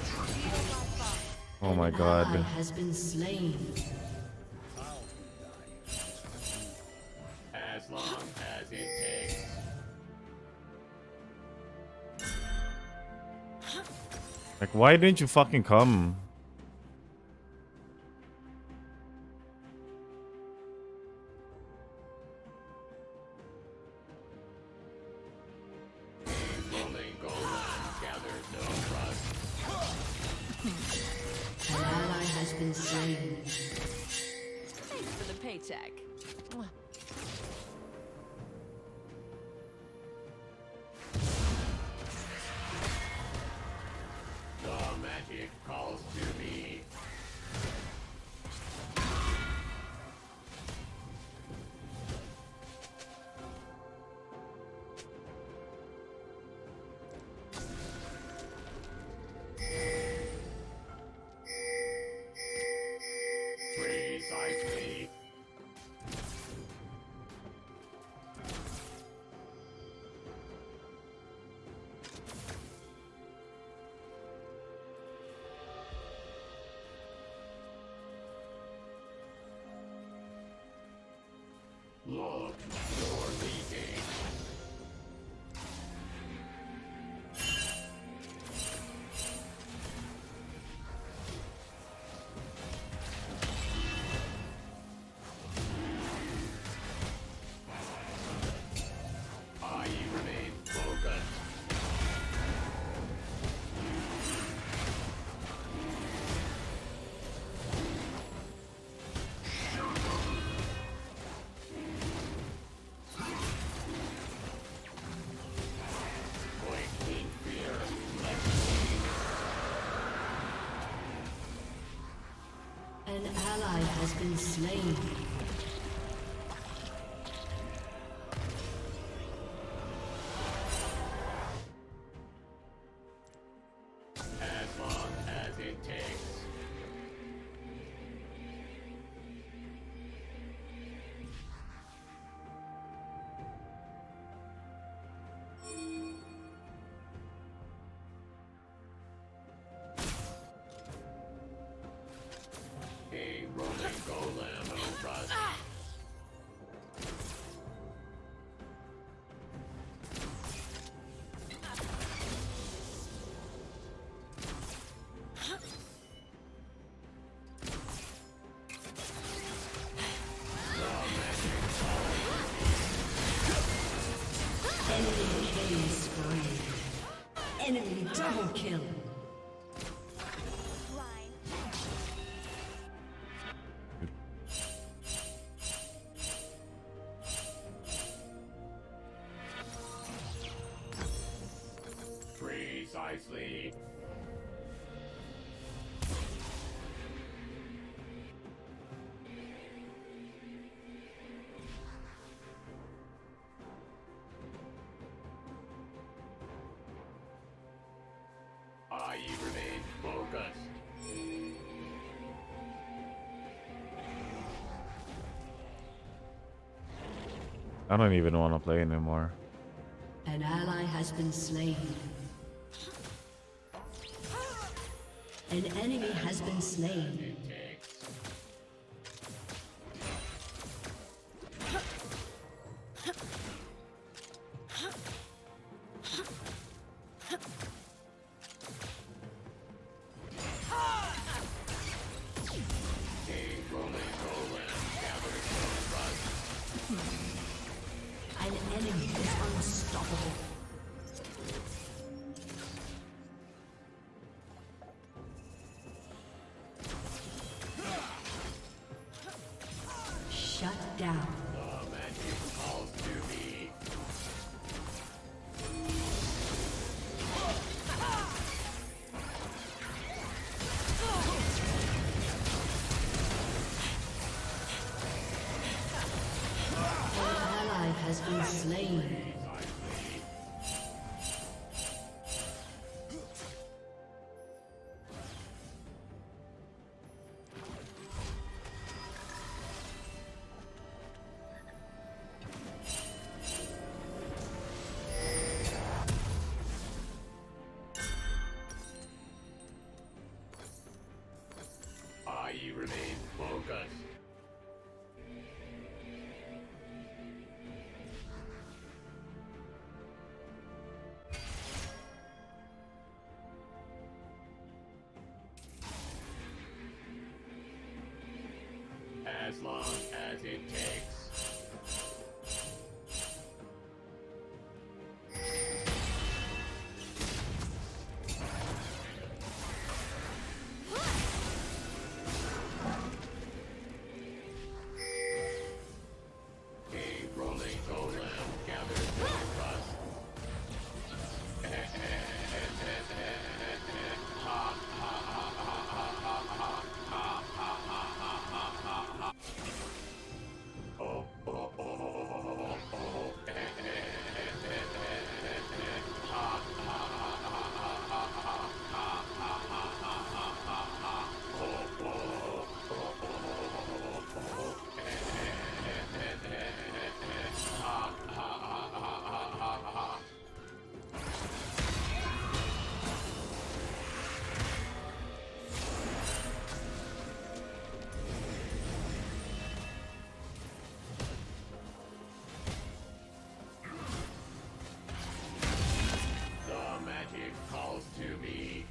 Oh my Ally god. has been slain. As long as it takes. Like, why didn't you fucking come? Rolling golem gathers no trust. An ally has been slain. Thanks for the paycheck. The magic calls to me. Precisely. Look, you're leaking. I remain focused. Quake in fear. An ally has been slain. As long as it takes. A rolling golem no trust. Enemy killing spree. Enemy double kill. Precisely. I remain focused. I don't even want to play anymore. An ally has been slain. An enemy has been slain. An enemy is unstoppable. Shut down. The magic calls to me. An ally has been slain. As long as it takes. A rolling golem gathers no rust. The magic calls to me.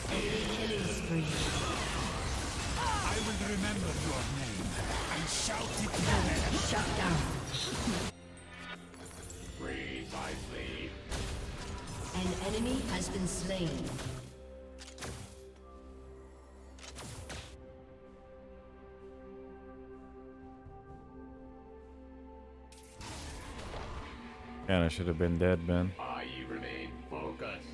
Killing spree. I will remember your name and shout it Shut down. Precisely. An enemy has been slain. Man, I should have been dead, man. I remain focused.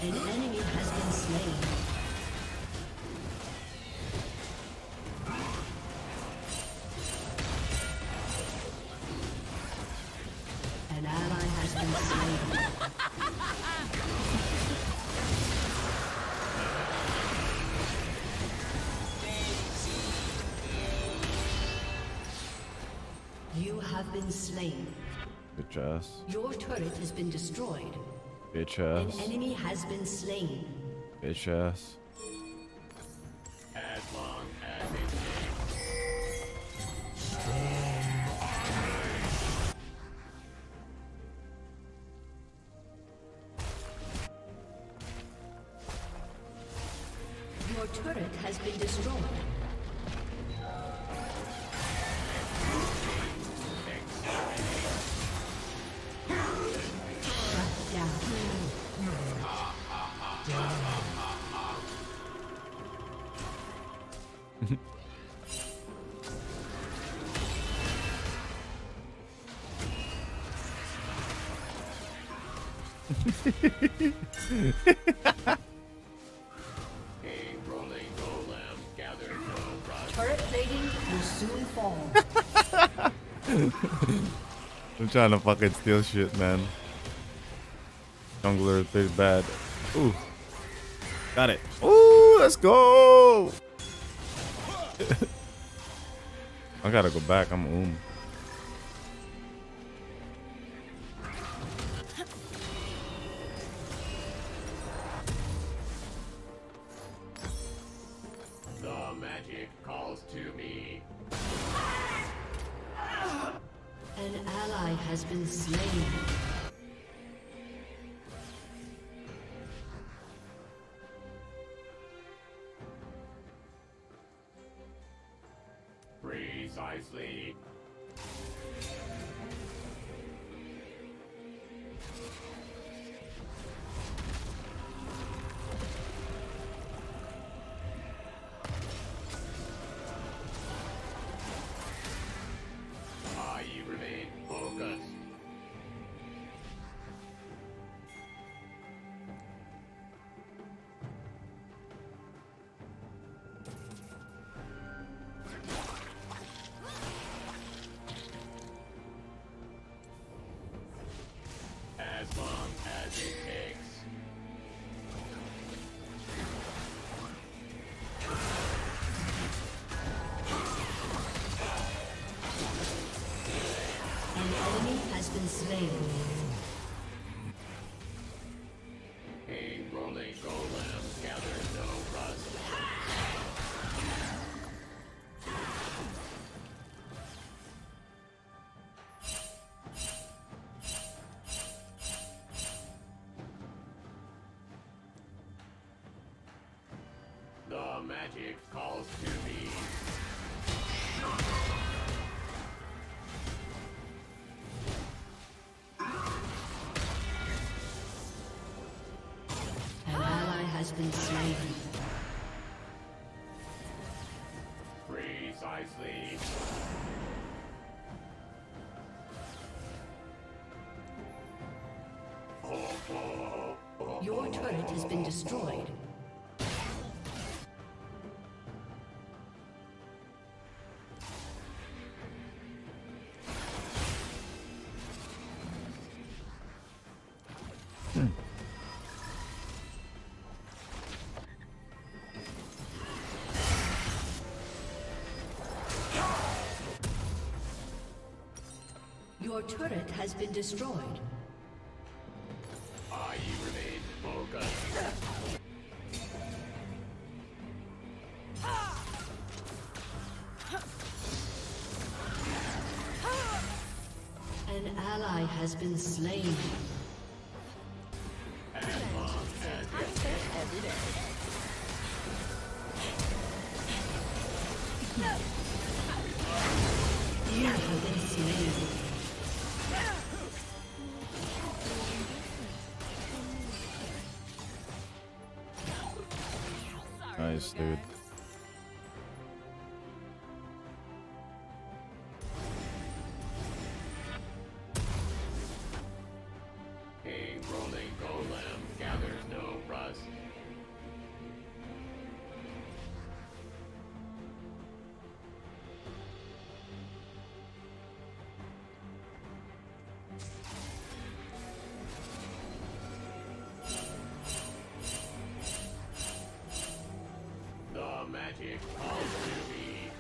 An enemy has been slain. An ally has been slain. You have been slain. Bitch ass. Your turret has been destroyed. Bitch An ass. enemy has been slain. Bitch ass. As long as it takes. Your turret has been destroyed. Shut down. A rolling golem gathers no rust. Turret plating will soon fall. I'm trying to fucking steal shit, man. Jungler is pretty bad. Ooh. Got it. Ooh, let's go. I gotta go back. I'm The magic calls to me. An ally has been slain. Precisely. I remain focused. magic calls to me. An ally has been slain. Precisely. Your turret has been destroyed. Your turret has been destroyed. I remain focused. An ally has been slain. You have been slain. Nice, dude. A rolling golem gathers no rust. The magic calls to me.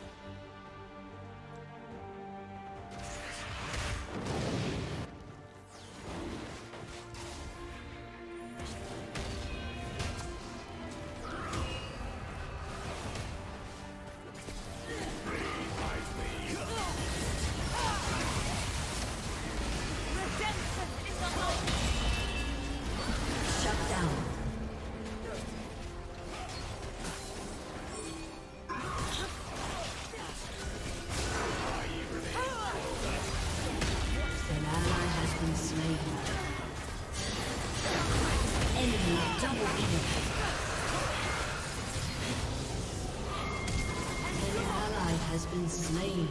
Shut down. An ally has been slain. Enemy double kill. An ally has been slain.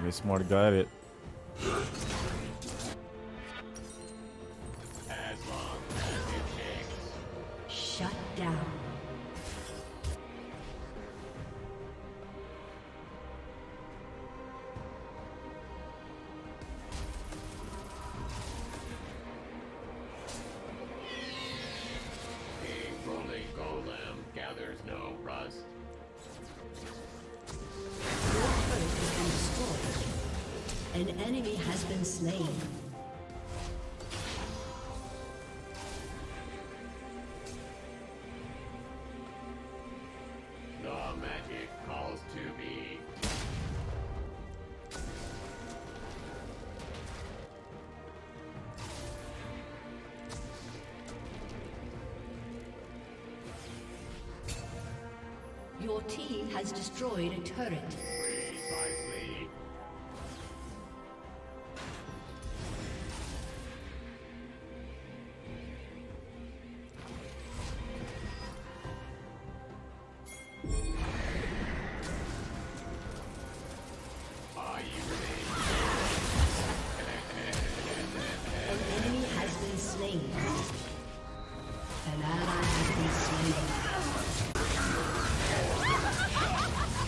Be smart, got it. As long as it takes. Shut down. A rolling golem gathers no rust. Your turret has been destroyed. An enemy has been slain. The magic calls to me. Your team has destroyed a turret. Precisely. I remain. An enemy has been slain. An ally has been slain.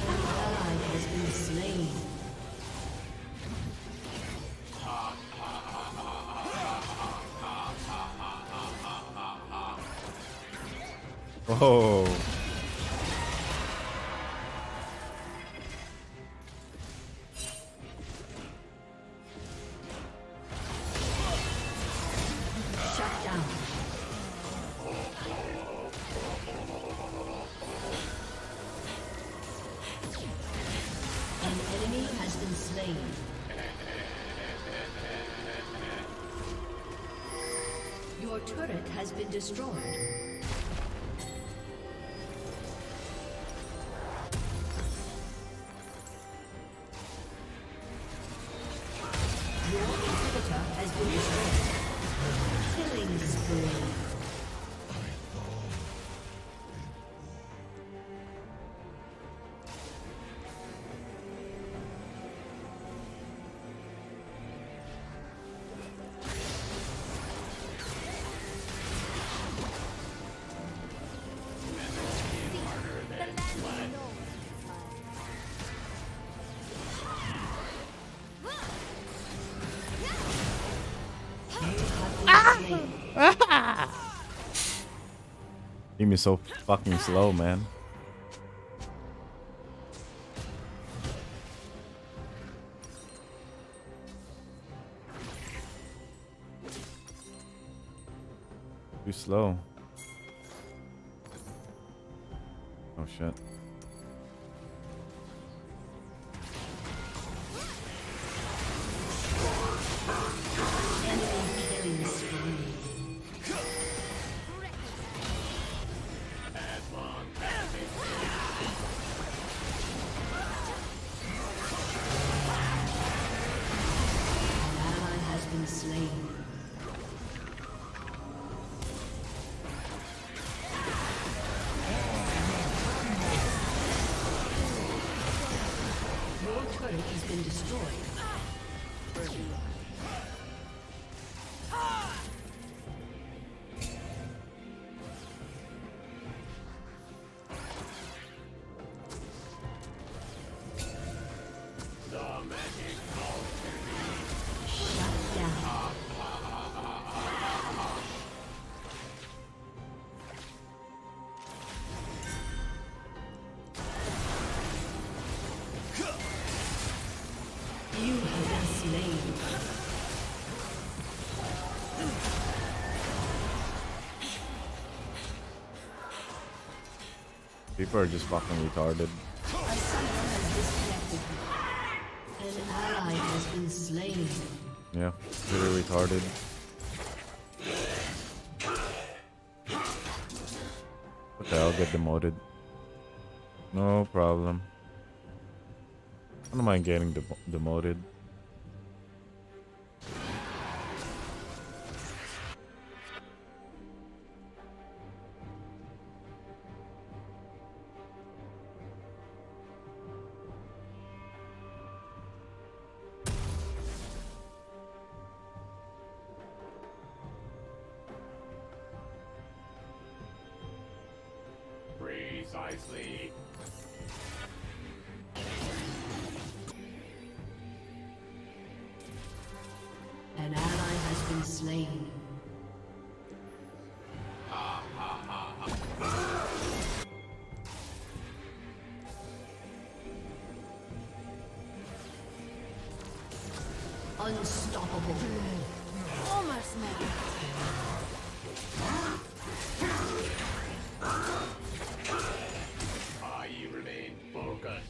An ally has been slain. Oh. Shut down. An enemy has been slain. Your Your turret has been destroyed. Your inhibitor has been destroyed. Killing spree. Game is so fucking slow, man. Too slow. Oh shit. People are just fucking retarded. An ally has been slain. Yeah, really retarded. Okay, I'll get demoted. No problem. I don't mind getting demoted. Precisely. An ally has been slain. Unstoppable. Almost now. You remain focused.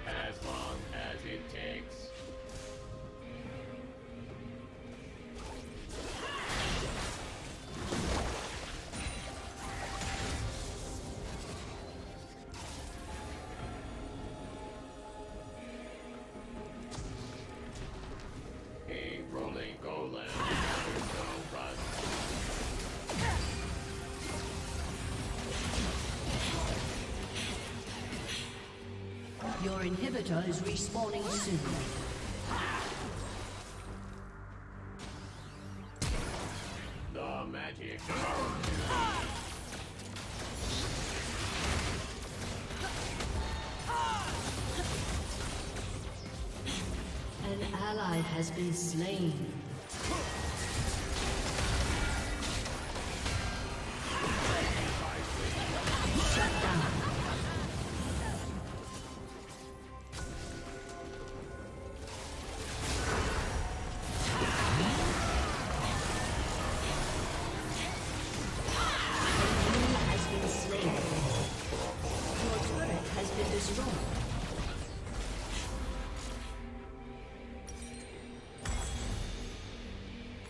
As long as it takes. A rolling golem. No rust. Your inhibitor is respawning soon. An ally has been slain. Shut down.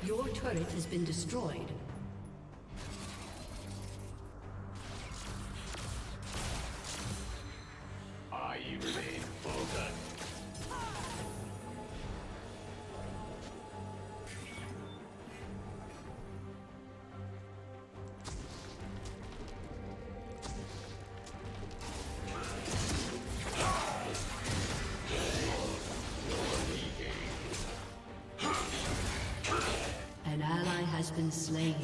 Your turret has been destroyed. I remain focused. An ally has been slain.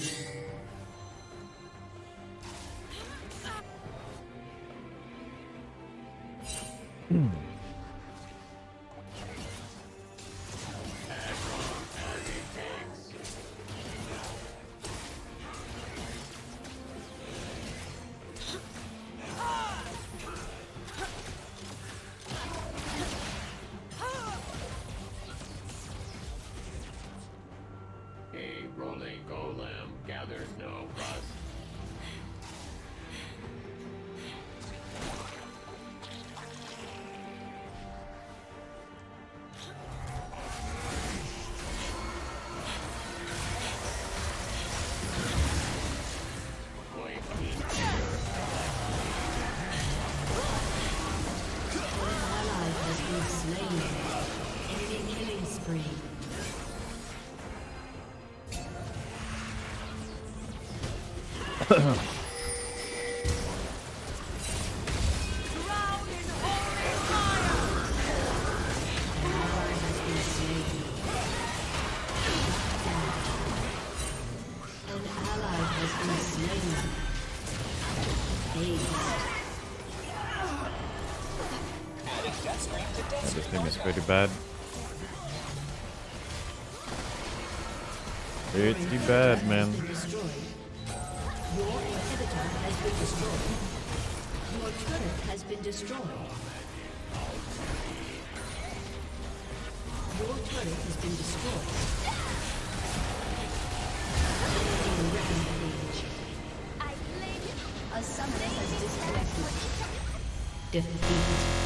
A rolling golem gathers no rust. An ally has been slain. Enemy killing spree. This thing is pretty bad. Pretty bad, man. Your inhibitor has been destroyed. Your turret has been destroyed. Your turret has been destroyed. Rampage. A summoner has disconnected. Defeat.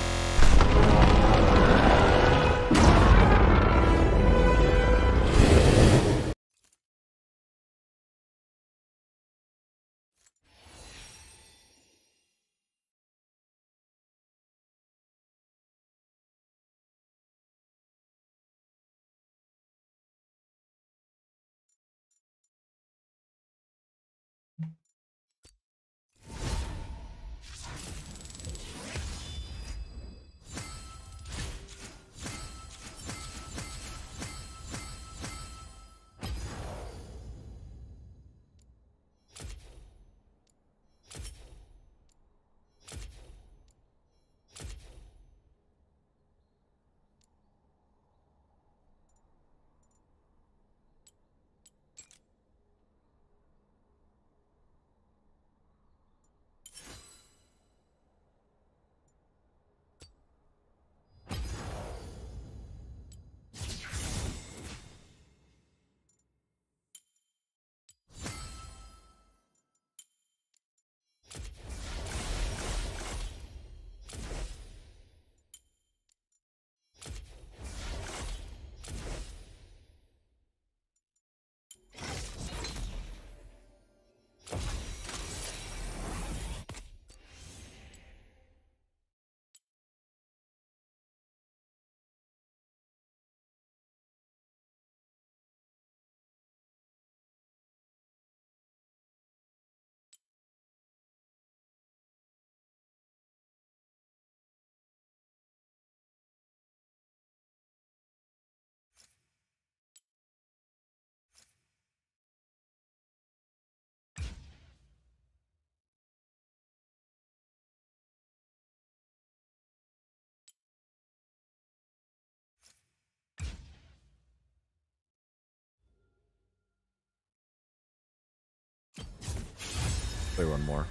Play one more.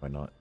Why not?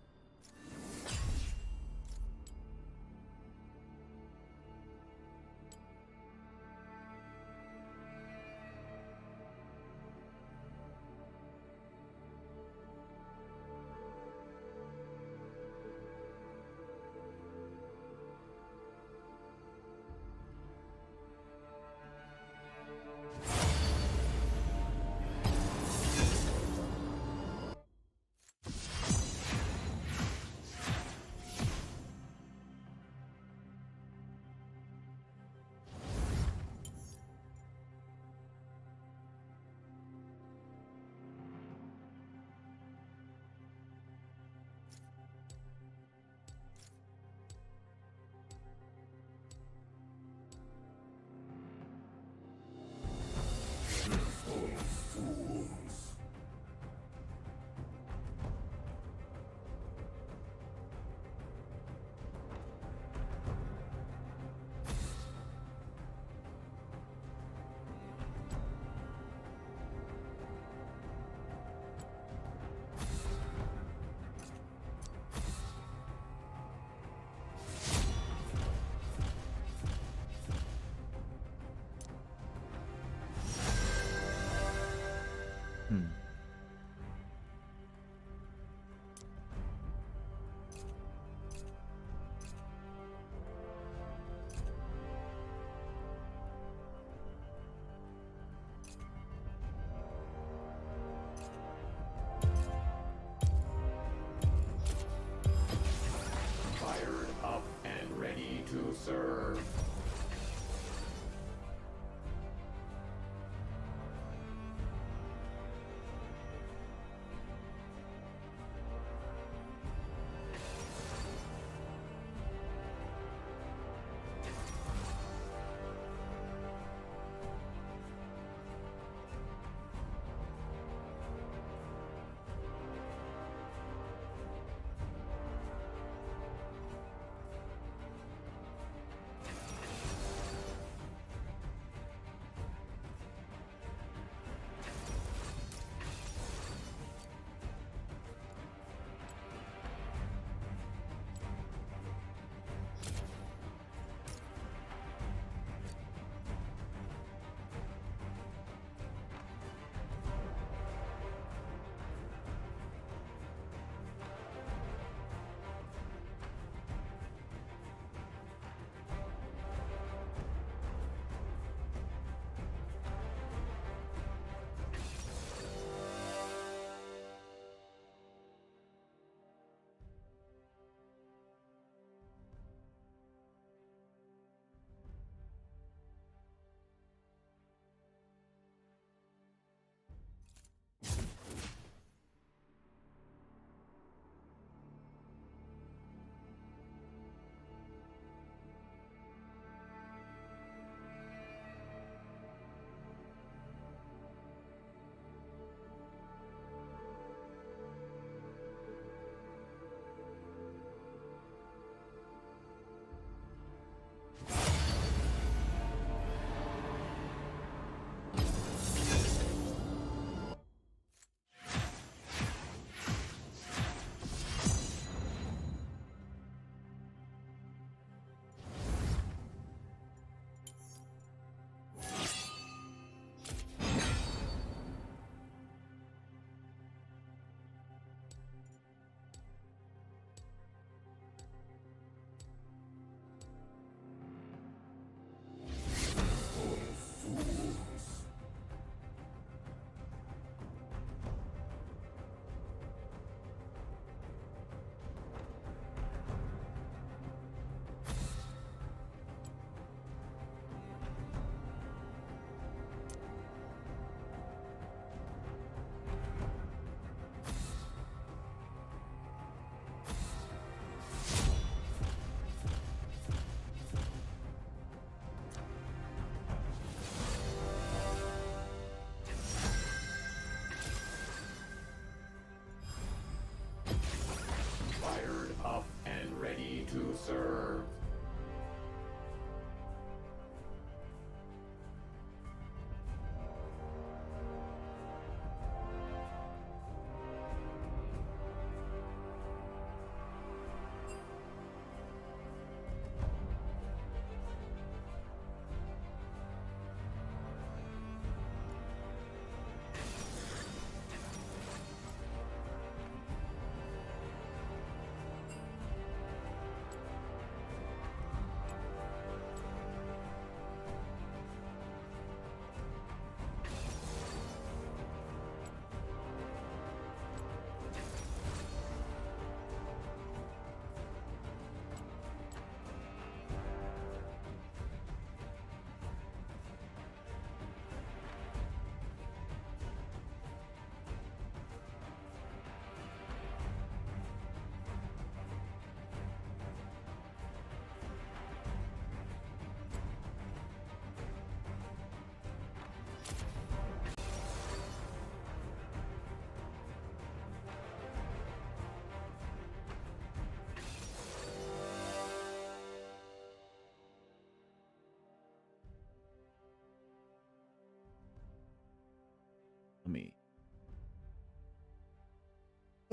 Fired up and ready to serve.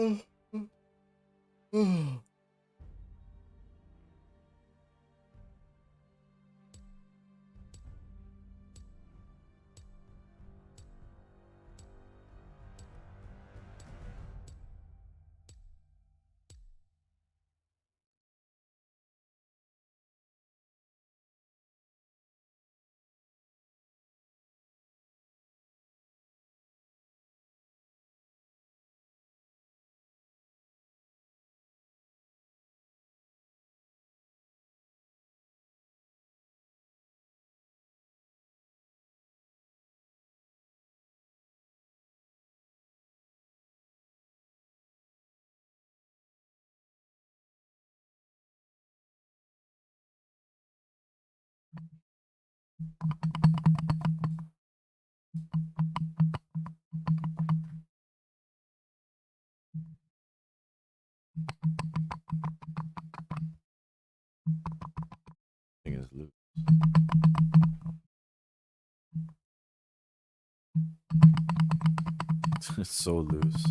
Thing is loose. It's so loose.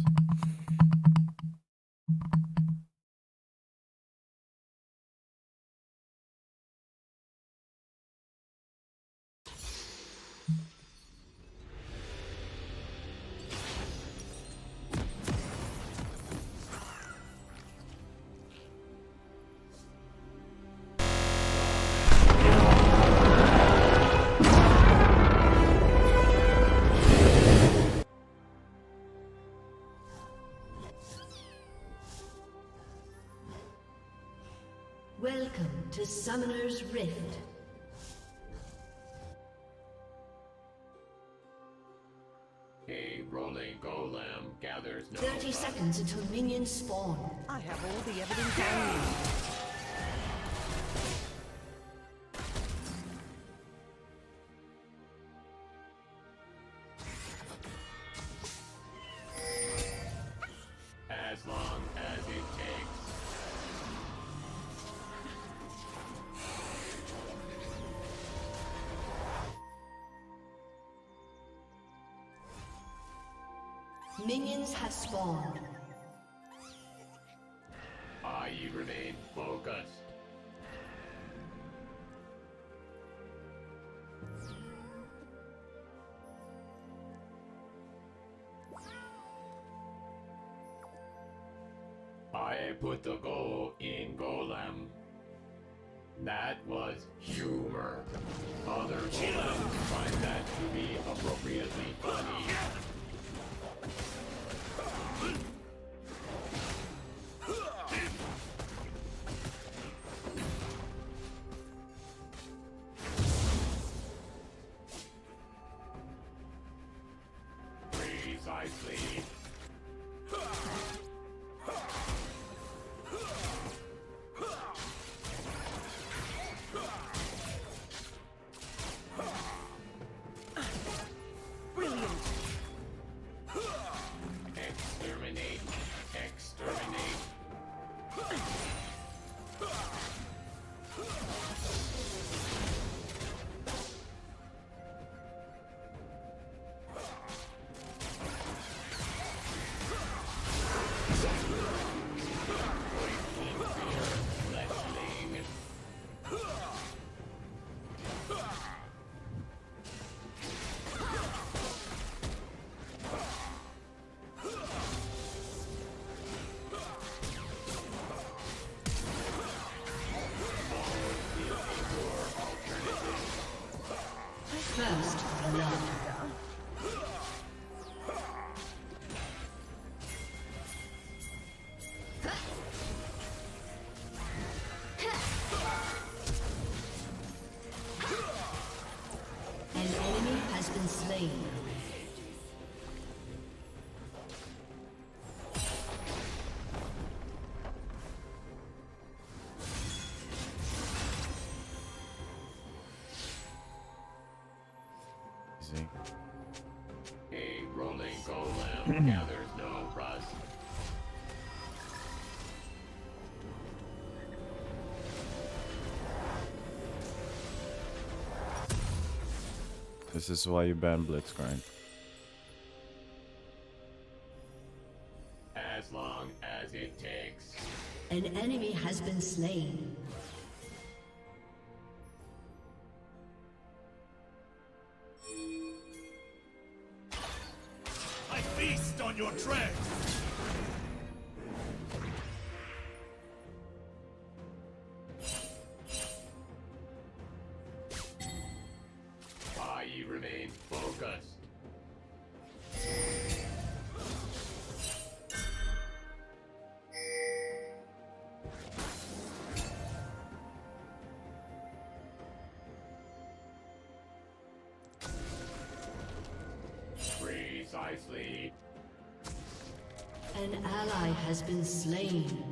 Welcome to Summoner's Rift. A rolling golem gathers no 30 seconds until minions spawn. I have all the evidence I need. as long as it takes. Minions have spawned. I remain focused. I put the goal in Golem. That was humor. Other golems find that to be appropriately funny. Precisely. Exterminate. Exterminate. First blood. An enemy has been slain. A rolling golem gathers no rust. This is why you ban Blitzcrank. As long An enemy has been slain. I feast on your tread. I remain focused. Precisely. An ally has been slain.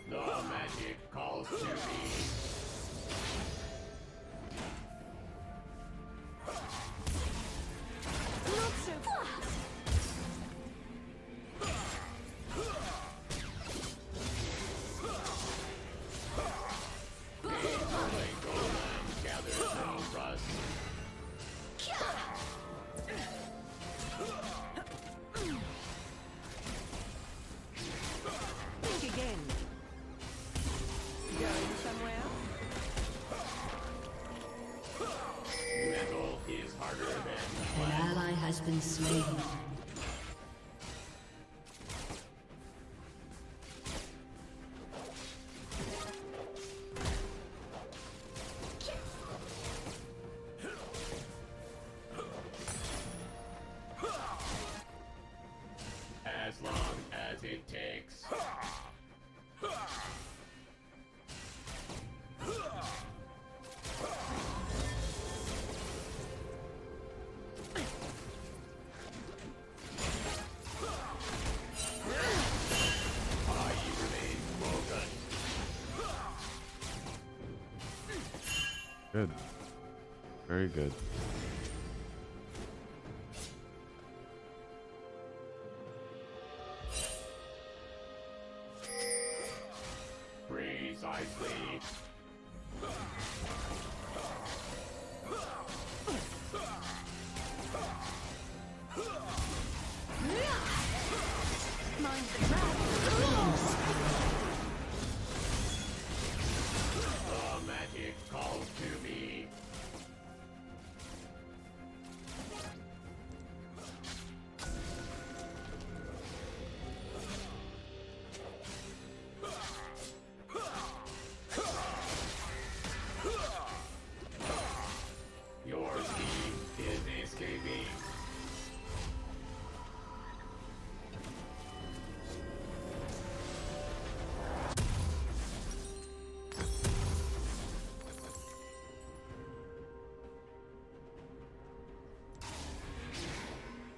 The magic calls to me. Not so fast. Gathers no rust. Think again. Going somewhere? Metal is harder than An ally has been slain. as long as it takes. Good. Very good. Precisely. Mind the trap. The magic calls to me. Your team is escaping.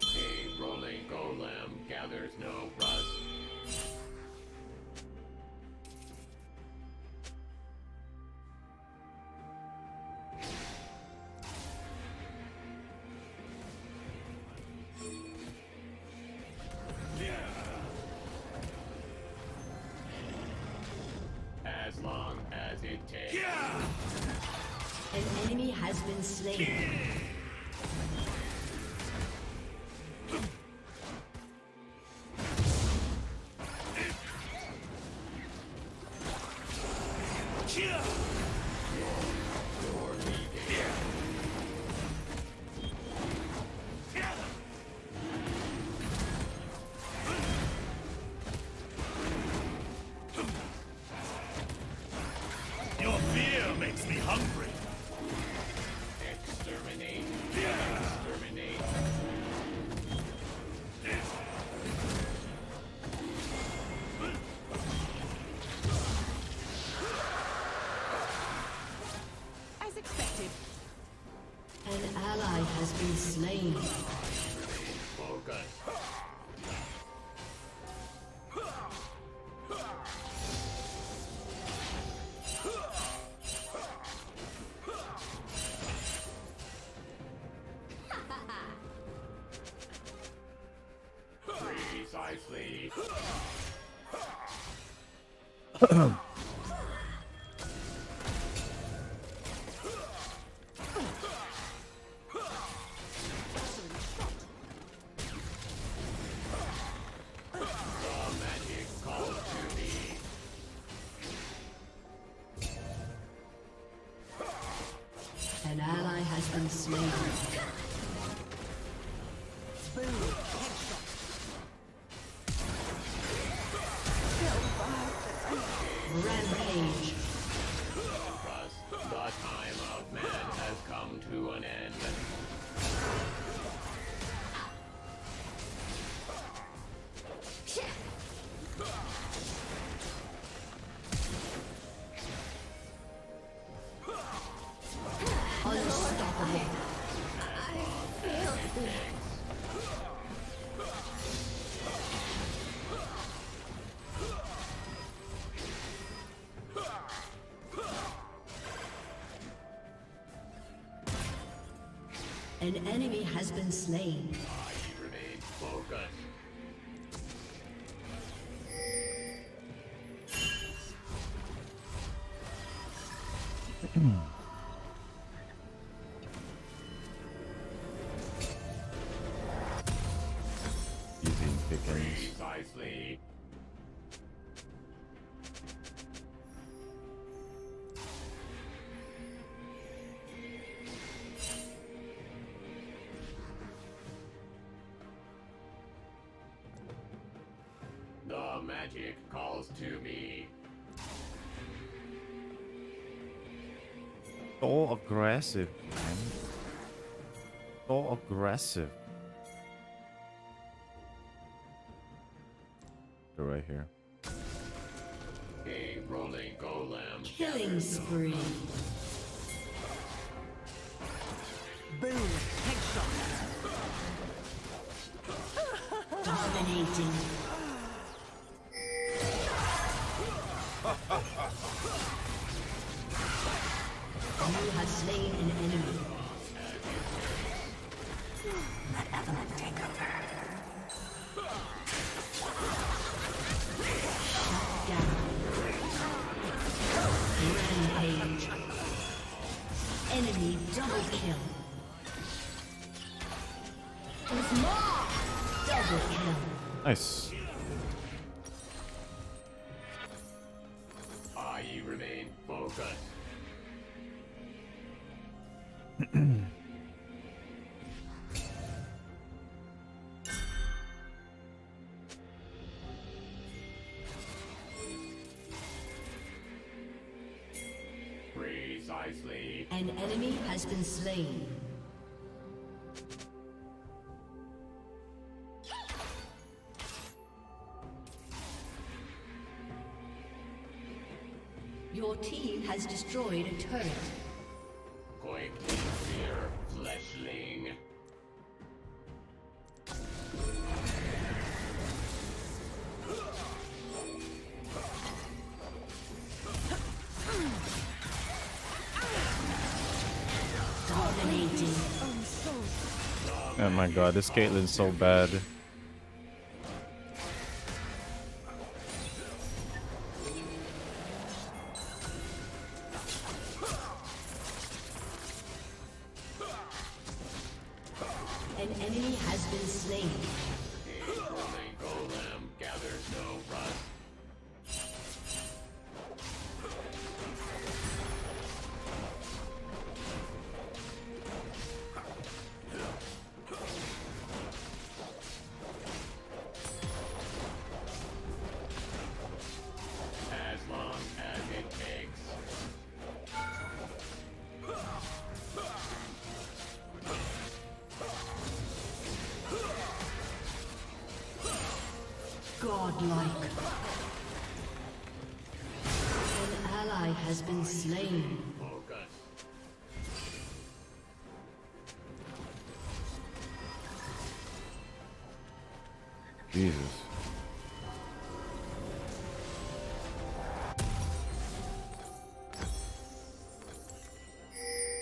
A rolling golem gathers no rust. As long as it takes. An enemy has been slain. Your fear makes me hungry. Exterminate. Exterminate. As expected. An ally has been slain. Focus. Precisely. An enemy has been slain. I remain focused. Easy pickings. Precisely. The magic calls to me. So aggressive, man. So aggressive. They're right here. A rolling golem. Killing spree. Boom. Headshot. Dominating. You have slain an enemy. Let Evelyn take over. Shut down. Rampage. Enemy double kill. There's more! Double kill. Nice. I remain focused. Precisely. An enemy has been slain. Your team has destroyed a turret. Quick fear, fleshling. Dominating. Oh my god, this Caitlyn's so bad. An enemy has been slain. A rolling golem gathers no rust. As long as it takes. Godlike. An ally has been slain. Jesus.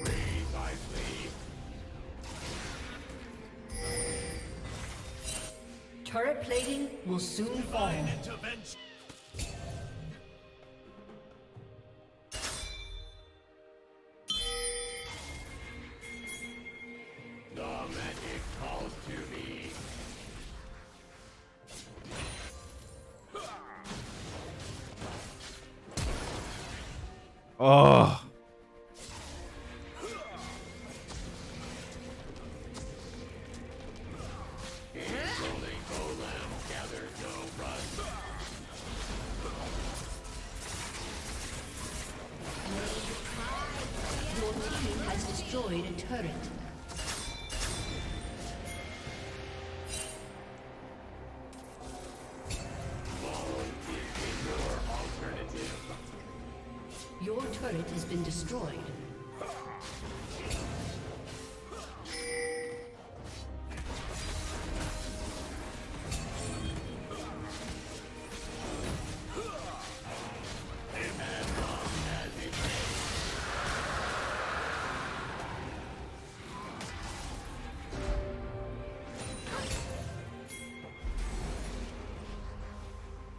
Precisely. Turret plating will soon fall. The magic calls to me. Oh. A rolling golem gathers no rust. Your team has destroyed a turret. Your turret has been destroyed.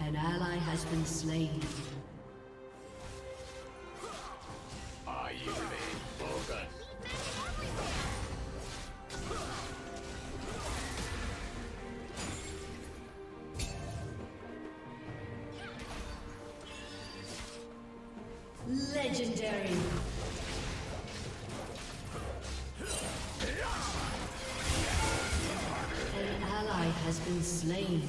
An ally has been slain. You remain focused. Legendary. An ally has been slain.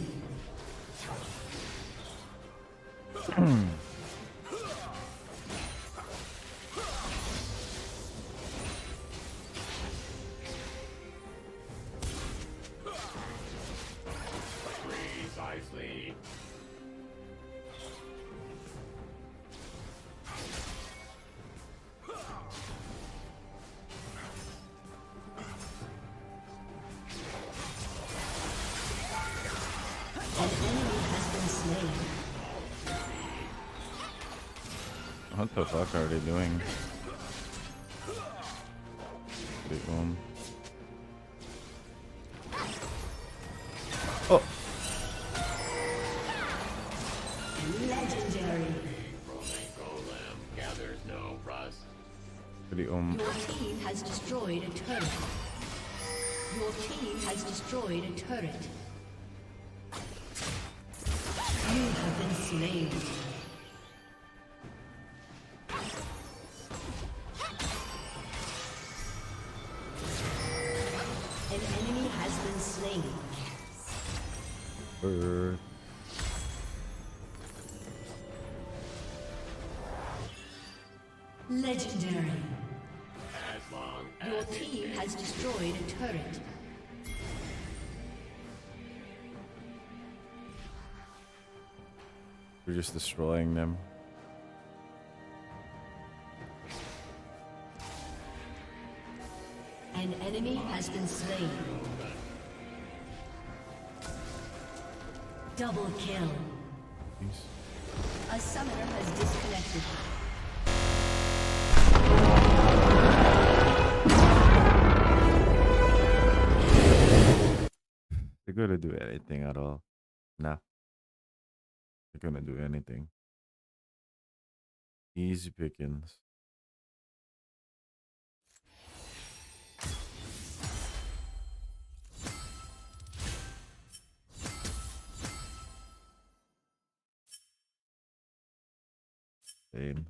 Precisely. An enemy has been slain. What the fuck are they doing? Big one. Oh. Legendary. Golem gathers no rust. Pretty Your team has destroyed a turret. Your team has destroyed a turret. You have been slain. An enemy has been slain. Legendary. As long Your as team has destroyed a turret. We're just destroying them. An enemy has been slain. Double kill. A summoner has disconnected. They're gonna do anything at all. Nah. They're gonna do anything. Easy pickings. Same.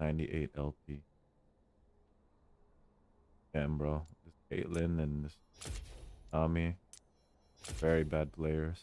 $98 LP. Damn, bro. This Caitlyn and this Tommy. Very bad players.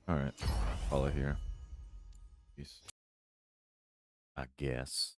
All right, follow here. Peace. I guess.